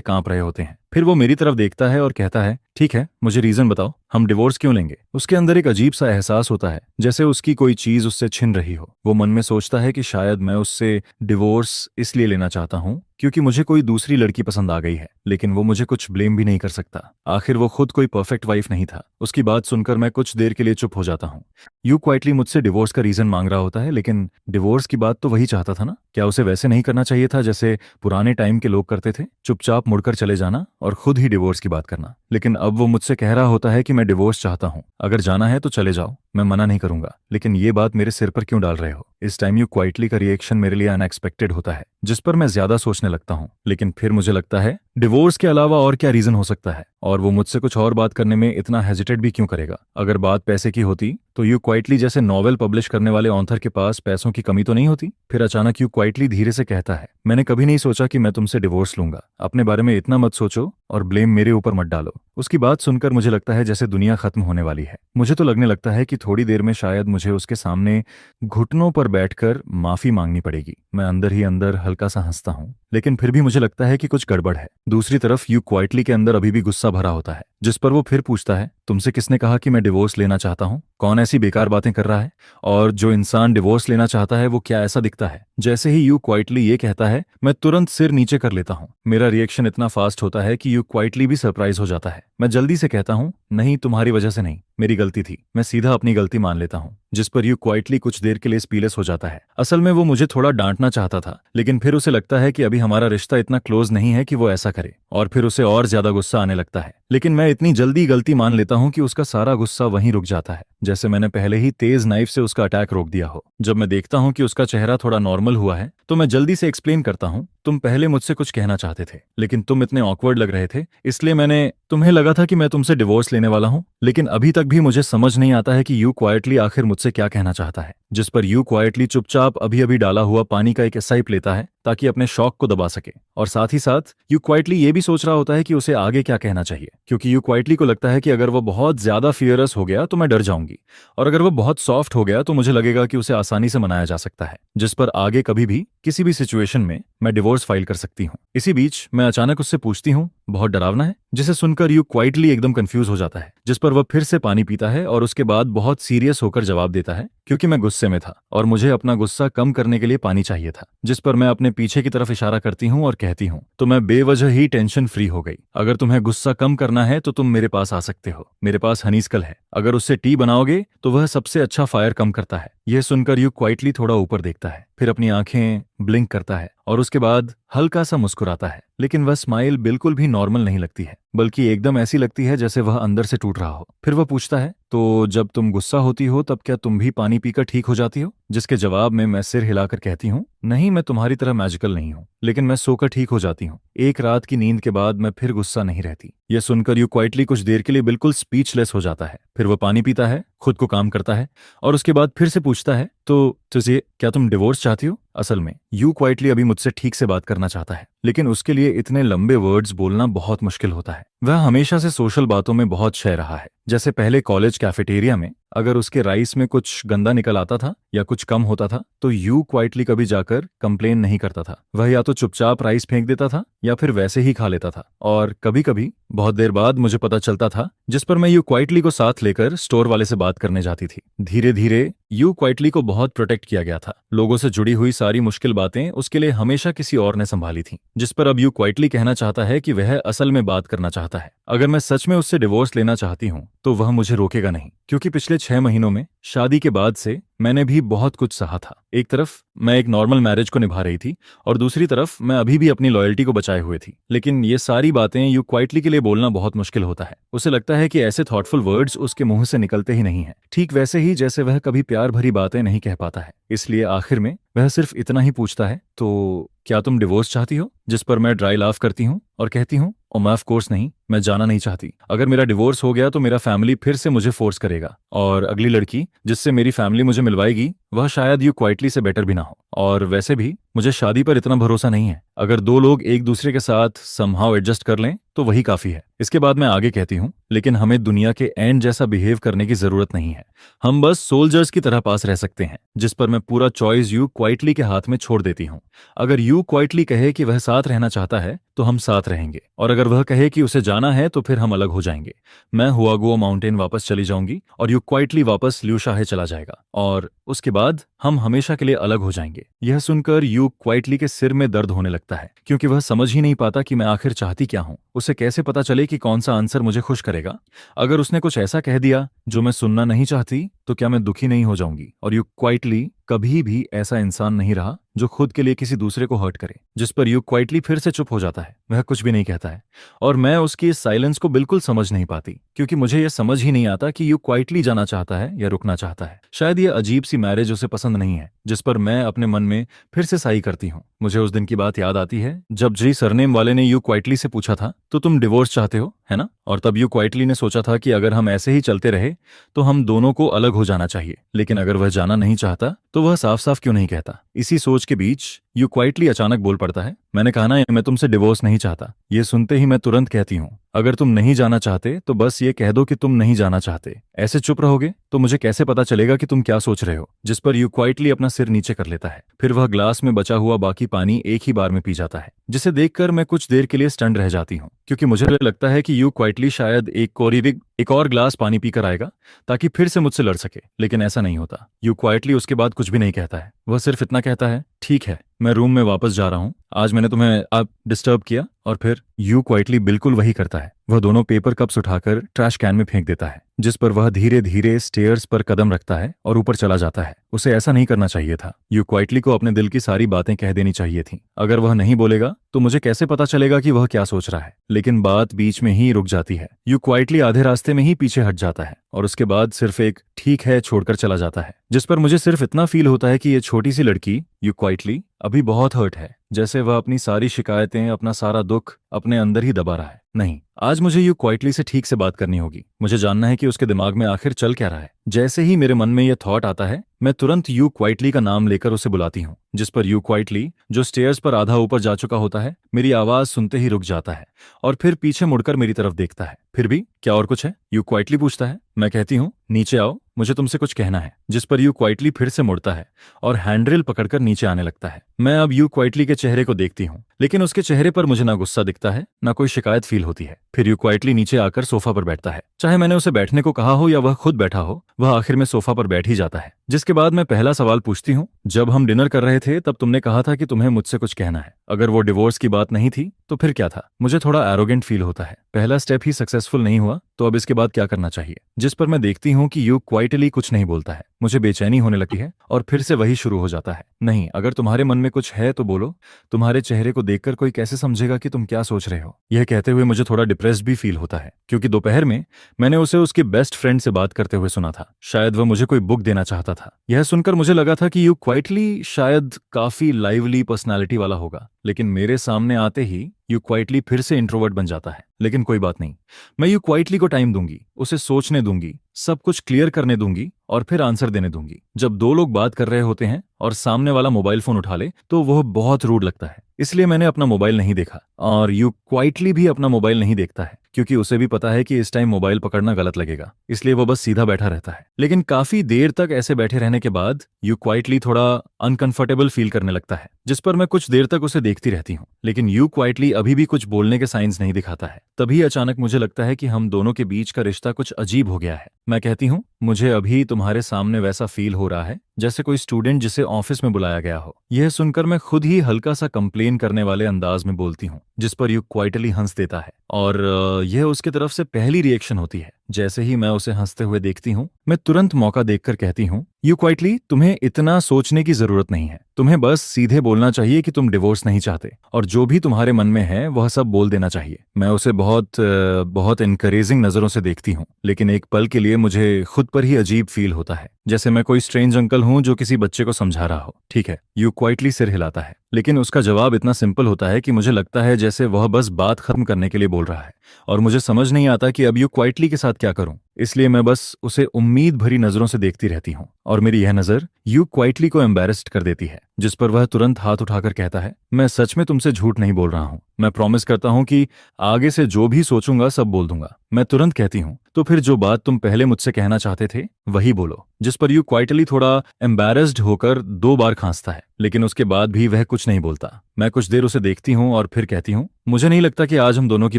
कांप रहे होते हैं। फिर वो मेरी तरफ देखता है और कहता है, ठीक है, मुझे रीजन बताओ, हम डिवोर्स क्यों लेंगे? उसके अंदर एक अजीब सा एहसास होता है, जैसे उसकी कोई चीज उससे छिन रही हो। वो मन में सोचता है कि शायद मैं उससे डिवोर्स इसलिए लेना चाहता हूँ क्योंकि मुझे कोई दूसरी लड़की पसंद आ गई है, लेकिन वो मुझे कुछ ब्लेम भी नहीं कर सकता। आखिर वो खुद कोई परफेक्ट वाइफ नहीं था। उसकी बात सुनकर मैं कुछ देर के लिए चुप हो जाता हूँ। यू क्वाइटली मुझसे डिवोर्स का रीजन मांग रहा होता है, लेकिन डिवोर्स की बात तो वही चाहता था ना। क्या उसे वैसे नहीं करना चाहिए था जैसे पुराने टाइम के लोग करते थे, चुपचाप मुड़कर चले जाना और खुद ही डिवोर्स की बात करना। लेकिन अब वो मुझसे कह रहा होता है कि मैं डिवोर्स चाहता हूँ, अगर जाना है तो चले जाओ, मैं मना नहीं करूंगा। लेकिन ये बात मेरे सिर पर क्यों डाल रहे हो? इस टाइम यू क्वाइटली का रिएक्शन मेरे लिए अनएक्सपेक्टेड होता है, जिस पर मैं ज्यादा सोचने लगता हूँ। लेकिन फिर मुझे लगता है डिवोर्स के अलावा और क्या रीजन हो सकता है, और वो मुझसे कुछ और बात करने में इतना हेजिटेट भी क्यों करेगा? अगर बात पैसे की होती तो यू क्वाइटली जैसे नॉवेल पब्लिश करने वाले ऑथर के पास पैसों की कमी तो नहीं होती। फिर अचानक यू क्वाइटली धीरे से कहता है, मैंने कभी नहीं सोचा कि मैं तुमसे डिवोर्स लूंगा। अपने बारे में इतना मत सोचो और ब्लेम मेरे ऊपर मत डालो। उसकी बात सुनकर मुझे लगता है जैसे दुनिया खत्म होने वाली है। मुझे तो लगने लगता है कि थोड़ी देर में शायद मुझे उसके सामने घुटनों पर बैठकर माफी मांगनी पड़ेगी। मैं अंदर ही अंदर हल्का सा हंसता हूँ, लेकिन फिर भी मुझे लगता है कि कुछ गड़बड़ है। दूसरी तरफ यू क्वाइटली के अंदर अभी भी गुस्सा भरा होता है, जिस पर वो फिर पूछता है, तुमसे किसने कहा कि मैं डिवोर्स लेना चाहता हूँ? कौन ऐसी बेकार बातें कर रहा है? और जो इंसान डिवोर्स लेना चाहता है वो क्या ऐसा दिखता है? जैसे ही यू क्वाइटली ये कहता है, मैं तुरंत सिर नीचे कर लेता हूँ। मेरा रिएक्शन इतना फास्ट होता है कि यू क्वाइटली भी सरप्राइज हो जाता है। मैं जल्दी से कहता हूँ, नहीं, तुम्हारी वजह से नहीं, मेरी गलती थी। मैं सीधा अपनी गलती मान लेता हूँ, जिस पर यू क्वाइटली कुछ देर के लिए स्पीलेस हो जाता है। असल में वो मुझे थोड़ा डांटना चाहता था, लेकिन फिर उसे लगता है कि अभी हमारा रिश्ता इतना क्लोज नहीं है कि वो ऐसा करे, और फिर उसे और ज्यादा गुस्सा आने लगता है। लेकिन मैं इतनी जल्दी गलती मान लेता हूँ कि उसका सारा गुस्सा वहीं रुक जाता है, जैसे मैंने पहले ही तेज नाइफ से उसका अटैक रोक दिया हो। जब मैं देखता हूँ कि उसका चेहरा थोड़ा नॉर्मल हुआ है, तो मैं जल्दी से एक्सप्लेन करता हूँ, तुम पहले मुझसे कुछ कहना चाहते थे, लेकिन तुम इतने ऑकवर्ड लग रहे थे, इसलिए तुम्हें लगा था कि मैं तुमसे डिवोर्स लेने वाला हूँ। लेकिन अभी तक भी मुझे समझ नहीं आता है कि यू क्वाइटली आखिर मुझसे क्या कहना चाहता है। जिस पर यू क्वाइटली चुपचाप अभी अभी डाला हुआ पानी का एक सिप लेता है ताकि अपने शौक को दबा सके, और साथ ही साथ यू क्वाइटली ये भी सोच रहा होता है कि उसे आगे क्या कहना चाहिए, क्योंकि यू क्वाइटली को लगता है कि अगर वो बहुत ज्यादा फियरस हो गया तो मैं डर जाऊंगी, और अगर वो बहुत सॉफ्ट हो गया तो मुझे लगेगा कि उसे आसानी से मनाया जा सकता है, जिस पर आगे कभी भी किसी भी सिचुएशन में मैं डिवोर्स फाइल कर सकती हूँ। इसी बीच मैं अचानक उससे पूछती हूँ, बहुत डरावना है? जिसे सुनकर यू क्वाइटली एकदम कंफ्यूज हो जाता है, जिस पर वह फिर से पानी पीता है और उसके बाद बहुत सीरियस होकर जवाब देता है, क्योंकि मैं गुस्से में था और मुझे अपना गुस्सा कम करने के लिए पानी चाहिए था। जिस पर मैं अपने पीछे की तरफ इशारा करती हूँ और कहती हूँ, तो मैं बेवजह ही टेंशन फ्री हो गई। अगर तुम्हें गुस्सा कम करना है तो तुम मेरे पास आ सकते हो, मेरे पास हनीस्कल है, अगर उससे टी बनाओगे तो वह सबसे अच्छा फायर कम करता है। यह सुनकर यू क्वाइटली थोड़ा ऊपर देखता है, फिर अपनी आंखें ब्लिंक करता है और उसके बाद हल्का सा मुस्कुराता है, लेकिन वह स्माइल बिल्कुल भी नॉर्मल नहीं लगती है, बल्कि एकदम ऐसी लगती है जैसे वह अंदर से टूट रहा हो। फिर वह पूछता है, तो जब तुम गुस्सा होती हो तब क्या तुम भी पानी पीकर ठीक हो जाती हो? जिसके जवाब में मैं सिर हिलाकर कहती हूँ, नहीं, मैं तुम्हारी तरह मैजिकल नहीं हूँ, लेकिन मैं सोकर ठीक हो जाती हूँ। एक रात की नींद के बाद मैं फिर गुस्सा नहीं रहती। यह सुनकर यू क्वाइटली कुछ देर के लिए बिल्कुल स्पीचलेस हो जाता है। फिर वह पानी पीता है, खुद को काम करता है और उसके बाद फिर से पूछता है, तो तुझे क्या तुम डिवोर्स चाहती हो? असल में यू क्वाइटली अभी मुझसे ठीक से बात करना चाहता है, लेकिन उसके लिए इतने लंबे वर्ड्स बोलना बहुत मुश्किल होता है। वह हमेशा से सोशल बातों में बहुत शय रहा है, जैसे पहले कॉलेज कैफेटेरिया में अगर उसके राइस में कुछ गंदा निकल आता था या कुछ कम होता था तो यू क्वाइटली कभी जाकर कंप्लेन नहीं करता था। वह या तो चुपचाप राइस फेंक देता था या फिर वैसे ही खा लेता था, और कभी कभी बहुत देर बाद मुझे पता चलता था, जिस पर मैं यू क्वाइटली को साथ लेकर स्टोर वाले से बात करने जाती थी। धीरे धीरे यू क्वाइटली को बहुत प्रोटेक्ट किया गया था। लोगों से जुड़ी हुई सारी मुश्किल बातें उसके लिए हमेशा किसी और ने संभाली थी, जिस पर अब यू क्वाइटली कहना चाहता है कि वह असल में बात करना चाहता है। अगर मैं सच में उससे डिवोर्स लेना चाहती हूँ तो वह मुझे रोकेगा नहीं, क्योंकि पिछले 6 महीनों में शादी के बाद से मैंने भी बहुत कुछ सहा था। एक तरफ मैं एक नॉर्मल मैरिज को निभा रही थी और दूसरी तरफ मैं अभी भी अपनी लॉयल्टी को बचाए हुए थी। लेकिन ये सारी बातें यू क्वाइटली के लिए बोलना बहुत मुश्किल होता है। उसे लगता है कि ऐसे थॉटफुल वर्ड्स उसके मुंह से निकलते ही नहीं है, ठीक वैसे ही जैसे वह कभी प्यार भरी बातें नहीं कह पाता है। इसलिए आखिर में वह सिर्फ इतना ही पूछता है, तो क्या तुम डिवोर्स चाहती हो? जिस पर मैं ड्राई लाफ करती हूँ और कहती हूँ, और मैं ऑफ कोर्स नहीं, मैं जाना नहीं चाहती। अगर मेरा डिवोर्स हो गया तो मेरा फैमिली फिर से मुझे फोर्स करेगा, और अगली लड़की जिससे मेरी फैमिली मुझे मिलवाएगी वह शायद यू क्वाइटली से बेटर भी ना हो। और वैसे भी मुझे शादी पर इतना भरोसा नहीं है। अगर 2 लोग एक दूसरे के साथ समहाउ एडजस्ट कर लें तो वही काफी है। इसके बाद मैं आगे कहती हूँ, लेकिन हमें दुनिया के एंड जैसा बिहेव करने की जरूरत नहीं है, हम बस सोल्जर्स की तरह पास रह सकते हैं। जिस पर मैं पूरा चॉइस यू क्वाइटली के हाथ में छोड़ देती हूँ। अगर यू क्वाइटली कहे कि वह साथ रहना चाहता है तो हम साथ रहेंगे, और अगर वह कहे कि उसे जाना है तो फिर हम अलग हो जाएंगे। मैं हुआगुओ माउंटेन वापस चली जाऊंगी और यू क्वाइटली वापस ल्यूशाहे चला जाएगा, और उसके बाद हम हमेशा के लिए अलग हो जाएंगे। यह सुनकर यू क्वाइटली के सिर में दर्द होने लगता है, क्योंकि वह समझ ही नहीं पाता कि मैं आखिर चाहती क्या हूं। उसे कैसे पता चले कि कौन सा आंसर मुझे खुश करेगा। अगर उसने कुछ ऐसा कह दिया जो मैं सुनना नहीं चाहती, तो क्या मैं दुखी नहीं हो जाऊंगी? और यू क्वाइटली कभी भी ऐसा इंसान नहीं रहा जो खुद के लिए किसी दूसरे को हर्ट करे। जिस पर यू क्वाइटली फिर से चुप हो जाता है, वह कुछ भी नहीं कहता है। और मैं उसकी इस साइलेंस को बिल्कुल समझ नहीं पाती, क्योंकि मुझे यह समझ ही नहीं आता कि यू क्वाइटली जाना चाहता है या रुकना चाहता है। शायद यह अजीब सी मैरिज उसे पसंद नहीं है, जिस पर मैं अपने मन में फिर से साई करती हूँ। मुझे उस दिन की बात याद आती है जब जी सरनेम वाले ने यू क्वाइटली से पूछा था, तो तुम डिवोर्स चाहते हो, है ना? और तब यू क्वाइटली ने सोचा था कि अगर हम ऐसे ही चलते रहे तो हम दोनों को अलग हो जाना चाहिए। लेकिन अगर वह जाना नहीं चाहता तो वह साफ साफ क्यों नहीं कहता? इसी सोच के बीच यू क्वाइटली अचानक बोल पड़ता है, मैंने कहा ना, मैं तुमसे डिवोर्स नहीं चाहता। ये सुनते ही मैं तुरंत कहती हूँ, अगर तुम नहीं जाना चाहते तो बस ये कह दो कि तुम नहीं जाना चाहते। ऐसे चुप रहोगे तो मुझे कैसे पता चलेगा कि तुम क्या सोच रहे हो? जिस पर यू क्वाइटली अपना सिर नीचे कर लेता है। फिर वह ग्लास में बचा हुआ बाकी पानी एक ही बार में पी जाता है, जिसे देखकर मैं कुछ देर के लिए स्टंड रह जाती हूँ, क्योंकि मुझे लगता है कि यू क्वाइटली शायद एक और ग्लास पानी पीकर आएगा ताकि फिर से मुझसे लड़ सके। लेकिन ऐसा नहीं होता। यू क्वाइटली उसके बाद कुछ भी नहीं कहता है। वह सिर्फ इतना कहता है, ठीक है, मैं रूम में वापस जा रहा हूँ, आज मैंने तुम्हें अब डिस्टर्ब किया। और फिर यू क्वाइटली बिल्कुल वही करता है। वह दोनों पेपर कप्स उठाकर ट्रैश कैन में फेंक देता है, जिस पर वह धीरे धीरे स्टेयर्स पर कदम रखता है और ऊपर चला जाता है। उसे ऐसा नहीं करना चाहिए था। यू क्वाइटली को अपने दिल की सारी बातें कह देनी चाहिए थी। अगर वह नहीं बोलेगा तो मुझे कैसे पता चलेगा कि वह क्या सोच रहा है? लेकिन बात बीच में ही रुक जाती है। यू क्वाइटली आधे रास्ते में ही पीछे हट जाता है और उसके बाद सिर्फ एक ठीक है छोड़कर चला जाता है, जिस पर मुझे सिर्फ इतना फील होता है कि ये छोटी सी लड़की यू क्वाइटली अभी बहुत हर्ट है, जैसे वह अपनी सारी शिकायतें, अपना सारा दुख अपने अंदर ही दबा रहा है। नहीं, आज मुझे यू क्वाइटली से ठीक से बात करनी होगी। मुझे जानना है कि उसके दिमाग में आखिर चल क्या रहा है। जैसे ही मेरे मन में यह थॉट आता है, मैं तुरंत यू क्वाइटली का नाम लेकर उसे बुलाती हूँ, जिस पर यू क्वाइटली, जो स्टेयर्स पर आधा ऊपर जा चुका होता है, मेरी आवाज सुनते ही रुक जाता है और फिर पीछे मुड़कर मेरी तरफ देखता है। फिर भी क्या और कुछ है? यू क्वाइटली पूछता है। मैं कहती हूँ, नीचे आओ, मुझे तुमसे कुछ कहना है। जिस पर यू क्वाइटली फिर से मुड़ता है और हैंडरेल पकड़कर नीचे आने लगता है। मैं अब यू क्वाइटली के चेहरे को देखती हूँ, लेकिन उसके चेहरे पर मुझे ना गुस्सा दिखता है, ना कोई शिकायत फील होती है। फिर यू क्वाइटली नीचे आकर सोफा पर बैठता है। चाहे मैंने उसे बैठने को कहा हो या वह खुद बैठा हो, वह आखिर में सोफा पर बैठ ही जाता है। जिसके बाद मैं पहला सवाल पूछती हूँ, जब हम डिनर कर रहे थे तब तुमने कहा था कि तुम्हें मुझसे कुछ कहना है। अगर वो डिवोर्स की बात नहीं थी तो फिर क्या था? मुझे थोड़ा एरोगेंट फील होता है। पहला स्टेप ही सक्सेसफुल नहीं हुआ तो अब इसके बाद क्या करना चाहिए? जिस पर मैं देखती हूँ कि यू क्वाइटली कुछ नहीं बोलता है। मुझे बेचैनी होने लगती है और फिर से वही शुरू हो जाता है, नहीं, अगर तुम्हारे मन में कुछ है तो बोलो। तुम्हारे चेहरे को देखकर कोई कैसे समझेगा कि तुम क्या सोच रहे हो? यह कहते हुए मुझे थोड़ा डिप्रेस्ड भी फील होता है, क्योंकि दोपहर में मैंने उसे उसके बेस्ट फ्रेंड से बात करते हुए सुना था। शायद वह मुझे कोई बुक देना चाहता था। यह सुनकर मुझे लगा था कि यू क्वाइटली शायद काफी लाइवली पर्सनालिटी वाला होगा, लेकिन मेरे सामने आते ही यू क्वाइटली फिर से इंट्रोवर्ट बन जाता है। लेकिन कोई बात नहीं, मैं यू क्वाइटली को टाइम दूंगी, उसे सोचने दूंगी, सब कुछ क्लियर करने दूंगी और फिर आंसर देने दूंगी। जब दो लोग बात कर रहे होते हैं और सामने वाला मोबाइल फोन उठा ले तो वह बहुत रूड लगता है। इसलिए मैंने अपना मोबाइल नहीं देखा और यू क्वाइटली भी अपना मोबाइल नहीं देखता है, क्योंकि उसे भी पता है कि इस टाइम मोबाइल पकड़ना गलत लगेगा। इसलिए वो बस सीधा बैठा रहता है। लेकिन काफी देर तक ऐसे बैठे रहने के बाद यू क्वाइटली थोड़ा अनकंफर्टेबल फील करने लगता है, जिस पर मैं कुछ देर तक उसे देखती रहती हूँ। लेकिन यू क्वाइटली अभी भी कुछ बोलने के साइंस नहीं दिखाता है। तभी अचानक मुझे लगता है कि हम दोनों के बीच का रिश्ता कुछ अजीब हो गया है। मैं कहती हूँ, मुझे अभी तुम्हारे सामने वैसा फील हो रहा है जैसे कोई स्टूडेंट जिसे ऑफिस में बुलाया गया हो। यह सुनकर मैं खुद ही हल्का सा कंप्लेन करने वाले अंदाज में बोलती हूँ, जिस पर यू क्वाइटली हंस देता है और यह उसके तरफ से पहली रिएक्शन होती है। जैसे ही मैं उसे हंसते हुए देखती हूँ, मैं तुरंत मौका देखकर कहती हूँ, यू क्वाइटली, तुम्हें इतना सोचने की जरूरत नहीं है। तुम्हें बस सीधे बोलना चाहिए कि तुम डिवोर्स नहीं चाहते और जो भी तुम्हारे मन में है वह सब बोल देना चाहिए। मैं उसे बहुत इनकरेजिंग नजरों से देखती हूँ, लेकिन एक पल के लिए मुझे खुद पर ही अजीब फील होता है, जैसे मैं कोई स्ट्रेंज अंकल हूँ जो किसी बच्चे को समझा रहा हो। ठीक है, यू क्वाइटली सिर हिलाता है, लेकिन उसका जवाब इतना सिंपल होता है कि मुझे लगता है जैसे वह बस बात खत्म करने के लिए बोल रहा है और मुझे समझ नहीं आता कि अब यू क्वाइटली के साथ क्या करूं। इसलिए मैं बस उसे उम्मीद भरी नजरों से देखती रहती हूँ और मेरी यह नजर यू क्वाइटली को एम्बैरेस्ड कर देती है, जिस पर वह तुरंत हाथ उठाकर कहता है, मैं सच में तुमसे झूठ नहीं बोल रहा हूँ। मैं प्रॉमिस करता हूँ कि आगे से जो भी सोचूंगा सब बोल दूंगा। मैं तुरंत कहती हूँ, तो फिर जो बात तुम पहले मुझसे कहना चाहते थे वही बोलो। जिस पर यू क्वाइटली थोड़ा एम्बैरेस्ड होकर 2 बार खांसता है, लेकिन उसके बाद भी वह कुछ नहीं बोलता। मैं कुछ देर उसे देखती हूँ और फिर कहती हूँ, मुझे नहीं लगता कि आज हम दोनों की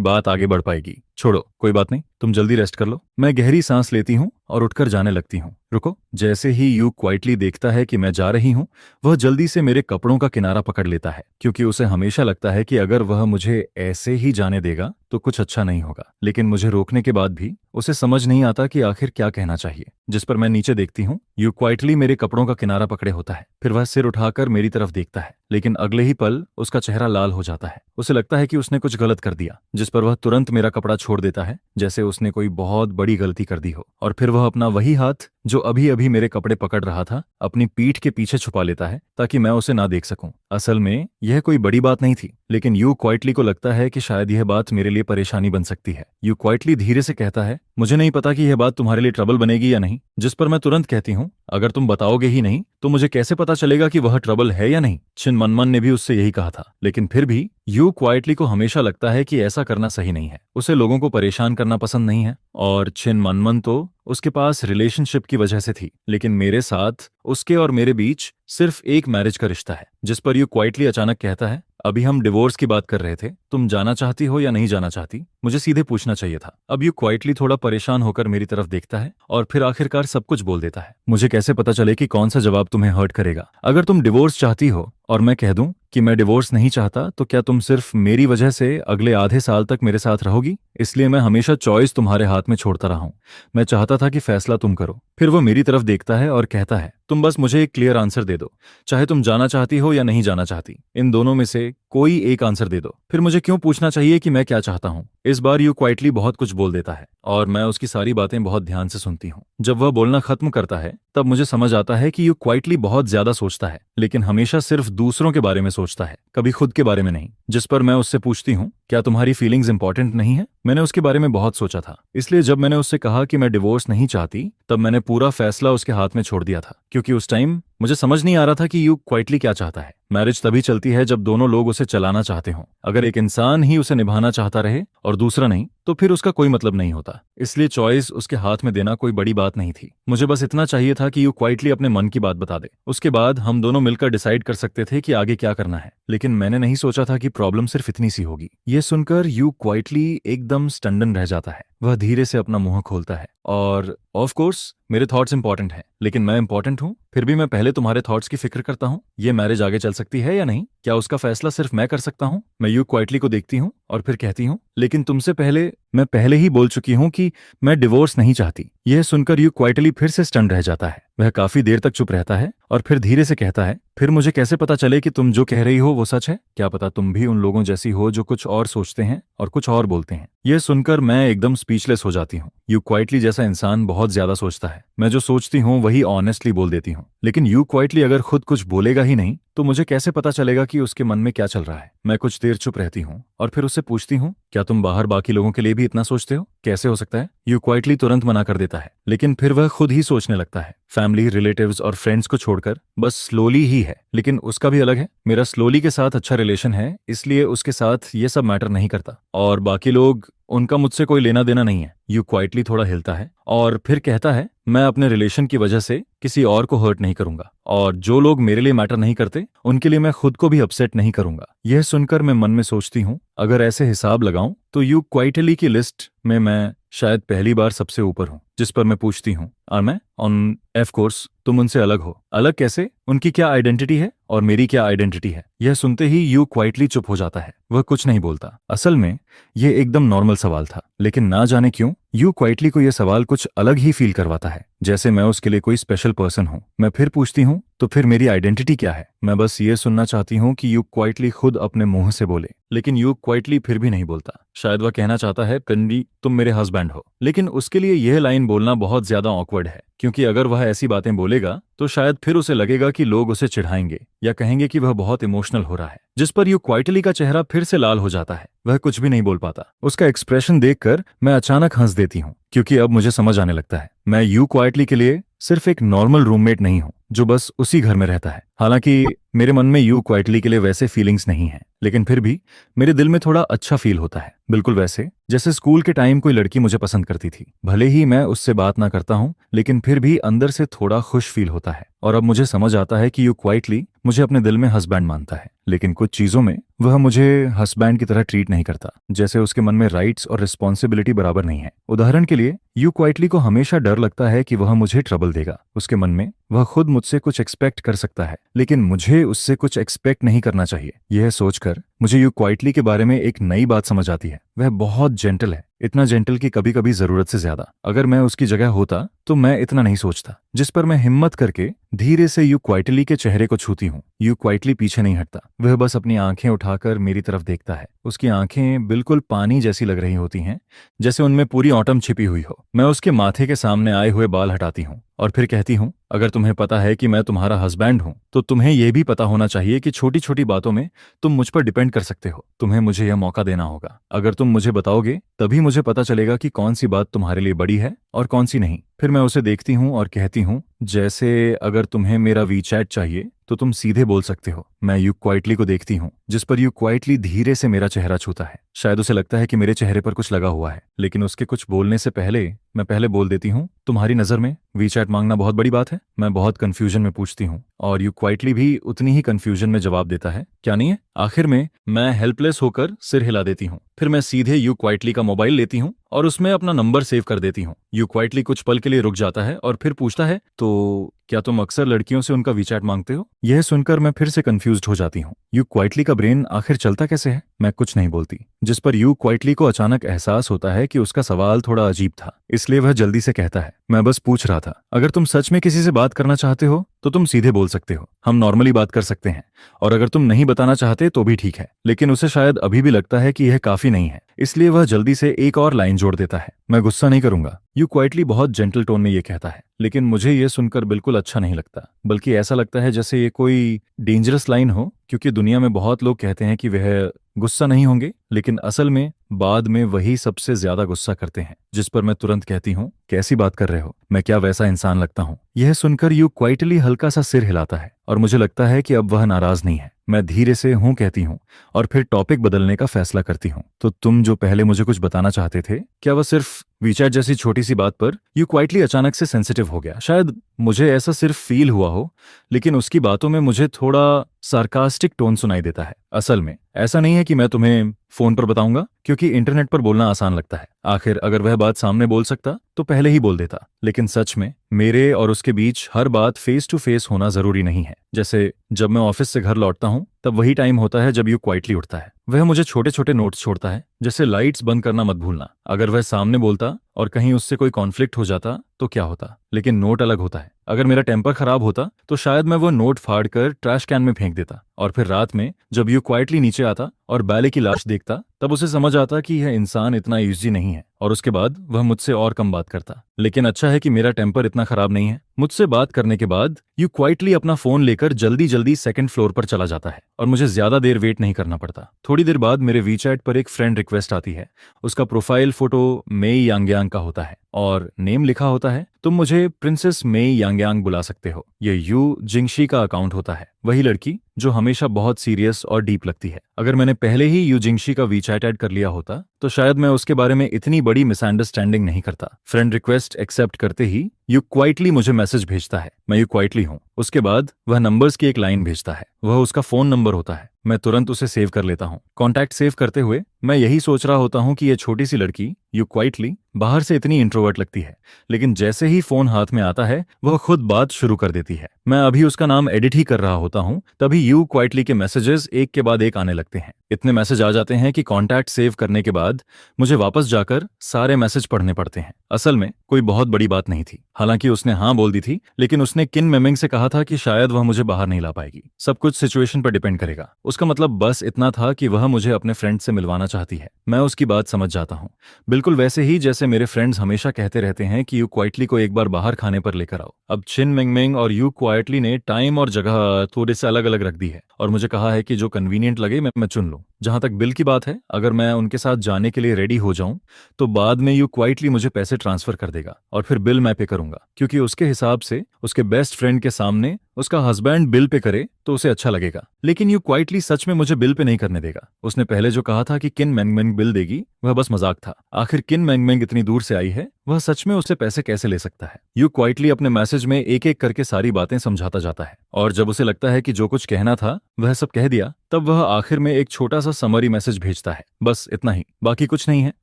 बात आगे बढ़ पाएगी। छोड़ो, कोई बात नहीं, तुम जल्दी रेस्ट कर लो। मैं गहरी सांस लेती हूँ और उठकर जाने लगती हूँ। रुको। जैसे ही यू क्वाइटली देखता है कि मैं जा रही हूँ, वह जल्दी से मेरे कपड़ों का किनारा पकड़ लेता है, क्योंकि उसे हमेशा लगता है कि अगर वह मुझे ऐसे ही जाने देगा तो कुछ अच्छा नहीं होगा। लेकिन मुझे रोकने के बाद भी उसे समझ नहीं आता कि आखिर क्या कहना चाहिए। जिस पर मैं नीचे देखती हूँ, यू क्वाइटली मेरे कपड़ों का किनारा पकड़े होता है। फिर वह सिर उठाकर मेरी तरफ देखता है, लेकिन अगले ही पल उसका चेहरा लाल हो जाता है। उसे लगता है कि उसने कुछ गलत कर दिया, जिस पर वह तुरंत मेरा कपड़ा छोड़ देता है, जैसे उसने कोई बहुत बड़ी गलती कर दी हो। और फिर वह अपना वही हाथ जो अभी अभी मेरे कपड़े पकड़ रहा था, अपनी पीठ के पीछे छुपा लेता है, ताकि मैं उसे ना देख सकूं। असल में यह कोई बड़ी बात नहीं थी, लेकिन यू क्वाइटली को लगता है कि शायद यह बात मेरे लिए परेशानी बन सकती है। यू क्वाइटली धीरे से कहता है, मुझे नहीं पता कि यह बात तुम्हारे लिए ट्रबल बनेगी या नहीं। जिस पर मैं तुरंत कहती हूँ, अगर तुम बताओगे ही नहीं तो मुझे कैसे पता चलेगा कि वह ट्रबल है या नहीं। छिन मनमन ने भी उससे यही कहा था, लेकिन फिर भी यू क्वाइटली को हमेशा लगता है कि ऐसा करना सही नहीं है। उसे लोगों को परेशान करना पसंद नहीं है, और छिन मनमन तो उसके पास रिलेशनशिप की वजह से थी, लेकिन मेरे साथ उसके और मेरे बीच सिर्फ एक मैरिज का रिश्ता है। जिस पर यू क्वाइटली अचानक कहता है, अभी हम डिवोर्स की बात कर रहे थे, तुम जाना चाहती हो या नहीं जाना चाहती? मुझे सीधे पूछना चाहिए था। अब यू क्वाइटली थोड़ा परेशान होकर मेरी तरफ देखता है और फिर आखिरकार सब कुछ बोल देता है। मुझे कैसे पता चले कि कौन सा जवाब तुम्हें हर्ट करेगा? अगर तुम डिवोर्स चाहती हो और मैं कह दूं कि मैं डिवोर्स नहीं चाहता, तो क्या तुम सिर्फ मेरी वजह से अगले आधे साल तक मेरे साथ रहोगी? इसलिए मैं हमेशा चॉइस तुम्हारे हाथ में छोड़ता रहा हूं। मैं चाहता था कि फैसला तुम करो। फिर वो मेरी तरफ देखता है और कहता है, तुम बस मुझे एक क्लियर आंसर दे दो, चाहे तुम जाना चाहती हो या नहीं जाना चाहती। इन दोनों में से कोई एक आंसर दे दो। फिर मुझे क्यों पूछना चाहिए कि मैं क्या चाहता हूँ? इस बार यू क्वाइटली बहुत कुछ बोल देता है और मैं उसकी सारी बातें बहुत ध्यान से सुनती हूँ। जब वह बोलना खत्म करता है, तब मुझे समझ आता है कि यू क्वाइटली बहुत ज्यादा सोचता है, लेकिन हमेशा सिर्फ दूसरों के बारे में सोचता है, कभी खुद के बारे में नहीं। जिस पर मैं उससे पूछती हूँ, क्या तुम्हारी फीलिंग्स इंपॉर्टेंट नहीं है? मैंने उसके बारे में बहुत सोचा था, इसलिए जब मैंने उससे कहा कि मैं डिवोर्स नहीं चाहती, तब मैंने पूरा फैसला उसके हाथ में छोड़ दिया था, क्योंकि उस टाइम मुझे समझ नहीं आ रहा था कि यू क्वाइटली क्या चाहता है। मैरिज तभी चलती है जब दोनों लोग उसे चलाना चाहते हों। अगर एक इंसान ही उसे निभाना चाहता रहे और दूसरा नहीं, तो फिर उसका कोई मतलब नहीं होता। इसलिए चॉइस उसके हाथ में देना कोई बड़ी बात नहीं थी। मुझे बस इतना चाहिए था कि यू क्वाइटली अपने मन की बात बता दे। उसके बाद हम दोनों मिलकर डिसाइड कर सकते थे कि आगे क्या करना है। लेकिन मैंने नहीं सोचा था कि प्रॉब्लम सिर्फ इतनी सी होगी। ये सुनकर यू क्वाइटली एकदम स्टंडन रह जाता है। वह धीरे से अपना मुंह खोलता है और ऑफ कोर्स मेरे थॉट्स इंपॉर्टेंट हैं, लेकिन मैं इंपॉर्टेंट हूँ, फिर भी मैं पहले तुम्हारे थॉट्स की फिक्र करता हूँ। ये मैरिज आगे चल सकती है या नहीं? क्या उसका फैसला सिर्फ मैं कर सकता हूँ? मैं यू क्वाइटली को देखती हूँ और फिर कहती हूँ, लेकिन तुमसे पहले मैं पहले ही बोल चुकी हूँ कि मैं डिवोर्स नहीं चाहती। यह सुनकर यू क्वाइटली फिर से स्टंड रह जाता है। वह काफी देर तक चुप रहता है और फिर धीरे से कहता है, फिर मुझे कैसे पता चले कि तुम जो कह रही हो वो सच है? क्या पता तुम भी उन लोगों जैसी हो जो कुछ और सोचते हैं और कुछ और बोलते हैं। यह सुनकर मैं एकदम स्पीचलेस हो जाती हूँ। यू क्वाइटली जैसा इंसान बहुत ज्यादा सोचता है। मैं जो सोचती हूँ वही ऑनेस्टली बोल देती हूँ, लेकिन यू क्वाइटली अगर खुद कुछ बोलेगा ही नहीं, तो मुझे कैसे पता चलेगा कि उसके मन में क्या चल रहा है? मैं कुछ देर चुप रहती हूँ और फिर उससे पूछती हूँ, क्या तुम बाहर बाकी लोगों के लिए भी इतना सोचते हो? कैसे हो सकता है? यू क्वाइटली तुरंत मना कर देता है, लेकिन फिर वह खुद ही सोचने लगता है। फैमिली, रिलेटिव्स और फ्रेंड्स को छोड़कर बस स्लोली ही है, लेकिन उसका भी अलग है। मेरा स्लोली के साथ अच्छा रिलेशन है, इसलिए उसके साथ ये सब मैटर नहीं करता, और बाकी लोग, उनका मुझसे कोई लेना देना नहीं है। यू क्वाइटली थोड़ा हिलता है और फिर कहता है, मैं अपने रिलेशन की वजह से किसी और को हर्ट नहीं करूंगा, और जो लोग मेरे लिए मैटर नहीं करते उनके लिए मैं खुद को भी अपसेट नहीं करूंगा। यह सुनकर मैं मन में सोचती हूँ, अगर ऐसे हिसाब लगाऊं तो यू क्वाइटली की लिस्ट में मैं शायद पहली बार सबसे ऊपर हूँ। जिस पर मैं पूछती हूँ, और मैं ऑन ऑफ कोर्स तुम उनसे अलग हो। अलग कैसे? उनकी क्या आइडेंटिटी है और मेरी क्या आइडेंटिटी है? यह सुनते ही यू क्वाइटली चुप हो जाता है। वह कुछ नहीं बोलता। असल में यह एकदम नॉर्मल सवाल था, लेकिन ना जाने क्यों यू क्वाइटली को यह सवाल कुछ अलग ही फील करवाता है, जैसे मैं उसके लिए कोई स्पेशल पर्सन हूँ। मैं फिर पूछती हूँ, तो फिर मेरी आइडेंटिटी क्या है? मैं बस ये सुनना चाहती हूँ कि यू क्वाइटली खुद अपने मुंह से बोले, लेकिन यू क्वाइटली फिर भी नहीं बोलता। शायद वह कहना चाहता है, कन्वी तुम मेरे हस्बैंड हो, लेकिन उसके लिए यह लाइन बोलना बहुत ज्यादा ऑकवर्ड है, क्योंकि अगर वह ऐसी बातें बोलेगा तो शायद फिर उसे लगेगा कि लोग उसे चिढ़ाएंगे या कहेंगे कि वह बहुत इमोशनल हो रहा है। जिस पर यू क्वाइटली का चेहरा फिर से लाल हो जाता है। वह कुछ भी नहीं बोल पाता। उसका एक्सप्रेशन देखकर मैं अचानक हंस देती हूँ, क्योंकि अब मुझे समझ आने लगता है, मैं यू क्वाइटली के लिए सिर्फ एक नॉर्मल रूममेट नहीं हूँ जो बस उसी घर में रहता है। हालांकि मेरे मन में यू क्वाइटली के लिए वैसे फीलिंग्स नहीं है, लेकिन फिर भी मेरे दिल में थोड़ा अच्छा फील होता है, बिल्कुल वैसे जैसे स्कूल के टाइम कोई लड़की मुझे पसंद करती थी। भले ही मैं उससे बात ना करता हूँ, लेकिन फिर भी अंदर से थोड़ा खुश फील होता है। और अब मुझे समझ आता है कि यू क्वाइटली मुझे अपने दिल में हस्बैंड मानता है, लेकिन कुछ चीज़ों में वह मुझे हस्बैंड की तरह ट्रीट नहीं करता। जैसे उसके मन में राइट्स और रिस्पॉन्सिबिलिटी बराबर नहीं है। उदाहरण के लिए, यू क्वाइटली को हमेशा डर लगता है कि वह मुझे ट्रबल देगा। उसके मन में वह खुद मुझसे कुछ एक्सपेक्ट कर सकता है, लेकिन मुझे उससे कुछ एक्सपेक्ट नहीं करना चाहिए। यह सोचकर मुझे यू क्वाइटली के बारे में एक नई बात समझ आती है। वह बहुत जेंटल है, इतना जेंटल कि कभी कभी जरूरत से ज्यादा। अगर मैं उसकी जगह होता तो मैं इतना नहीं सोचता। जिस पर मैं हिम्मत करके धीरे से यू क्वाइटली के चेहरे को छूती हूँ। यू क्वाइटली पीछे नहीं हटता, वह बस अपनी आंखें उठाकर मेरी तरफ देखता है। उसकी आंखें बिल्कुल पानी जैसी लग रही होती हैं, जैसे उनमें पूरी ऑटम छिपी हुई हो। मैं उसके माथे के सामने आए हुए बाल हटाती हूँ और फिर कहती हूँ, अगर तुम्हें पता है कि मैं तुम्हारा हस्बैंड हूं, तो तुम्हें यह भी पता होना चाहिए कि छोटी छोटी बातों में तुम मुझ पर डिपेंड कर सकते हो। तुम्हें मुझे यह मौका देना होगा। अगर तुम मुझे बताओगे तभी मुझे पता चलेगा कि कौन सी बात तुम्हारे लिए बड़ी है और कौन सी नहीं। फिर मैं उसे देखती हूँ और कहती हूँ, जैसे अगर तुम्हें मेरा वीचैट चाहिए तो तुम सीधे बोल सकते हो। मैं यू क्वाइटली को देखती हूँ, जिस पर यू क्वाइटली धीरे से मेरा चेहरा छूता है। शायद उसे लगता है कि मेरे चेहरे पर कुछ लगा हुआ है, लेकिन उसके कुछ बोलने से पहले मैं पहले बोल देती हूँ, तुम्हारी नजर में वीचैट मांगना बहुत बड़ी बात है? मैं बहुत कंफ्यूजन में पूछती हूँ और यू क्वाइटली भी उतनी ही कंफ्यूजन में जवाब देता है, क्या नहीं है? आखिर में मैं हेल्पलेस होकर सिर हिला देती हूँ। फिर मैं सीधे यू क्वाइटली का मोबाइल लेती हूँ और उसमें अपना नंबर सेव कर देती हूँ। यू क्वाइटली कुछ पल के लिए रुक जाता है और फिर पूछता है, तो क्या तुम अक्सर लड़कियों से उनका वीचैट मांगते हो? यह सुनकर मैं फिर से कंफ्यूज्ड हो जाती हूँ। यू क्वाइटली का ब्रेन आखिर चलता कैसे है? मैं कुछ नहीं बोलती, जिस पर यू क्वाइटली को अचानक एहसास होता है कि उसका सवाल थोड़ा अजीब था, इसलिए वह जल्दी से कहता है, मैं बस पूछ रहा था, अगर तुम सच में किसी से बात करना चाहते हो तो तुम सीधे बोल सकते हो, हम नॉर्मली बात कर सकते हैं। और अगर तुम नहीं बताना चाहते तो भी ठीक है। लेकिन उसे शायद अभी भी लगता है कि यह काफी नहीं है, इसलिए वह जल्दी से एक और लाइन जोड़ देता है, मैं गुस्सा नहीं करूंगा। यू क्वाइटली बहुत जेंटल टोन में ये कहता है, लेकिन मुझे ये सुनकर बिल्कुल अच्छा नहीं लगता, बल्कि ऐसा लगता है जैसे ये कोई डेंजरस लाइन हो, क्योंकि दुनिया में बहुत लोग कहते हैं कि वह गुस्सा नहीं होंगे, लेकिन असल में बाद में वही सबसे ज्यादा गुस्सा करते हैं। जिस पर मैं तुरंत कहती हूँ, कैसी बात कर रहे हो? मैं क्या वैसा इंसान लगता हूँ? यह सुनकर यू क्वाइटली हल्का सा सिर हिलाता है और मुझे लगता है कि अब वह नाराज नहीं है। मैं धीरे से हूं कहती हूँ और फिर टॉपिक बदलने का फैसला करती हूँ। तो तुम जो पहले मुझे कुछ बताना चाहते थे, क्या वह सिर्फ वीचैट जैसी छोटी सी बात पर? यू क्वाइटली अचानक से सेंसिटिव हो गया। शायद मुझे ऐसा सिर्फ फील हुआ हो, लेकिन उसकी बातों में मुझे थोड़ा सार्कास्टिक टोन सुनाई देता है। असल में ऐसा नहीं है कि मैं तुम्हें फोन पर बताऊंगा, क्योंकि इंटरनेट पर बोलना आसान लगता है। आखिर अगर वह बात सामने बोल सकता तो पहले ही बोल देता। लेकिन सच में मेरे और उसके बीच हर बात फेस टू फेस होना जरूरी नहीं है। जैसे जब मैं ऑफिस से घर लौटता हूँ तब वही टाइम होता है जब यू क्वाइटली उठता है। वह मुझे छोटे छोटे नोट्स छोड़ता है, जैसे लाइट्स बंद करना मत भूलना। अगर वह सामने बोलता और कहीं उससे कोई कॉन्फ्लिक्ट हो जाता तो क्या होता, लेकिन नोट अलग होता है। अगर मेरा टेम्पर खराब होता तो शायद मैं वो नोट फाड़ कर ट्रैश कैन में फेंक देता। और फिर रात में जब यू क्वाइटली नीचे आता और बैले की लाश देखता, तब उसे समझ आता कि यह इंसान इतना इजी नहीं है, और उसके बाद वह मुझसे और कम बात करता। लेकिन अच्छा है कि मेरा टेम्पर इतना खराब नहीं है। मुझसे बात करने के बाद यू क्वाइटली अपना फोन लेकर जल्दी जल्दी सेकंड फ्लोर पर चला जाता है और मुझे ज्यादा देर वेट नहीं करना पड़ता। थोड़ी देर बाद मेरे वीचैट पर एक फ्रेंड रिक्वेस्ट आती है। उसका प्रोफाइल फोटो मेई यांगयांग का होता है और नेम लिखा होता है, तुम मुझे प्रिंसेस मेई यांगयांग बुला सकते हो। ये यू जिंगशी का अकाउंट होता है, वही लड़की जो हमेशा बहुत सीरियस और डीप लगती है। अगर मैंने पहले ही यू जिंगशी का वीचैट ऐड कर लिया होता तो शायद मैं उसके बारे में इतनी बड़ी मिसअंडरस्टैंडिंग नहीं करता। फ्रेंड रिक्वेस्ट एक्सेप्ट करते ही यू क्वाइटली मुझे मैसेज भेजता है, मैं यू क्वाइटली हूँ। उसके बाद वह नंबर्स की एक लाइन भेजता है, वह उसका फोन नंबर होता है। मैं तुरंत उसे सेव कर लेता हूँ। कॉन्टैक्ट सेव करते हुए मैं यही सोच रहा होता हूँ कि यह छोटी सी लड़की यू क्वाइटली बाहर से इतनी इंट्रोवर्ट लगती है, लेकिन जैसे ही फोन हाथ में आता है वह खुद बात शुरू कर देती है। मैं अभी उसका नाम एडिट ही कर रहा होता हूँ, तभी यू क्वाइटली के मैसेजेस एक के बाद एक आने लगते हैं। इतने मैसेज आ जाते हैं कि कॉन्टैक्ट सेव करने के बाद मुझे वापस जाकर सारे मैसेज पढ़ने पड़ते हैं। असल में कोई बहुत बड़ी बात नहीं थी। हालांकि उसने हाँ बोल दी थी, लेकिन उसने किन मेमिंग से कहा था कि शायद वह मुझे बाहर नहीं ला पाएगी। सब कुछ सिचुएशन पर डिपेंड करेगा। उसका मतलब बस इतना था कि वह मुझे अपने फ्रेंड से मिलवाना चाहती है। मैं उसकी बात समझ जाता हूँ, बिल्कुल वैसे ही जैसे मेरे फ्रेंड्स हमेशा कहते रहते हैं कि यू क्वाइटली को एक बार बाहर खाने पर लेकर आओ। अब चिन मिंगमिंग और यू क्वाइटली ने टाइम और जगह थोड़े से अलग अलग रख दी है और मुझे कहा है कि जो कन्वीनियंट लगे मैं चुन लूं। जहां तक बिल की बात है, अगर मैं उनके साथ जाने के लिए रेडी हो जाऊं तो बाद में यू क्वाइटली मुझे पैसे ट्रांसफर कर देगा और फिर बिल मैं पे करूंगा, क्योंकि उसके हिसाब से उसके बेस्ट फ्रेंड के सामने उसका हस्बैंड बिल पे करे तो उसे अच्छा लगेगा। लेकिन यू क्वाइटली सच में मुझे बिल पे नहीं करने देगा। उसने पहले जो कहा था कि किन मैंगमैंग बिल देगी, वह बस मजाक था। आखिर किन मैंग मैंग इतनी दूर से आई है, वह सच में उससे पैसे कैसे ले सकता है। यू क्वाइटली अपने मैसेज में एक एक करके सारी बातें समझाता जाता है, और जब उसे लगता है कि जो कुछ कहना था वह सब कह दिया, तब वह आखिर में एक छोटा सा समरी मैसेज भेजता है, बस इतना ही, बाकी कुछ नहीं है।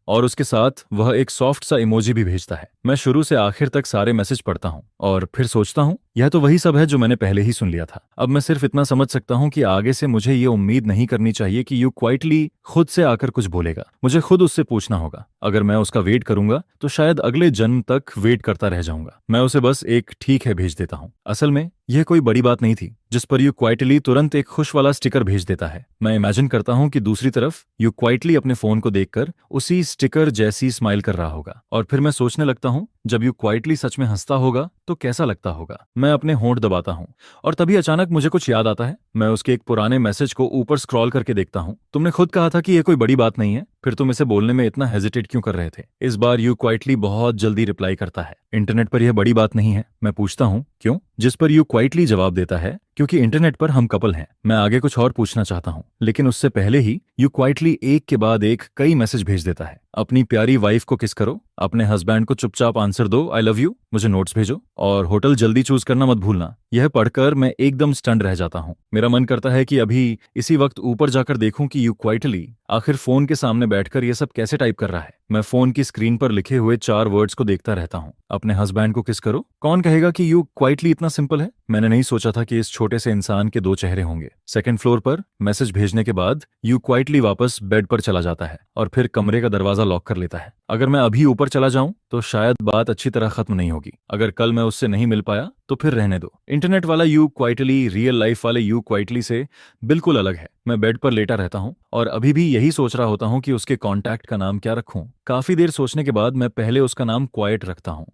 और उसके साथ वह एक सॉफ्ट सा इमोजी भी भेजता है। मैं शुरू से आखिर तक सारे मैसेज पढ़ता हूँ और फिर सोचता हूँ यह तो वही सब है जो मैंने पहले ही सुन लिया था। अब मैं सिर्फ इतना समझ सकता हूँ कि आगे से मुझे ये उम्मीद नहीं करनी चाहिए कि यू क्वाइटली खुद से आकर कुछ बोलेगा। मुझे खुद उससे पूछना होगा। अगर मैं उसका वेट करूंगा तो शायद अगले जन्म तक वेट करता रह जाऊंगा। मैं उसे बस एक ठीक है भेज देता हूँ। असल में यह कोई बड़ी बात नहीं थी जिस पर यू क्वाइटली तुरंत एक खुश वाला स्टिकर भेज देता है। मैं इमेजिन करता हूँ कि दूसरी तरफ यू क्वाइटली अपने फोन को देखकर उसी स्टिकर जैसी स्माइल कर रहा होगा, और फिर मैं सोचने लगता हूँ जब यू क्वाइटली सच में हंसता होगा तो कैसा लगता होगा। मैं अपने होंठ दबाता हूँ और तभी अचानक मुझे कुछ याद आता है। मैं उसके एक पुराने मैसेज को ऊपर स्क्रॉल करके देखता हूँ। तुमने खुद कहा था कि यह कोई बड़ी बात नहीं है, फिर तुम इसे बोलने में इतना हेजिटेट क्यों कर रहे थे। इस बार यू क्वाइटली बहुत जल्दी रिप्लाई करता है, इंटरनेट पर यह बड़ी बात नहीं है। मैं पूछता हूँ क्यों, जिस पर यू क्वाइटली जवाब देता है क्योंकि इंटरनेट पर हम कपल हैं। मैं आगे कुछ और पूछना चाहता हूँ, लेकिन उससे पहले ही यू क्वाइटली एक के बाद एक कई मैसेज भेज देता है। अपनी प्यारी वाइफ को किस करो, अपने हस्बैंड को चुपचाप आंसर दो आई लव यू, मुझे नोट्स भेजो, और होटल जल्दी चूज करना मत भूलना। यह पढ़कर मैं एकदम स्टंड रह जाता हूँ। मेरा मन करता है कि अभी इसी वक्त ऊपर जाकर देखूं कि यू क्वाइटली आखिर फोन के सामने बैठकर यह सब कैसे टाइप कर रहा है। मैं फोन की स्क्रीन पर लिखे हुए 4 वर्ड्स को देखता रहता हूँ। अपने हस्बैंड को किस करो। कौन कहेगा कि यू क्वाइटली इतना सिंपल है। मैंने नहीं सोचा था कि इस छोटे से इंसान के 2 चेहरे होंगे। सेकंड फ्लोर पर मैसेज भेजने के बाद यू क्वाइटली वापस बेड पर चला जाता है और फिर कमरे का दरवाजा लॉक कर लेता है। अगर मैं अभी ऊपर चला जाऊं तो शायद बात अच्छी तरह खत्म नहीं होगी। अगर कल मैं उससे नहीं मिल पाया तो फिर रहने दो। इंटरनेट वाला यू क्वाइटली रियल लाइफ वाले यू क्वाइटली से बिल्कुल अलग है। मैं बेड पर लेटा रहता हूँ और अभी भी यही सोच रहा होता हूँ कि उसके कॉन्टैक्ट का नाम क्या रखूं। काफी देर सोचने के बाद मैं पहले उसका नाम क्वाइट रखता हूँ,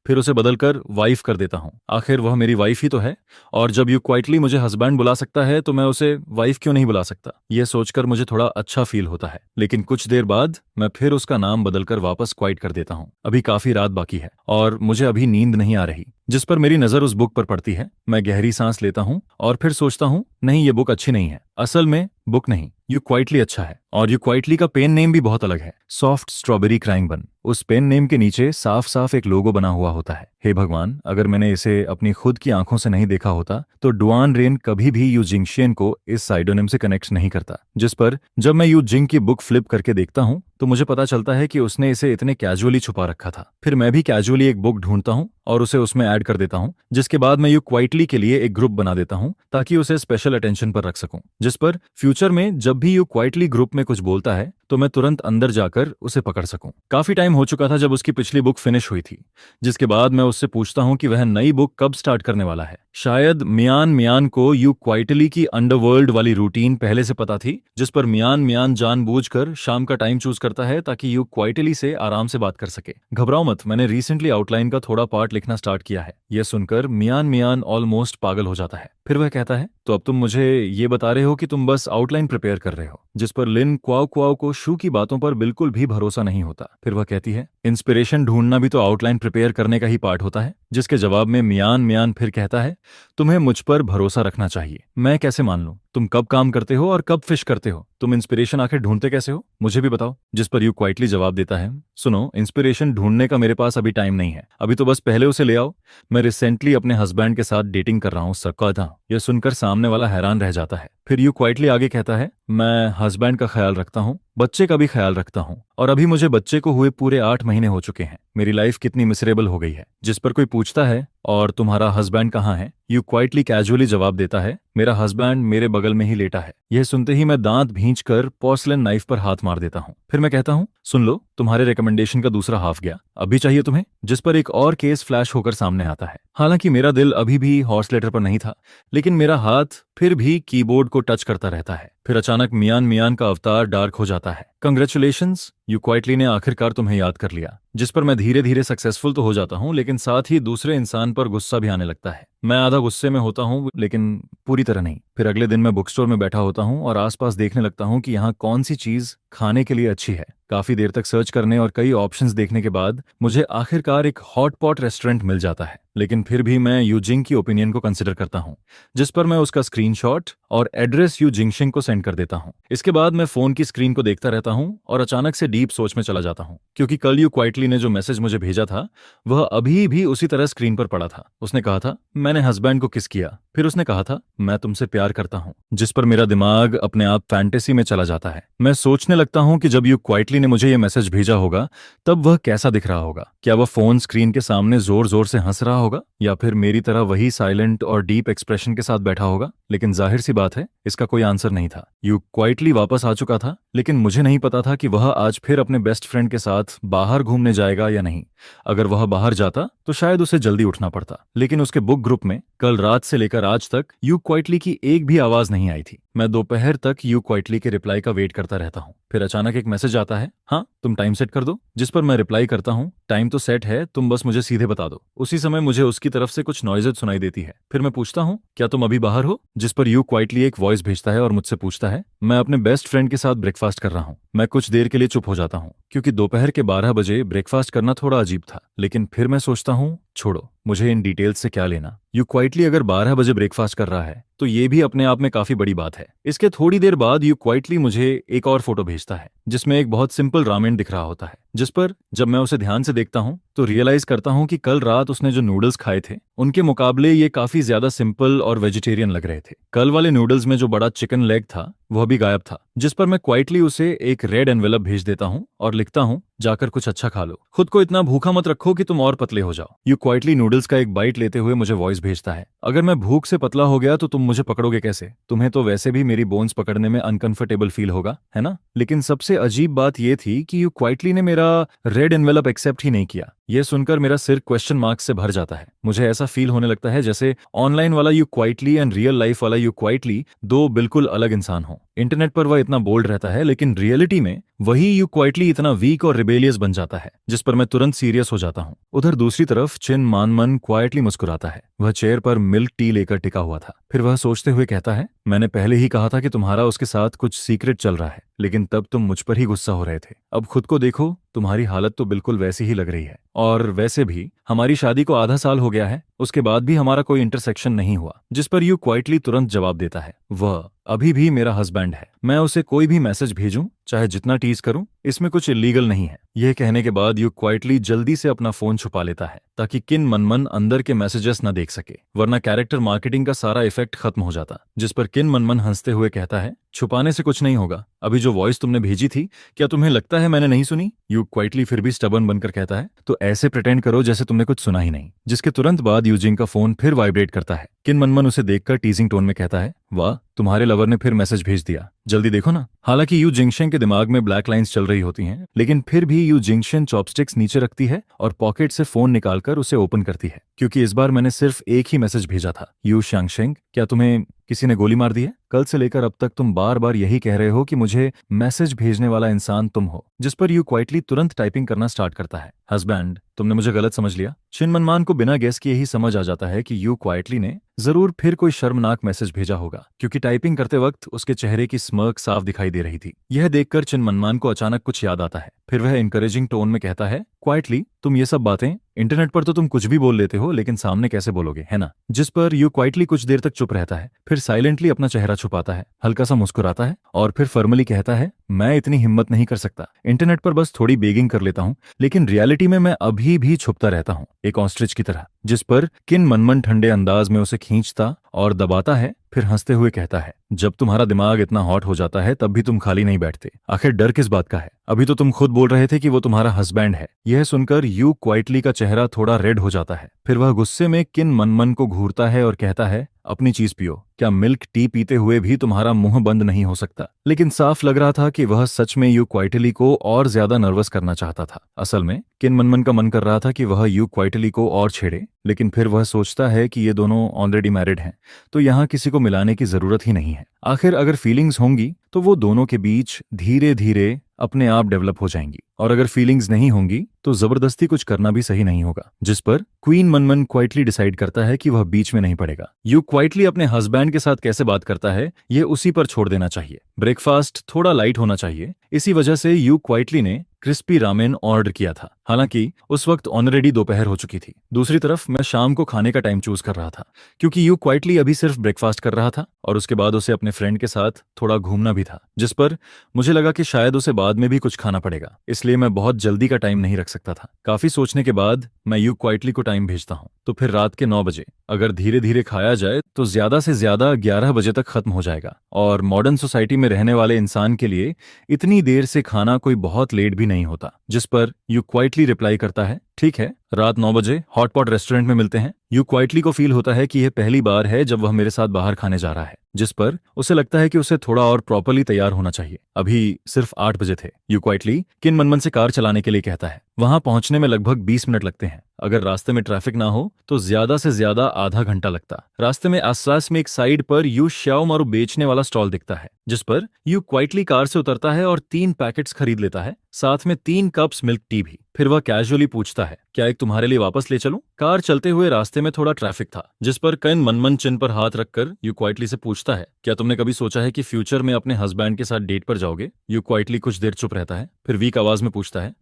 फिर उसे बदलकर वाइफ कर देता हूँ। आखिर वह मेरी वाइफ ही तो है, और जब यू क्वाइटली मुझे हस्बैंड बुला सकता है तो मैं उसे वाइफ क्यों नहीं बुला सकता। यह सोचकर मुझे थोड़ा अच्छा फील होता है। लेकिन कुछ देर बाद मैं फिर उसका नाम बदलकर वापस क्वाइट कर देता हूँ। अभी काफी रात बाकी है और मुझे अभी नींद नहीं आ रही, जिस पर मेरी नजर उस बुक पर पड़ती है। मैं गहरी सांस लेता हूँ और फिर सोचता हूँ नहीं, ये बुक अच्छी नहीं है। असल में बुक नहीं, यू क्वाइटली अच्छा है। और यू क्वाइटली का पेन नेम भी बहुत अलग है, सॉफ्ट स्ट्रॉबेरी क्राइंग बन। उस पेन नेम के नीचे साफ साफ एक लोगो बना हुआ होता है। हे भगवान, अगर मैंने इसे अपनी खुद की आंखों से नहीं देखा होता तो डुआन रेन कभी भी यू जिंगशियन को इस साइडोनिम से कनेक्ट नहीं करता। जिस पर जब मैं यू जिंग की बुक फ्लिप करके देखता हूँ तो मुझे पता चलता है कि उसने इसे इतने कैजुअली छुपा रखा था। फिर मैं भी कैजुअली एक बुक ढूंढता हूँ और उसे उसमें ऐड कर देता हूँ, जिसके बाद मैं यू क्वाइटली के लिए एक ग्रुप बना देता हूँ ताकि उसे स्पेशल अटेंशन पर रख सकूं। जिस पर फ्यूचर में जब भी यू क्वाइटली ग्रुप में कुछ बोलता है तो मैं तुरंत अंदर जाकर उसे पकड़ सकूं। काफी टाइम हो चुका था जब उसकी पिछली बुक फिनिश हुई थी, जिसके बाद मैं उससे पूछता हूं कि वह नई बुक कब स्टार्ट करने वाला है। शायद मियान मियान को यू क्वाइटली की अंडरवर्ल्ड वाली रूटीन पहले से पता थी, जिस पर मियान मियान जानबूझकर शाम का टाइम चूज करता है ताकि यू क्वाइटली से आराम से बात कर सके। घबराओ मत, मैंने रिसेंटली आउटलाइन का थोड़ा पार्ट लिखना स्टार्ट किया है। यह सुनकर मियान मियान ऑलमोस्ट पागल हो जाता है। फिर वह कहता है तो अब तुम मुझे ये बता रहे हो कि तुम बस आउटलाइन प्रिपेयर कर रहे हो। जिस पर लिन क्वाओ क्वाओ को शू की बातों पर बिल्कुल भी भरोसा नहीं होता। फिर वह कहती है इंस्पिरेशन ढूंढना भी तो आउटलाइन प्रिपेयर करने का ही पार्ट होता है। जिसके जवाब में मियान मियान फिर कहता है तुम्हें मुझ पर भरोसा रखना चाहिए। मैं कैसे मान लूं तुम कब काम करते हो और कब फिश करते हो। तुम इंस्पिरेशन आखिर ढूंढते कैसे हो, मुझे भी बताओ। जिस पर यू क्वाइटली जवाब देता है सुनो, इंस्पिरेशन ढूंढने का मेरे पास अभी टाइम नहीं है, अभी तो बस पहले उसे ले आओ। मैं रिसेंटली अपने हस्बैंड के साथ डेटिंग कर रहा हूँ सकता। यह सुनकर सामने वाला हैरान रह जाता है। फिर यू क्वाइटली आगे कहता है मैं हस्बैंड का ख्याल रखता हूँ, बच्चे का भी ख्याल रखता हूँ, और अभी मुझे बच्चे को हुए पूरे 8 महीने हो चुके हैं। मेरी लाइफ कितनी मिसरेबल हो गई है। जिस पर कोई पूछता है और तुम्हारा हस्बैंड कहाँ है। यू क्वाइटली कैजुअली जवाब देता है मेरा हस्बैंड मेरे बगल में ही लेटा है। यह सुनते ही मैं दांत भींचकर पोर्सलेन नाइफ पर हाथ मार देता हूँ। फिर मैं कहता हूँ सुन लो, तुम्हारे रिकमेंडेशन का दूसरा हाफ गया, अभी चाहिए तुम्हें। जिस पर एक और केस फ्लैश होकर सामने आता है। हालांकि मेरा दिल अभी भी हॉर्स लेटर पर नहीं था, लेकिन मेरा हाथ फिर भी कीबोर्ड को टच करता रहता है। फिर अचानक मियान मियान का अवतार डार्क हो जाता है। कंग्रेचुलेशंस, यू क्वाइटली ने आखिरकार तुम्हें याद कर लिया। जिस पर मैं धीरे धीरे सक्सेसफुल तो हो जाता हूँ, लेकिन साथ ही दूसरे इंसान पर गुस्सा भी आने लगता है। मैं आधा गुस्से में होता हूँ लेकिन पूरी तरह नहीं। फिर अगले दिन मैं बुक स्टोर में बैठा होता हूँ और आसपास देखने लगता हूँ कि यहाँ कौन सी चीज खाने के लिए अच्छी है। काफी देर तक सर्च करने और कई ऑप्शंस देखने के बाद मुझे आखिरकार एक हॉट पॉट रेस्टोरेंट मिल जाता है। लेकिन फिर भी मैं यूजिंग की ओपिनियन को कंसिडर करता हूँ, जिस पर मैं उसका स्क्रीनशॉट और एड्रेस यू जिंगशिंग को सेंड कर देता हूँ। इसके बाद मैं फोन की स्क्रीन को देखता रहता हूँ और अचानक से डीप सोच में चला जाता हूँ, क्योंकि कल यू क्वाइटली ने जो मैसेज मुझे भेजा था वह अभी भी उसी तरह स्क्रीन पर पड़ा था। उसने कहा था, मैंने हस्बैंड को किस किया। फिर उसने कहा था, मैं तुमसे प्यार करता हूँ। जिस पर मेरा दिमाग अपने आप फैंटेसी में चला जाता है। मैं सोचने लगता हूँ कि जब यू क्वाइटली ने मुझे यह मैसेज भेजा होगा तब वह कैसा दिख रहा होगा। क्या वह फोन स्क्रीन के सामने जोर जोर से हंस रहा होगा, या फिर मेरी तरह वही साइलेंट और डीप एक्सप्रेशन के साथ बैठा होगा। लेकिन जाहिर सी बात है, इसका कोई आंसर नहीं था। यू क्वाइटली वापस आ चुका था, लेकिन मुझे नहीं पता था कि वह आज फिर अपने बेस्ट फ्रेंड के साथ बाहर घूमने जाएगा या नहीं। अगर वह बाहर जाता तो शायद उसे जल्दी उठना पड़ता, लेकिन उसके बुक ग्रुप में कल रात से लेकर आज तक यू क्वाइटली की एक भी आवाज नहीं आई थी। मैं दोपहर तक यू क्वाइटली के रिप्लाई का वेट करता रहता हूँ। फिर अचानक एक मैसेज आता है, हाँ तुम टाइम सेट कर दो। जिस पर मैं रिप्लाई करता हूँ, टाइम तो सेट है, तुम बस मुझे सीधे बता दो। उसी समय मुझे उसकी तरफ से कुछ नॉइजेज सुनाई देती है। फिर मैं पूछता हूँ, क्या तुम अभी बाहर हो। जिस पर यू क्वाइटली एक वॉइस भेजता है और मुझसे पूछता है, मैं अपने बेस्ट फ्रेंड के साथ ब्रेकफास्ट कर रहा हूँ। मैं कुछ देर के लिए चुप हो जाता हूँ, क्योंकि दोपहर के 12 बजे ब्रेकफास्ट करना थोड़ा अजीब था। लेकिन फिर मैं सोचता हूँ, छोड़ो, मुझे इन डिटेल्स से क्या लेना। यू क्वाइटली अगर 12 बजे ब्रेकफास्ट कर रहा है तो ये भी अपने आप में काफी बड़ी बात है। इसके थोड़ी देर बाद यू क्वाइटली मुझे एक और फोटो भेजता है, जिसमें एक बहुत सिंपल रामेन दिख रहा होता है। जिस पर जब मैं उसे ध्यान से देखता हूँ तो रियलाइज करता हूँ कि कल रात उसने जो नूडल्स खाए थे उनके मुकाबले ये काफी ज्यादा सिंपल और वेजिटेरियन लग रहे थे। कल वाले नूडल्स में जो बड़ा चिकन लेग था वह भी गायब था। जिस पर मैं क्वाइटली उसे एक रेड एनवेलप भेज देता हूँ और लिखता हूँ, जाकर कुछ अच्छा खा लो, खुद को इतना भूखा मत रखो कि तुम और पतले हो जाओ। यू क्वाइटली नूडल्स का एक बाइट लेते हुए मुझे वॉइस भेजता है, अगर मैं भूख से पतला हो गया तो तुम मुझे पकड़ोगे कैसे। तुम्हें तो वैसे भी मेरी बोन्स पकड़ने में अनकंफर्टेबल फील होगा, है ना। लेकिन सबसे अजीब बात यह थी कि यू क्वाइटली ने मेरा रेड एनवेलप एक्सेप्ट ही नहीं किया। यह सुनकर मेरा सिर क्वेश्चन मार्क्स से भर जाता है। मुझे ऐसा फील होने लगता है जैसे ऑनलाइन वाला you quietly and real life वाला यू क्वाइटली दो बिल्कुल अलग इंसान हो। इंटरनेट पर वह इतना बोल्ड रहता है, लेकिन रियलिटी में वही यू क्वाइटली इतना वीक और रिबेलियस बन जाता है, जिस पर मैं तुरंत सीरियस हो जाता हूँ। उधर दूसरी तरफ चिन मानमन क्वाइटली मुस्कुराता है। वह चेयर पर मिल्क टी लेकर टिका हुआ था। फिर वह सोचते हुए कहता है, मैंने पहले ही कहा था कि तुम्हारा उसके साथ कुछ सीक्रेट चल रहा है, लेकिन तब तुम मुझ पर ही गुस्सा हो रहे थे। अब खुद को देखो, तुम्हारी हालत तो बिल्कुल वैसी ही लग रही है। और वैसे भी हमारी शादी को आधा साल हो गया है, उसके बाद भी हमारा कोई इंटरसेक्शन नहीं हुआ। जिस पर यू क्वाइटली तुरंत जवाब देता है, वह अभी भी मेरा हस्बैंड है। मैं उसे कोई भी मैसेज भेजूं, चाहे जितना टीज करूं, इसमें कुछ इलीगल नहीं है। यह कहने के बाद यू क्वाइटली जल्दी से अपना फोन छुपा लेता है, ताकि किन मनमन अंदर के मैसेजेस न देख सके, वरना कैरेक्टर मार्केटिंग का सारा इफेक्ट खत्म हो जाता। जिस पर किन मनमन हंसते हुए कहता है, छुपाने से कुछ नहीं होगा। अभी जो वॉइस तुमने भेजी थी, क्या तुम्हें लगता है मैंने नहीं सुनी। यू क्वाइटली फिर भी स्टबर्न बनकर कहता है, तो ऐसे प्रिटेंड करो जैसे तुमने कुछ सुना ही नहीं। जिसके तुरंत बाद यूजिंग का फोन फिर वाइब्रेट करता है। किन मनमन उसे देखकर टीजिंग टोन में कहता है, वाह, तुम्हारे लवर ने फिर मैसेज भेज दिया, जल्दी देखो ना। हालांकि यू जिंगशेन के दिमाग में ब्लैक लाइंस चल रही होती हैं, लेकिन फिर भी यू जिंगशेन चॉपस्टिक्स नीचे रखती है और पॉकेट से फोन निकालकर उसे ओपन करती है, क्योंकि इस बार मैंने सिर्फ एक ही मैसेज भेजा था। यू शांगशेंग, क्या तुम्हें किसी ने गोली मार दी है। कल से लेकर अब तक तुम बार बार यही कह रहे हो कि मुझे मैसेज भेजने वाला इंसान तुम हो। जिस पर यू क्वाइटली तुरंत टाइपिंग करना स्टार्ट करता है, हस्बैंड, तुमने मुझे गलत समझ लिया। चिन मनमान को बिना गेस किए ही समझ आ जाता है कि यू क्वाइटली ने जरूर फिर कोई शर्मनाक मैसेज भेजा होगा, क्योंकि टाइपिंग करते वक्त उसके चेहरे की स्मर्क साफ दिखाई दे रही थी। यह देखकर चिन मनमान को अचानक कुछ याद आता है। फिर वह इंकरेजिंग टोन में कहता है, क्वाइटली, तुम ये सब बातें इंटरनेट पर तो तुम कुछ भी बोल लेते हो, लेकिन सामने कैसे बोलोगे, है ना। जिस पर यू क्वाइटली कुछ देर तक चुप रहता है, फिर साइलेंटली अपना चेहरा छुपाता है, हल्का सा मुस्कुराता है और फिर फॉर्मली कहता है, मैं इतनी हिम्मत नहीं कर सकता। इंटरनेट पर बस थोड़ी बेगिंग कर लेता हूँ, लेकिन रियलिटी में मैं अभी भी छुपता रहता हूँ, एक ऑस्ट्रिच की तरह। जिस पर किन मनमन ठंडे अंदाज में उसे खींचता और दबाता है, फिर हंसते हुए कहता है, जब तुम्हारा दिमाग इतना हॉट हो जाता है तब भी तुम खाली नहीं बैठते। आखिर डर किस बात का है। अभी तो तुम खुद बोल रहे थे कि वो तुम्हारा हस्बैंड है। यह सुनकर यू क्वाइटली का चेहरा थोड़ा रेड हो जाता है। फिर वह गुस्से में किन मनमन को घूरता है और कहता है, अपनी चीज पियो। क्या मिल्क टी पीते हुए भी तुम्हारा मुंह बंद नहीं हो सकता। लेकिन साफ लग रहा था कि वह सच में यू क्वाइटली को और ज्यादा नर्वस करना चाहता था। असल में किन मनमन का मन कर रहा था कि वह यू क्वाइटली को और छेड़े, लेकिन फिर वह सोचता है कि ये दोनों ऑलरेडी मैरिड हैं, तो यहाँ किसी को मिलाने की जरूरत ही नहीं है। आखिर अगर फीलिंग्स होंगी तो वो दोनों के बीच धीरे धीरे अपने आप डेवलप हो जाएंगी। और अगर फीलिंग्स नहीं होंगी तो जबरदस्ती कुछ करना भी सही नहीं होगा। जिस पर क्वीन मनमन क्वाइटली डिसाइड करता है कि वह बीच में नहीं पड़ेगा। यू क्वाइटली अपने हस्बैंड के साथ कैसे बात करता है यह उसी पर छोड़ देना चाहिए। ब्रेकफास्ट थोड़ा लाइट होना चाहिए। इसी वजह से यू क्वाइटली ने क्रिस्पी रामेन ऑर्डर किया था। हालांकि उस वक्त ऑलरेडी दोपहर हो चुकी थी। दूसरी तरफ मैं शाम को खाने का टाइम चूज कर रहा था क्योंकि यू क्वाइटली अभी सिर्फ ब्रेकफास्ट कर रहा था और उसके बाद उसे अपने फ्रेंड के साथ थोड़ा घूमना भी था, जिस पर मुझे लगा कि शायद उसे बाद में भी कुछ खाना पड़ेगा, इसलिए मैं बहुत जल्दी का टाइम नहीं रख सकता था। काफी सोचने के बाद मैं यू क्वाइटली को टाइम भेजता हूँ तो फिर रात के 9 बजे। अगर धीरे धीरे खाया जाए तो ज्यादा से ज्यादा 11 बजे तक खत्म हो जाएगा और मॉडर्न सोसाइटी में रहने वाले इंसान के लिए इतनी देर से खाना कोई बहुत लेट भी नहीं होता। जिस पर यू क्वाइटली रिप्लाई करता है, ठीक है, रात 9 बजे हॉटपॉट रेस्टोरेंट में मिलते हैं। यू क्वाइटली को फील होता है कि यह पहली बार है जब वह मेरे साथ बाहर खाने जा रहा है, जिस पर उसे लगता है कि उसे थोड़ा और प्रॉपर्ली तैयार होना चाहिए। अभी सिर्फ 8 बजे थे। यू क्वाइटली किन मनमन से कार चलाने के लिए कहता है। वहां पहुंचने में लगभग 20 मिनट लगते हैं। अगर रास्ते में ट्रैफिक ना हो तो ज्यादा से ज्यादा आधा घंटा लगता। रास्ते में आसपास में एक साइड पर यू श्याओ मारू बेचने वाला स्टॉल दिखता है, जिस पर यू क्वाइटली कार से उतरता है और 3 पैकेट्स खरीद लेता है, साथ में 3 कप्स मिल्क टी भी। फिर वह कैजुअली पूछता है, क्या एक तुम्हारे लिए वापस ले चलूं? कार चलते हुए रास्ते में थोड़ा ट्रैफिक था, जिस पर किन मनमन चिन पर हाथ रखकर यू क्वाइटली से पूछता है, क्या तुमने कभी सोचा है कि फ्यूचर में अपने हस्बैंड के साथ डेट पर जाओगे? यू क्वाइटली कुछ देर चुप रहता है, फिर वीक आवाज में पूछता है,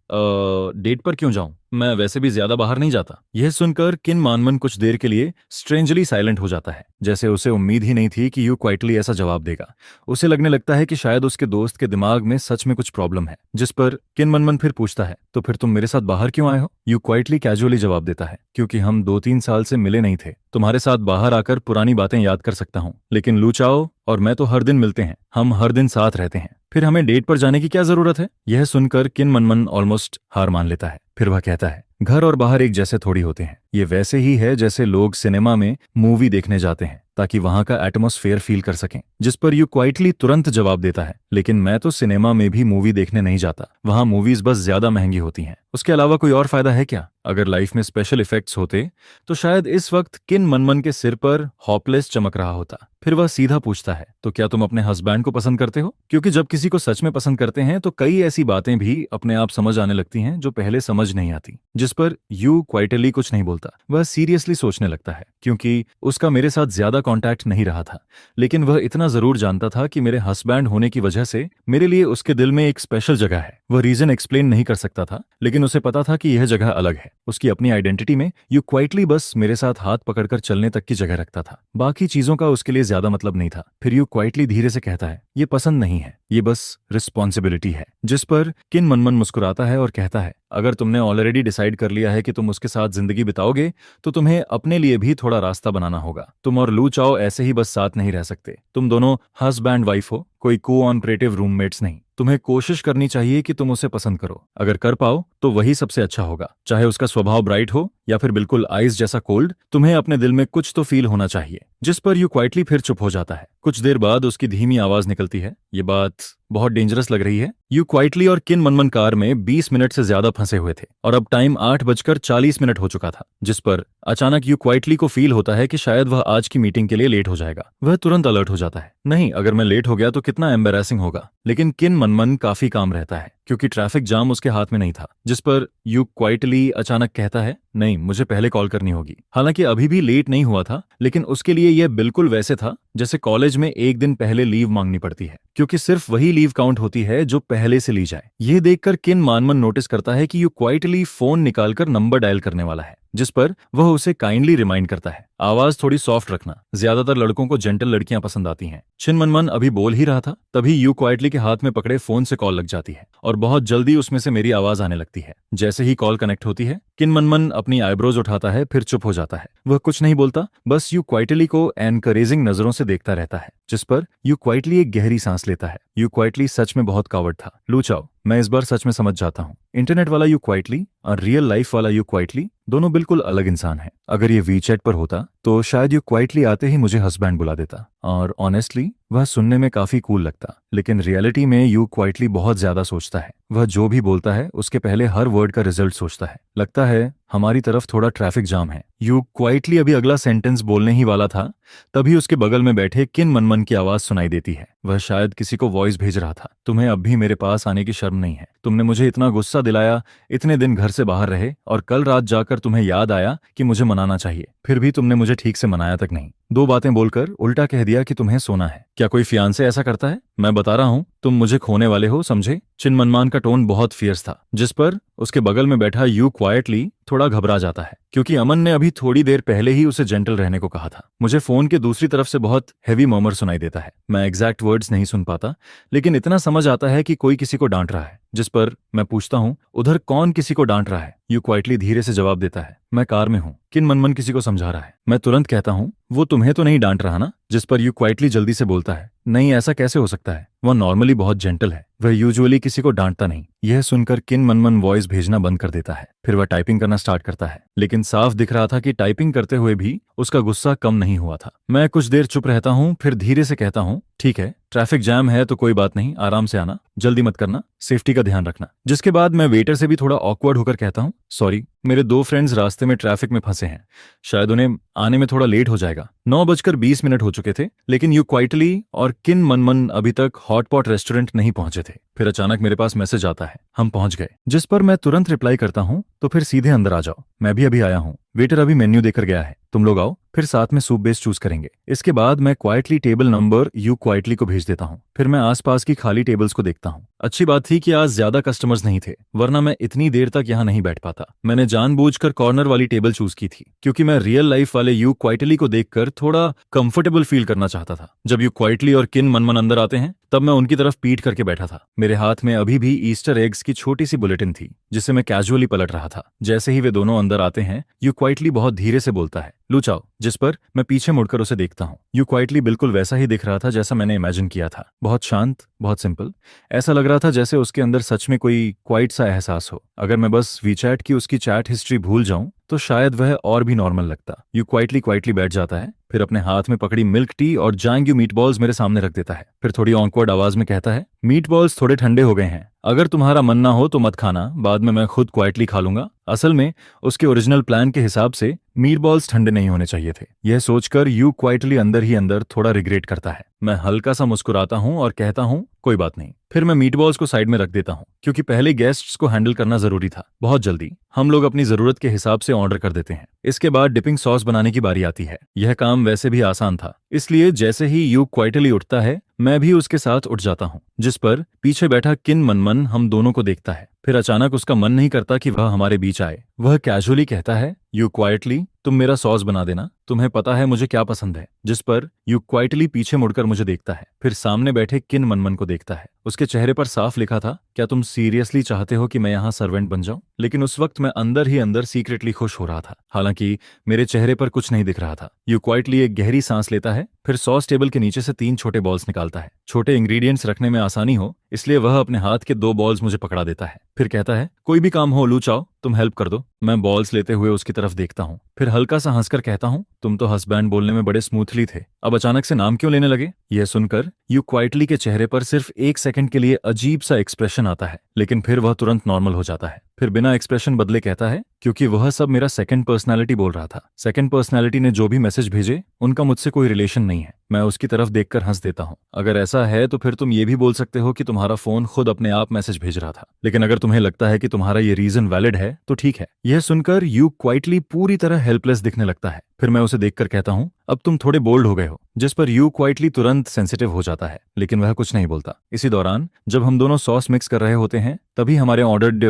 डेट पर क्यों जाऊं? मैं वैसे भी ज्यादा बाहर नहीं जाता। यह सुनकर किन मनमन कुछ देर के लिए स्ट्रेंजली साइलेंट हो जाता है, जैसे उसे उम्मीद ही नहीं थी कि यू क्वाइटली ऐसा जवाब देगा। उसे लगने लगता है कि शायद उसके दोस्त के दिमाग में सच में कुछ प्रॉब्लम है। जिस पर किन मनमन फिर पूछता है, तो फिर तुम मेरे साथ बाहर क्यों आए हो? यू क्वाइटली कैजुअली जवाब देता है, क्योंकि हम 2-3 साल से मिले नहीं थे। तुम्हारे साथ बाहर आकर पुरानी बातें याद कर सकता हूँ, लेकिन लू चाओ और मैं तो हर दिन मिलते हैं, हम हर दिन साथ रहते हैं, फिर हमें डेट पर जाने की क्या जरूरत है? यह सुनकर किन मनमन ऑलमोस्ट हार मान लेता है। फिर वह कहता है, घर और बाहर एक जैसे थोड़ी होते हैं। ये वैसे ही है जैसे लोग सिनेमा में मूवी देखने जाते हैं ताकि वहां का एटमॉस्फेयर फील कर सकें। जिस पर यू क्वाइटली तुरंत जवाब देता है, लेकिन मैं तो सिनेमा में भी मूवी देखने नहीं जाता, वहां मूवीज बस ज्यादा महंगी होती हैं। उसके अलावा कोई और फायदा है क्या? अगर लाइफ में स्पेशल इफेक्ट्स होते तो शायद इस वक्त किन मनमन के सिर पर हॉपलेस चमक रहा होता। फिर वह सीधा पूछता है, तो क्या तुम अपने हस्बैंड को पसंद करते हो? क्योंकि जब किसी को सच में पसंद करते हैं तो कई ऐसी बातें भी अपने आप समझ आने लगती हैं जो पहले समझ नहीं आती। जिस पर यू क्वाइटली कुछ नहीं बोलता। वह सीरियसली सोचने लगता है, क्योंकि उसका मेरे साथ ज्यादा कांटेक्ट नहीं रहा था, लेकिन वह इतना जरूर जानता था कि मेरे हस्बैंड होने की वजह से मेरे लिए उसके दिल में एक स्पेशल जगह है। वह रीजन एक्सप्लेन नहीं कर सकता था, लेकिन उसे पता था कि यह जगह अलग है। उसकी अपनी आइडेंटिटी में यू क्वाइटली बस मेरे साथ हाथ पकड़कर चलने तक की जगह रखता था, बाकी चीजों का उसके लिए ज्यादा मतलब नहीं था। फिर यू क्वाइटली धीरे से कहता है, ये पसंद नहीं है, ये बस रिस्पॉन्सिबिलिटी है। जिस पर किन मनमन मुस्कुराता है और कहता है, अगर तुमने ऑलरेडी डिसाइड कर लिया है कि तुम उसके साथ जिंदगी बिताओगे तो तुम्हें अपने लिए भी थोड़ा रास्ता बनाना होगा। तुम और लू चाओ ऐसे ही बस साथ नहीं रह सकते। तुम दोनों हस्बैंड वाइफ हो, कोई को-ऑपरेटिव रूममेट्स नहीं। तुम्हें कोशिश करनी चाहिए कि तुम उसे पसंद करो। अगर कर पाओ तो वही सबसे अच्छा होगा, चाहे उसका स्वभाव ब्राइट हो या फिर बिल्कुल आइस जैसा कोल्ड। तुम्हें अपने दिल में कुछ तो फील होना चाहिए। जिस पर यू क्वाइटली फिर चुप हो जाता है। कुछ देर बाद उसकी धीमी आवाज निकलती है, ये बात बहुत डेंजरस लग रही है। यू क्वाइटली और किन मनमन कार में 20 मिनट से ज्यादा फंसे हुए थे और अब टाइम 8:40 हो चुका था। जिस पर अचानक यू क्वाइटली को फील होता है कि शायद वह आज की मीटिंग के लिए लेट हो जाएगा। वह तुरंत अलर्ट हो जाता है, नहीं, अगर मैं लेट हो गया तो कितना एम्बेरसिंग होगा। लेकिन किन मनमन काफी काम रहता है क्योंकि ट्रैफिक जाम उसके हाथ में नहीं था। जिस पर यू क्वाइटली अचानक कहता है, नहीं, मुझे पहले कॉल करनी होगी। हालांकि अभी भी लेट नहीं हुआ था, लेकिन उसके लिए यह बिल्कुल वैसे था जैसे कॉलेज में एक दिन पहले लीव मांगनी पड़ती है, क्योंकि सिर्फ वही लीव काउंट होती है जो पहले से ली जाए। यह देखकर किन मनमन नोटिस करता है कि यू क्वाइटली फोन निकालकर नंबर डायल करने वाला है, जिस पर वह उसे काइंडली रिमाइंड करता है, आवाज थोड़ी सॉफ्ट रखना, ज्यादातर लड़कों को जेंटल लड़कियां पसंद आती हैं। चिन मनमन अभी बोल ही रहा था, तभी यू क्वाइटली के हाथ में पकड़े फोन से कॉल लग जाती है और बहुत जल्दी उसमें से मेरी आवाज आने लगती है। जैसे ही कॉल कनेक्ट होती है, किन मनमन अपनी आईब्रोज उठाता है, फिर चुप हो जाता है। वह कुछ नहीं बोलता, बस यू क्वाइटली को एनकरेजिंग नजरों से देखता रहता है। जिस पर यू क्वाइटली एक गहरी सांस लेता है। यू क्वाइटली सच में बहुत कावड़ था। लू चाओ, मैं इस बार सच में समझ जाता हूँ, इंटरनेट वाला यू क्वाइटली और रियल लाइफ वाला यू क्वाइटली दोनों बिल्कुल अलग इंसान हैं। अगर ये वीचैट पर होता तो शायद यू क्वाइटली आते ही मुझे हस्बैंड बुला देता, और ऑनेस्टली वह सुनने में काफी कूल लगता, लेकिन रियलिटी में यू क्वाइटली बहुत ज्यादा सोचता है। वह जो भी बोलता है उसके पहले हर वर्ड का रिजल्ट सोचता है। लगता है हमारी तरफ थोड़ा ट्रैफिक जाम है। यू क्वाइटली अभी अगला सेंटेंस बोलने ही वाला था, तभी उसके बगल में बैठे किन मनमन की आवाज सुनाई देती है। वह शायद किसी को वॉइस भेज रहा था, तुम्हें अब भी मेरे पास आने की शर्म नहीं है? तुमने मुझे इतना गुस्सा दिलाया, इतने दिन घर से बाहर रहे, और कल रात जाकर तुम्हें याद आया कि मुझे मनाना चाहिए, फिर भी तुमने मुझे ठीक से मनाया तक नहीं। दो बातें बोलकर उल्टा कह दिया कि तुम्हें सोना है। क्या कोई फियांसे ऐसा करता है? मैं बता रहा हूं, तुम मुझे खोने वाले हो, समझे? चिन मनमान का टोन बहुत फियर्स था, जिस पर उसके बगल में बैठा यू क्वाइटली थोड़ा घबरा जाता है, क्योंकि अमन ने अभी थोड़ी देर पहले ही उसे जेंटल रहने को कहा था। मुझे फोन के दूसरी तरफ से बहुत हैवी मर्मर सुनाई देता है। मैं एग्जैक्ट वर्ड्स नहीं सुन पाता, लेकिन इतना समझ आता है कि कोई किसी को डांट रहा है, जिस पर मैं पूछता हूं, उधर कौन किसी को डांट रहा है? यू क्वाइटली धीरे से जवाब देता है, मैं कार में हूं, किन मनमन किसी को समझा रहा है। मैं तुरंत कहता हूं, वो तुम्हें तो नहीं डांट रहा ना? जिस पर यू क्वाइटली जल्दी से बोलता है, नहीं, ऐसा कैसे हो सकता है, वह नॉर्मली बहुत जेंटल है, वह यूजुअली किसी को डांटता नहीं। यह सुनकर किन मनमन वॉइस भेजना बंद कर देता है। फिर वह टाइपिंग करना स्टार्ट करता है, लेकिन साफ दिख रहा था कि टाइपिंग करते हुए भी उसका गुस्सा कम नहीं हुआ था। मैं कुछ देर चुप रहता हूं, फिर धीरे से कहता हूं, ठीक है, ट्रैफिक जैम है तो कोई बात नहीं, आराम से आना, जल्दी मत करना, सेफ्टी का ध्यान रखना। जिसके बाद मैं वेटर से भी थोड़ा ऑकवर्ड होकर कहता हूं, सॉरी, मेरे दो फ्रेंड्स रास्ते में ट्रैफिक में फंसे हैं, शायद उन्हें आने में थोड़ा लेट हो जाएगा। 9:20 हो चुके थे, लेकिन यू क्वाइटली और किन मनमन अभी तक हॉटपॉट रेस्टोरेंट नहीं पहुंचे थे। फिर अचानक मेरे पास मैसेज आता है, हम पहुंच गए। जिस पर मैं तुरंत रिप्लाई करता हूं, तो फिर सीधे अंदर आ जाओ, मैं भी अभी आया हूं, वेटर अभी मेन्यू देकर गया है, तुम लोग आओ, फिर साथ में सूप बेस चूज करेंगे। इसके बाद मैं quietly table number you quietly को भेज देता हूं। फिर मैं आसपास की खाली टेबल्स को देखता हूं। अच्छी बात थी कि आज ज्यादा कस्टमर्स नहीं थे, वरना मैं इतनी देर तक यहाँ नहीं बैठ पाता। मैंने जानबूझकर कॉर्नर वाली टेबल चूज की थी, क्योंकि मैं रियल लाइफ वाले यू क्वाइटली को देखकर थोड़ा कंफर्टेबल फील करना चाहता था। जब यू क्वाइटली और किन मनमन अंदर आते हैं, तब मैं उनकी तरफ पीठ करके बैठा था। मेरे हाथ में अभी भी ईस्टर एग्स की छोटी सी बुलेटिन थी, जिसे मैं कैजुअली पलट रहा था। जैसे ही वे दोनों अंदर आते हैं, यू क्वाइटली बहुत धीरे से बोलता है, लू चाओ। जिस पर मैं पीछे मुड़कर उसे देखता हूँ। यू क्वाइटली बिल्कुल वैसा ही दिख रहा था जैसा मैंने इमेजिन किया था, बहुत शांत, बहुत सिंपल। ऐसा लग रहा था जैसे उसके अंदर सच में कोई क्वाइट सा एहसास हो। अगर मैं बस वीचैट की उसकी चैट हिस्ट्री भूल जाऊं तो शायद वह और भी नॉर्मल लगता। यू क्वाइटली बैठ जाता है, फिर अपने हाथ में पकड़ी मिल्क टी और जांग्यू मीट बॉल्स मेरे सामने रख देता है। फिर थोड़ी ऑकवर्ड आवाज में कहता है, मीट बॉल्स थोड़े ठंडे हो गए हैं, अगर तुम्हारा मन ना हो तो मत खाना, बाद में मैं खुद क्वाइटली खा लूंगा। असल में उसके ओरिजिनल प्लान के हिसाब से मीट बॉल्स ठंडे नहीं होने चाहिए थे। यह सोचकर यू क्वाइटली अंदर ही अंदर थोड़ा रिग्रेट करता है। मैं हल्का सा मुस्कुराता हूं और कहता हूं, कोई बात नहीं। फिर मैं मीट बॉल्स को साइड में रख देता हूं, क्योंकि पहले गेस्ट्स को हैंडल करना जरूरी था। बहुत जल्दी हम लोग अपनी जरूरत के हिसाब से ऑर्डर कर देते हैं। इसके बाद डिपिंग सॉस बनाने की बारी आती है। यह काम वैसे भी आसान था, इसलिए जैसे ही यू क्वाइटली उठता है, मैं भी उसके साथ उठ जाता हूँ। जिस पर पीछे बैठा किन मनमन हम दोनों को देखता है। फिर अचानक उसका मन नहीं करता कि वह हमारे बीच आए। वह कैजुअली कहता है, यू क्वाइटली, तुम मेरा सॉस बना देना, तुम्हें पता है मुझे क्या पसंद है। जिस पर यू क्वाइटली पीछे मुड़कर मुझे देखता है, फिर सामने बैठे किन मनमन को देखता है। उसके चेहरे पर साफ लिखा था, क्या तुम सीरियसली चाहते हो कि मैं यहाँ सर्वेंट बन जाऊं? लेकिन उस वक्त मैं अंदर ही अंदर सीक्रेटली खुश हो रहा था, हालांकि मेरे चेहरे पर कुछ नहीं दिख रहा था। यू क्वाइटली एक गहरी सांस लेता है, फिर सॉस टेबल के नीचे से 3 छोटे बॉल्स निकालता है। छोटे इंग्रेडिएंट्स रखने में आसानी हो, इसलिए वह अपने हाथ के 2 बॉल्स मुझे पकड़ा देता है। फिर कहता है, कोई भी काम हो लू चाओ, तुम हेल्प कर दो। मैं बॉल्स लेते हुए उसकी तरफ देखता हूँ, फिर हल्का सा हंसकर कहता हूँ, तुम तो हस्बैंड बोलने में बड़े स्मूथली थे, अब अचानक से नाम क्यों लेने लगे? यह सुनकर यू क्वाइटली के चेहरे पर सिर्फ 1 सेकंड के लिए अजीब सा एक्सप्रेशन आता है, लेकिन फिर वह तुरंत नॉर्मल हो जाता है। फिर बिना एक्सप्रेशन बदले कहता है, क्योंकि वह सब मेरा सेकंड पर्सनालिटी बोल रहा था। सेकंड पर्सनालिटी ने जो भी मैसेज भेजे, उनका मुझसे कोई रिलेशन नहीं है। मैं उसकी तरफ देखकर हंस देता हूँ। अगर ऐसा है तो फिर तुम ये भी बोल सकते हो कि तुम्हारा फोन खुद अपने आप मैसेज भेज रहा था, लेकिन अगर तुम्हें लगता है कि तुम्हारा ये रीजन वैलिड है तो ठीक है। यह सुनकर यू क्वाइटली पूरी तरह हेल्पलेस दिखने लगता है। फिर मैं उसे देखकर कहता हूँ, अब तुम थोड़े बोल्ड हो गए हो। जिस पर यू क्वाइटली तुरंत सेंसिटिव हो जाता है, लेकिन वह कुछ नहीं बोलता। इसी दौरान जब हम दोनों सॉस मिक्स कर रहे होते हैं, तभी हमारे ऑर्डर्ड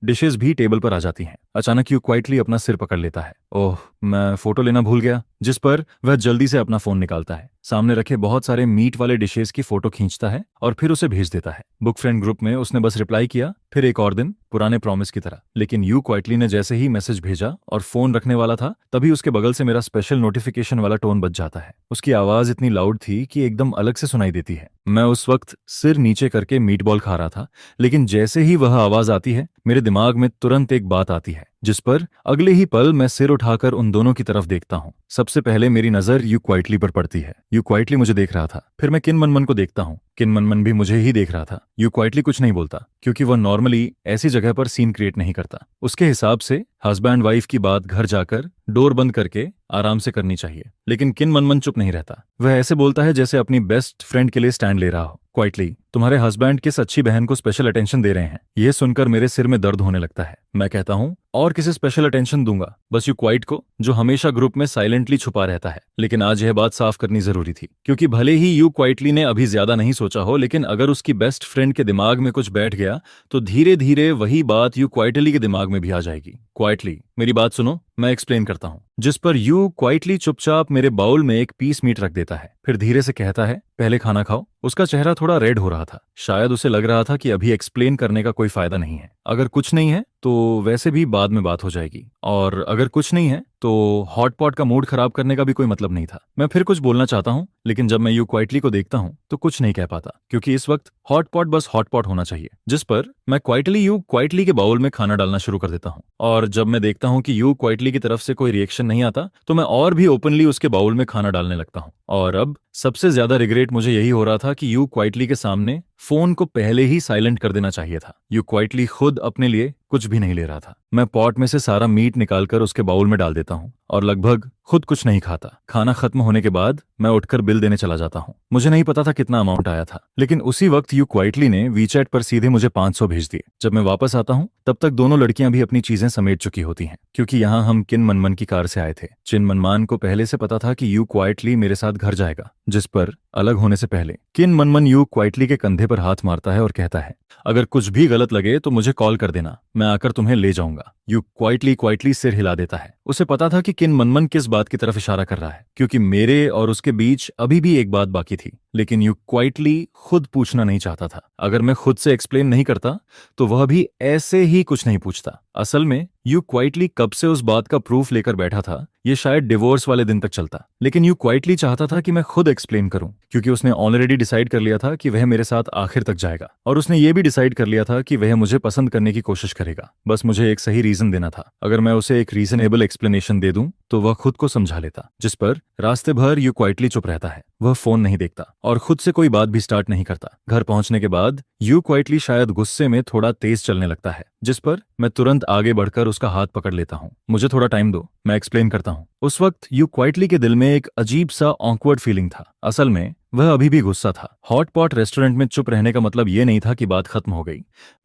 डिशेस भी टेबल पर आ जाती हैं। अचानक यू क्वाइटली अपना सिर पकड़ लेता है, ओह, मैं फोटो लेना भूल गया। जिस पर वह जल्दी से अपना फोन निकालता है, सामने रखे बहुत सारे मीट वाले डिशेस की फोटो खींचता है और फिर उसे भेज देता है। बुक फ्रेंड ग्रुप में उसने बस रिप्लाई किया, फिर एक और दिन पुराने प्रॉमिस की तरह, लेकिन यू क्वाइटली ने जैसे ही मैसेज भेजा और फोन रखने वाला था, तभी उसके बगल से मेरा स्पेशल नोटिफिकेशन वाला टोन बज जाता है। उसकी आवाज इतनी लाउड थी कि एकदम अलग से सुनाई देती है। मैं उस वक्त सिर नीचे करके मीट बॉल खा रहा था, लेकिन जैसे ही वह आवाज आती है मेरे दिमाग में तुरंत एक बात आती है, जिस पर अगले ही पल मैं सिर उठाकर उन दोनों की तरफ देखता हूँ। सबसे पहले मेरी नजर यू क्वाइटली पर पड़ती है। यू क्वाइटली मुझे देख रहा था। फिर मैं किन मनमन को देखता हूँ। किन मनमन भी मुझे ही देख रहा था। यू क्वाइटली कुछ नहीं बोलता, क्योंकि वह नॉर्मली ऐसी जगह पर सीन क्रिएट नहीं करता। उसके हिसाब से हस्बैंड वाइफ की बात घर जाकर डोर बंद करके आराम से करनी चाहिए, लेकिन किन मनमन चुप नहीं रहता। वह ऐसे बोलता है जैसे अपनी बेस्ट फ्रेंड के लिए स्टैंड ले रहा हो। क्वाइटली, तुम्हारे हस्बैंड किस अच्छी बहन को स्पेशल अटेंशन दे रहे हैं। यह सुनकर मेरे सिर में दर्द होने लगता है। मैं कहता हूँ, और किसे स्पेशल अटेंशन दूंगा, बस यू क्वाइट को, जो हमेशा ग्रुप में साइलेंटली छुपा रहता है। लेकिन आज यह बात साफ करनी जरूरी थी, क्योंकि भले ही यू क्वाइटली ने अभी ज्यादा नहीं सोचा हो, लेकिन अगर उसकी बेस्ट फ्रेंड के दिमाग में कुछ बैठ गया तो धीरे धीरे वही बात यू क्वाइटली के दिमाग में भी आ जाएगी। क्वाइटली, मेरी बात सुनो, मैं एक्सप्लेन करता हूँ। जिस पर यू क्वाइटली चुपचाप मेरे बाउल में एक पीस मीट रख देता है, फिर धीरे से कहता है, पहले खाना खाओ। उसका चेहरा थोड़ा रेड हो रहा था। शायद उसे लग रहा था कि अभी एक्सप्लेन करने का कोई फायदा नहीं है। अगर कुछ नहीं है तो वैसे भी बाद में बात हो जाएगी, और अगर कुछ नहीं है तो हॉट पॉट का मूड खराब करने का भी कोई मतलब नहीं था। मैं फिर कुछ बोलना चाहता हूँ, लेकिन जब मैं यू क्वाइटली को देखता हूँ तो कुछ नहीं कह पाता, क्योंकि इस वक्त हॉट पॉट बस हॉट पॉट होना चाहिए। जिस पर मैं क्वाइटली यू क्वाइटली के बाउल में खाना डालना शुरू कर देता हूँ, और जब मैं देखता हूँ कि यू क्वाइटली की तरफ से कोई रिएक्शन नहीं आता तो मैं और भी ओपनली उसके बाउल में खाना डालने लगता हूँ। और अब सबसे ज्यादा रिग्रेट मुझे यही हो रहा था कि यू क्वाइटली के सामने फोन को पहले ही साइलेंट कर देना चाहिए था। यू क्वाइटली खुद अपने लिए कुछ भी नहीं ले रहा था। मैं पॉट में से सारा मीट निकालकर उसके बाउल में डाल देता हूँ और लगभग खुद कुछ नहीं खाता। खाना खत्म होने के बाद मैं उठकर बिल देने चला जाता हूँ। मुझे नहीं पता था कितना अमाउंट आया था, लेकिन उसी वक्त यू क्वाइटली ने वीचैट पर सीधे मुझे 500 भेज दिए। जब मैं वापस आता हूँ तब तक दोनों लड़कियां भी अपनी चीजें समेट चुकी होती हैं, क्योंकि यहाँ हम किन मनमन की कार से आए थे। चिन मनमान को पहले से पता था कि यू क्वाइटली मेरे साथ घर जाएगा, जिस पर अलग होने से पहले किन मनमन यू क्वाइटली के कंधे पर हाथ मारता है और कहता है, अगर कुछ भी गलत लगे तो मुझे कॉल कर देना, मैं आकर तुम्हें ले जाऊंगा। यू क्वाइटली सिर हिला देता है। उसे पता था कि किन मनमन किस बात की तरफ इशारा कर रहा है, क्योंकि मेरे और उसके बीच अभी भी एक बात बाकी थी, लेकिन यू क्वाइटली खुद पूछना नहीं चाहता था। अगर मैं खुद से एक्सप्लेन नहीं करता तो वह भी ऐसे ही कुछ नहीं पूछता। असल में यू क्वाइटली कब से उस बात का प्रूफ लेकर बैठा था, ये शायद डिवोर्स वाले दिन तक चलता, लेकिन यू क्वाइटली चाहता था कि मैं खुद एक्सप्लेन करूं, क्योंकि उसने ऑलरेडी डिसाइड कर लिया था कि वह मेरे साथ आखिर तक जाएगा, और उसने ये भी डिसाइड कर लिया था कि वह मुझे पसंद करने की कोशिश करेगा। बस मुझे एक सही रीजन देना था। अगर मैं उसे एक रीजनेबल एक्सप्लेनेशन दे दूं तो वह खुद को समझा लेता। जिस पर रास्ते भर यू क्वाइटली चुप रहता है। वह फोन नहीं देखता और खुद से कोई बात भी स्टार्ट नहीं करता। घर पहुंचने के बाद यू क्वाइटली शायद गुस्से में थोड़ा तेज चलने लगता है, जिस पर मैं तुरंत आगे बढ़कर उसका हाथ पकड़ लेता हूँ। मुझे थोड़ा टाइम दो, मैं एक्सप्लेन करता हूँ। उस वक्त यू क्वाइटली के दिल में एक अजीब सा ऑकवर्ड फीलिंग था। असल में वह अभी भी गुस्सा था। हॉट पॉट रेस्टोरेंट में चुप रहने का मतलब ये नहीं था कि बात खत्म हो गई।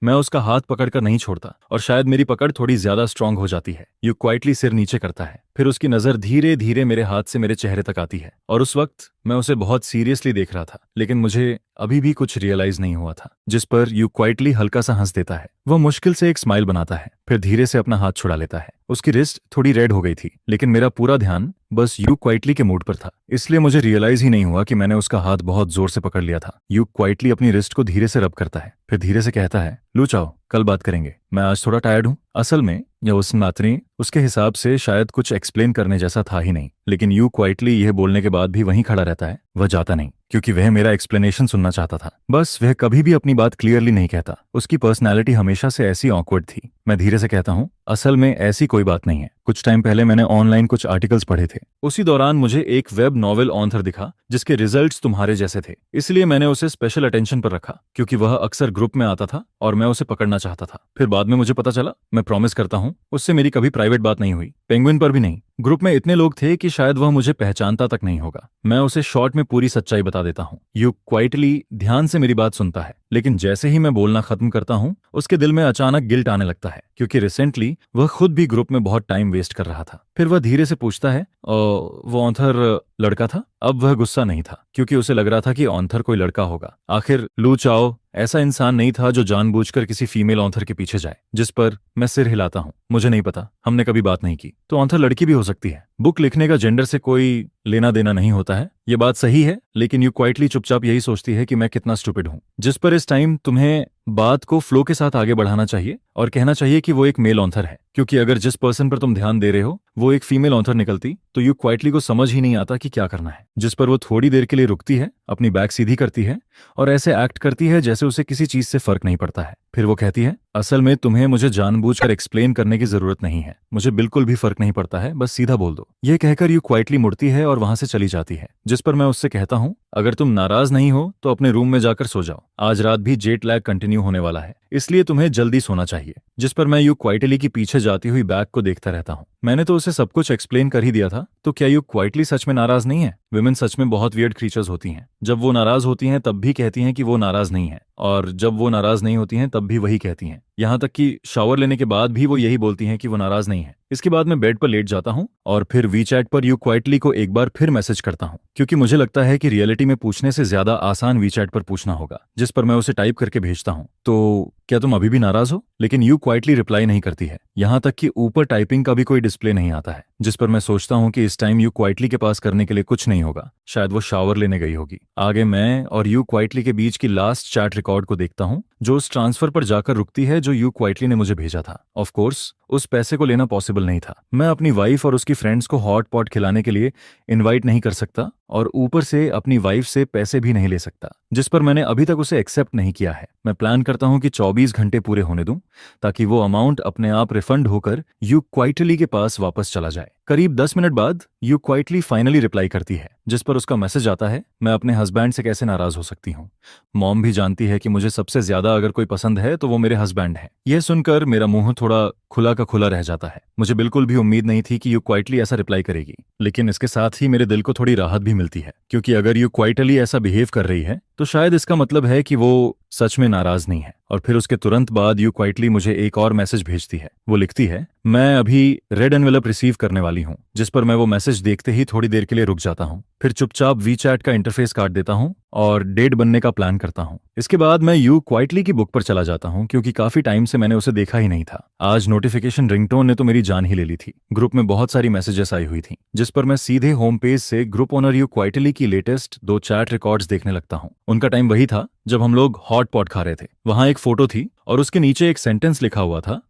मैं उसका हाथ पकड़कर नहीं छोड़ता, और शायद मेरी पकड़ थोड़ी ज्यादा स्ट्रांग हो जाती है। यू क्वाइटली सिर नीचे करता है, फिर उसकी नजर धीरे धीरे मेरे हाथ से मेरे चेहरे तक आती है, और उस वक्त मैं उसे बहुत सीरियसली देख रहा था, लेकिन मुझे अभी भी कुछ रियलाइज नहीं हुआ था। जिस पर यू क्वाइटली हल्का सा हंस देता है। वह मुश्किल से एक स्माइल बनाता है, फिर धीरे से अपना हाथ छुड़ा लेता है। उसकी रिस्ट थोड़ी रेड हो गई थी, लेकिन मेरा पूरा ध्यान बस यू क्वाइटली के मूड पर था, इसलिए मुझे रियलाइज ही नहीं हुआ कि मैंने उसका हाथ बहुत जोर से पकड़ लिया था। यू क्वाइटली अपनी रिस्ट को धीरे से रब करता है, फिर धीरे से कहता है, लो चाओ, कल बात करेंगे, मैं आज थोड़ा टायर्ड हूँ। असल में यह उस नातनी उसके हिसाब से शायद कुछ एक्सप्लेन करने जैसा था ही नहीं, लेकिन यू क्वाइटली यह बोलने के बाद भी वहीं खड़ा रहता है। वह जाता नहीं, क्योंकि वह मेरा एक्सप्लेनेशन सुनना चाहता था। बस वह कभी भी अपनी बात क्लियरली नहीं कहता। उसकी पर्सनैलिटी हमेशा से ऐसी ऑकवर्ड थी। मैं धीरे से कहता हूँ, असल में ऐसी कोई बात नहीं है। कुछ टाइम पहले मैंने ऑनलाइन कुछ आर्टिकल्स पढ़े थे। उसी दौरान मुझे एक वेब नॉवेल ऑथर दिखा जिसके रिजल्ट्स तुम्हारे जैसे थे, इसलिए मैंने उसे स्पेशल अटेंशन पर रखा, क्योंकि वह अक्सर ग्रुप में आता था और मैं उसे पकड़ना चाहता था। फिर बाद में मुझे पता चला, मैं प्रॉमिस करता हूँ, उससे मेरी कभी प्राइवेट बात नहीं हुई, पेंगुइन पर भी नहीं। ग्रुप में इतने लोग थे कि शायद वह मुझे पहचानता तक नहीं होगा। मैं उसे शॉर्ट में पूरी सच्चाई बता देता हूँ। यू क्वाइटली ध्यान से मेरी बात सुनता है, लेकिन जैसे ही मैं बोलना खत्म करता हूँ उसके दिल में अचानक गिल्ट आने लगता है, क्योंकि रिसेंटली वह खुद भी ग्रुप में बहुत टाइम वेस्ट कर रहा था। फिर वह धीरे से पूछता है, वो ऑथर लड़का था? अब वह गुस्सा नहीं था, क्योंकि उसे लग रहा था कि ऑथर कोई लड़का होगा। आखिर लू चाओ ऐसा इंसान नहीं था जो जानबूझकर किसी फीमेल ऑथर के पीछे जाए। जिस पर मैं सिर हिलाता हूँ, मुझे नहीं पता, हमने कभी बात नहीं की। तो ऑथर लड़की भी हो सकती है। बुक लिखने का जेंडर से कोई लेना देना नहीं होता है, ये बात सही है, लेकिन यू क्वाइटली चुपचाप यही सोचती है कि मैं कितना स्टूपिड हूँ। जिस पर इस टाइम तुम्हें बात को फ्लो के साथ आगे बढ़ाना चाहिए और कहना चाहिए कि वो एक मेल ऑथर है, क्योंकि अगर जिस पर्सन पर तुम ध्यान दे रहे हो वो एक फीमेल ऑथर निकलती तो यू क्वाइटली को समझ ही नहीं आता कि क्या करना है। जिस पर वो थोड़ी देर के लिए रुकती है, अपनी बैक सीधी करती है और ऐसे एक्ट करती है जैसे उसे किसी चीज से फर्क नहीं पड़ता है। फिर वो कहती है, असल में तुम्हें मुझे जानबूझकर एक्सप्लेन करने की जरूरत नहीं है, मुझे बिल्कुल भी फर्क नहीं पड़ता है, बस सीधा बोल दो। यह कहकर यू क्वाइटली मुड़ती है और वहां से चली जाती है। जिस पर मैं उससे कहता हूँ, अगर तुम नाराज नहीं हो तो अपने रूम में जाकर सो जाओ, आज रात भी जेट लैग कंटिन्यू होने वाला है, इसलिए तुम्हें जल्दी सोना चाहिए। जिस पर मैं यू क्वाइटली की पीछे जाती हुई बैग को देखता रहता हूँ। मैंने तो उसे सब कुछ एक्सप्लेन कर ही दिया था, तो क्या यू क्वाइटली सच में नाराज नहीं है? विमेन सच में बहुत वियर्ड क्रीचर्स होती हैं। जब वो नाराज होती हैं तब भी कहती हैं कि वो नाराज नहीं है, और जब वो नाराज नहीं होती हैं तब भी वही कहती हैं। यहाँ तक कि शावर लेने के बाद भी वो यही बोलती हैं कि वो नाराज नहीं है। इसके बाद मैं बेड पर लेट जाता हूँ और फिर वीचैट पर यू क्वाइटली को एक बार फिर मैसेज करता हूँ, क्योंकि मुझे लगता है कि रियलिटी में पूछने से ज्यादा आसान वीचैट पर पूछना होगा। जिस पर मैं उसे टाइप करके भेजता हूँ, तो क्या तुम अभी भी नाराज हो? लेकिन यू क्वाइटली रिप्लाई नहीं करती है, यहाँ तक कि ऊपर टाइपिंग का भी कोई डिस्प्ले नहीं आता है। जिस पर मैं सोचता हूँ कि इस टाइम यू क्वाइटली के पास करने के लिए कुछ नहीं होगा, शायद वो शावर लेने गई होगी। आगे मैं और यू क्वाइटली के बीच की लास्ट चैट रिकॉर्ड को देखता हूँ, जो उस ट्रांसफर पर जाकर रुकती है जो यू क्वाइटली ने मुझे भेजा था। ऑफ कोर्स उस पैसे को लेना पॉसिबल नहीं था। मैं अपनी वाइफ और उसकी फ्रेंड्स को हॉट पॉट खिलाने के लिए इनवाइट नहीं कर सकता और ऊपर से अपनी वाइफ से पैसे भी नहीं ले सकता, जिस पर मैंने अभी तक उसे एक्सेप्ट नहीं किया है। मैं प्लान करता हूं कि 24 घंटे पूरे होने दूं ताकि वो अमाउंट अपने आप रिफंड होकर यू क्वाइटली के पास वापस चला जाए। करीब 10 मिनट बाद यू क्वाइटली फाइनली रिप्लाई करती है, जिस पर उसका मैसेज आता है, मैं अपने हस्बैंड से कैसे नाराज हो सकती हूँ। मॉम भी जानती है कि मुझे सबसे ज्यादा अगर कोई पसंद है तो वो मेरे हस्बैंड है। यह सुनकर मेरा मुंह थोड़ा खुला का खुला रह जाता है। मुझे बिल्कुल भी उम्मीद नहीं थी कि यू क्वाइटली ऐसा रिप्लाई करेगी, लेकिन इसके साथ ही मेरे दिल को थोड़ी राहत भी मिलती है, क्योंकि अगर यू क्वाइटली ऐसा बिहेव कर रही है तो शायद इसका मतलब है कि वो सच में नाराज नहीं है। और फिर उसके तुरंत बाद यू क्वाइटली मुझे एक और मैसेज भेजती है। वो लिखती है, मैं अभी रेड एनवेलप रिसीव करने वाली हूँ। जिस पर मैं वो मैसेज देखते ही थोड़ी देर के लिए रुक जाता हूँ, फिर चुपचाप वीचैट का इंटरफेस काट देता हूँ और डेट बनने का प्लान करता हूँ। इसके बाद मैं यू क्वाइटली की बुक पर चला जाता हूँ, क्योंकि काफी टाइम से मैंने उसे देखा ही नहीं था। आज नोटिफिकेशन रिंगटोन ने तो मेरी जान ही ले ली थी। ग्रुप में बहुत सारी मैसेजेस आई हुई थी, जिस पर मैं सीधे होम पेज से ग्रुप ओनर यू क्वाइटली की लेटेस्ट 2 चैट रिकॉर्ड्स देखने लगता हूँ। उनका टाइम वही था जब हम लोग हॉट पॉट खा रहे थे। वहां एक फोटो थी और उसके नीचे एक सेंटेंस लिखा हुआ था,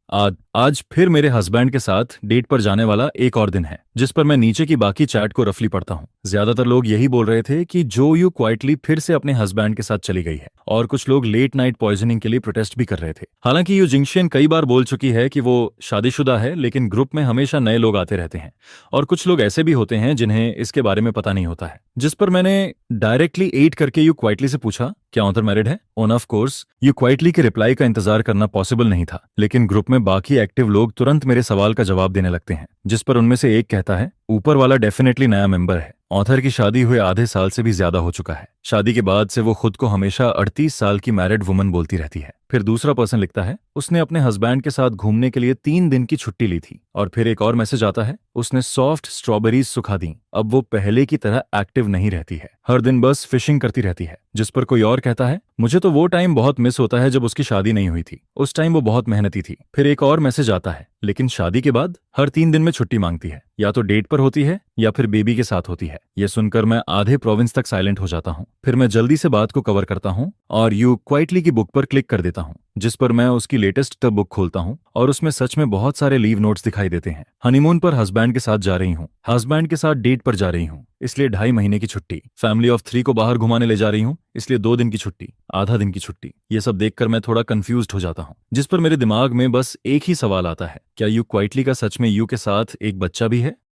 आज फिर मेरे हस्बैंड के साथ डेट पर जाने वाला एक और दिन है। जिस पर मैं नीचे की बाकी चैट को रफली पढ़ता हूँ। ज्यादातर लोग यही बोल रहे थे कि जो यू क्वाइटली फिर से अपने हस्बैंड के साथ चली गई है, और कुछ लोग लेट नाइट पॉइजनिंग के लिए प्रोटेस्ट भी कर रहे थे। हालांकि यू जिंगशियन कई बार बोल चुकी है कि वो शादीशुदा है, लेकिन ग्रुप में हमेशा नए लोग आते रहते हैं और कुछ लोग ऐसे भी होते हैं जिन्हें इसके बारे में पता नहीं होता है। जिस पर मैंने डायरेक्टली एट करके यू क्वाइटली से पूछा, क्या ऑथर मैरिड है? On off course you quietly के रिप्लाई का इंतजार करना पॉसिबल नहीं था, लेकिन ग्रुप में बाकी एक्टिव लोग तुरंत मेरे सवाल का जवाब देने लगते हैं। जिस पर उनमें से एक कहता है, ऊपर वाला डेफिनेटली नया मेंबर है। ऑथर की शादी हुए आधे साल से भी ज्यादा हो चुका है। शादी के बाद से वो खुद को हमेशा 38 साल की मैरिड वुमन बोलती रहती है। फिर दूसरा पर्सन लिखता है, उसने अपने हस्बैंड के साथ घूमने के लिए 3 दिन की छुट्टी ली थी। और फिर एक और मैसेज आता है, उसने सॉफ्ट स्ट्रॉबेरीज सुखा दी, अब वो पहले की तरह एक्टिव नहीं रहती है, हर दिन बस फिशिंग करती रहती है। जिस पर कोई और कहता है, मुझे तो वो टाइम बहुत मिस होता है जब उसकी शादी नहीं हुई थी, उस टाइम वो बहुत मेहनती थी। फिर एक और मैसेज आता है, लेकिन शादी के बाद हर 3 दिन में छुट्टी मांगती है, या तो डेट पर होती है या फिर बेबी के साथ होती है। यह सुनकर मैं आधे प्रोविंस तक साइलेंट हो जाता हूँ। फिर मैं जल्दी से बात को कवर करता हूँ और यू क्वाइटली की बुक पर क्लिक कर देता हूँ, जिस पर मैं उसकी लेटेस्ट टब बुक खोलता हूँ और उसमें सच में बहुत सारे लीव नोट्स दिखाई देते हैं। हनीमून पर हस्बैंड के साथ जा रही हूँ, हस्बैंड के साथ डेट पर जा रही हूँ, इसलिए 2.5 महीने की छुट्टी, फैमिली ऑफ 3 को बाहर घुमाने ले जा रही हूँ, इसलिए 2 दिन की छुट्टी, आधा दिन की छुट्टी। ये सब देखकर मैं थोड़ा कंफ्यूज्ड हो जाता हूँ। जिस पर मेरे दिमाग में बस एक ही सवाल आता है, क्या यू क्वाइटली का सच में यू के साथ एक बच्चा भी है?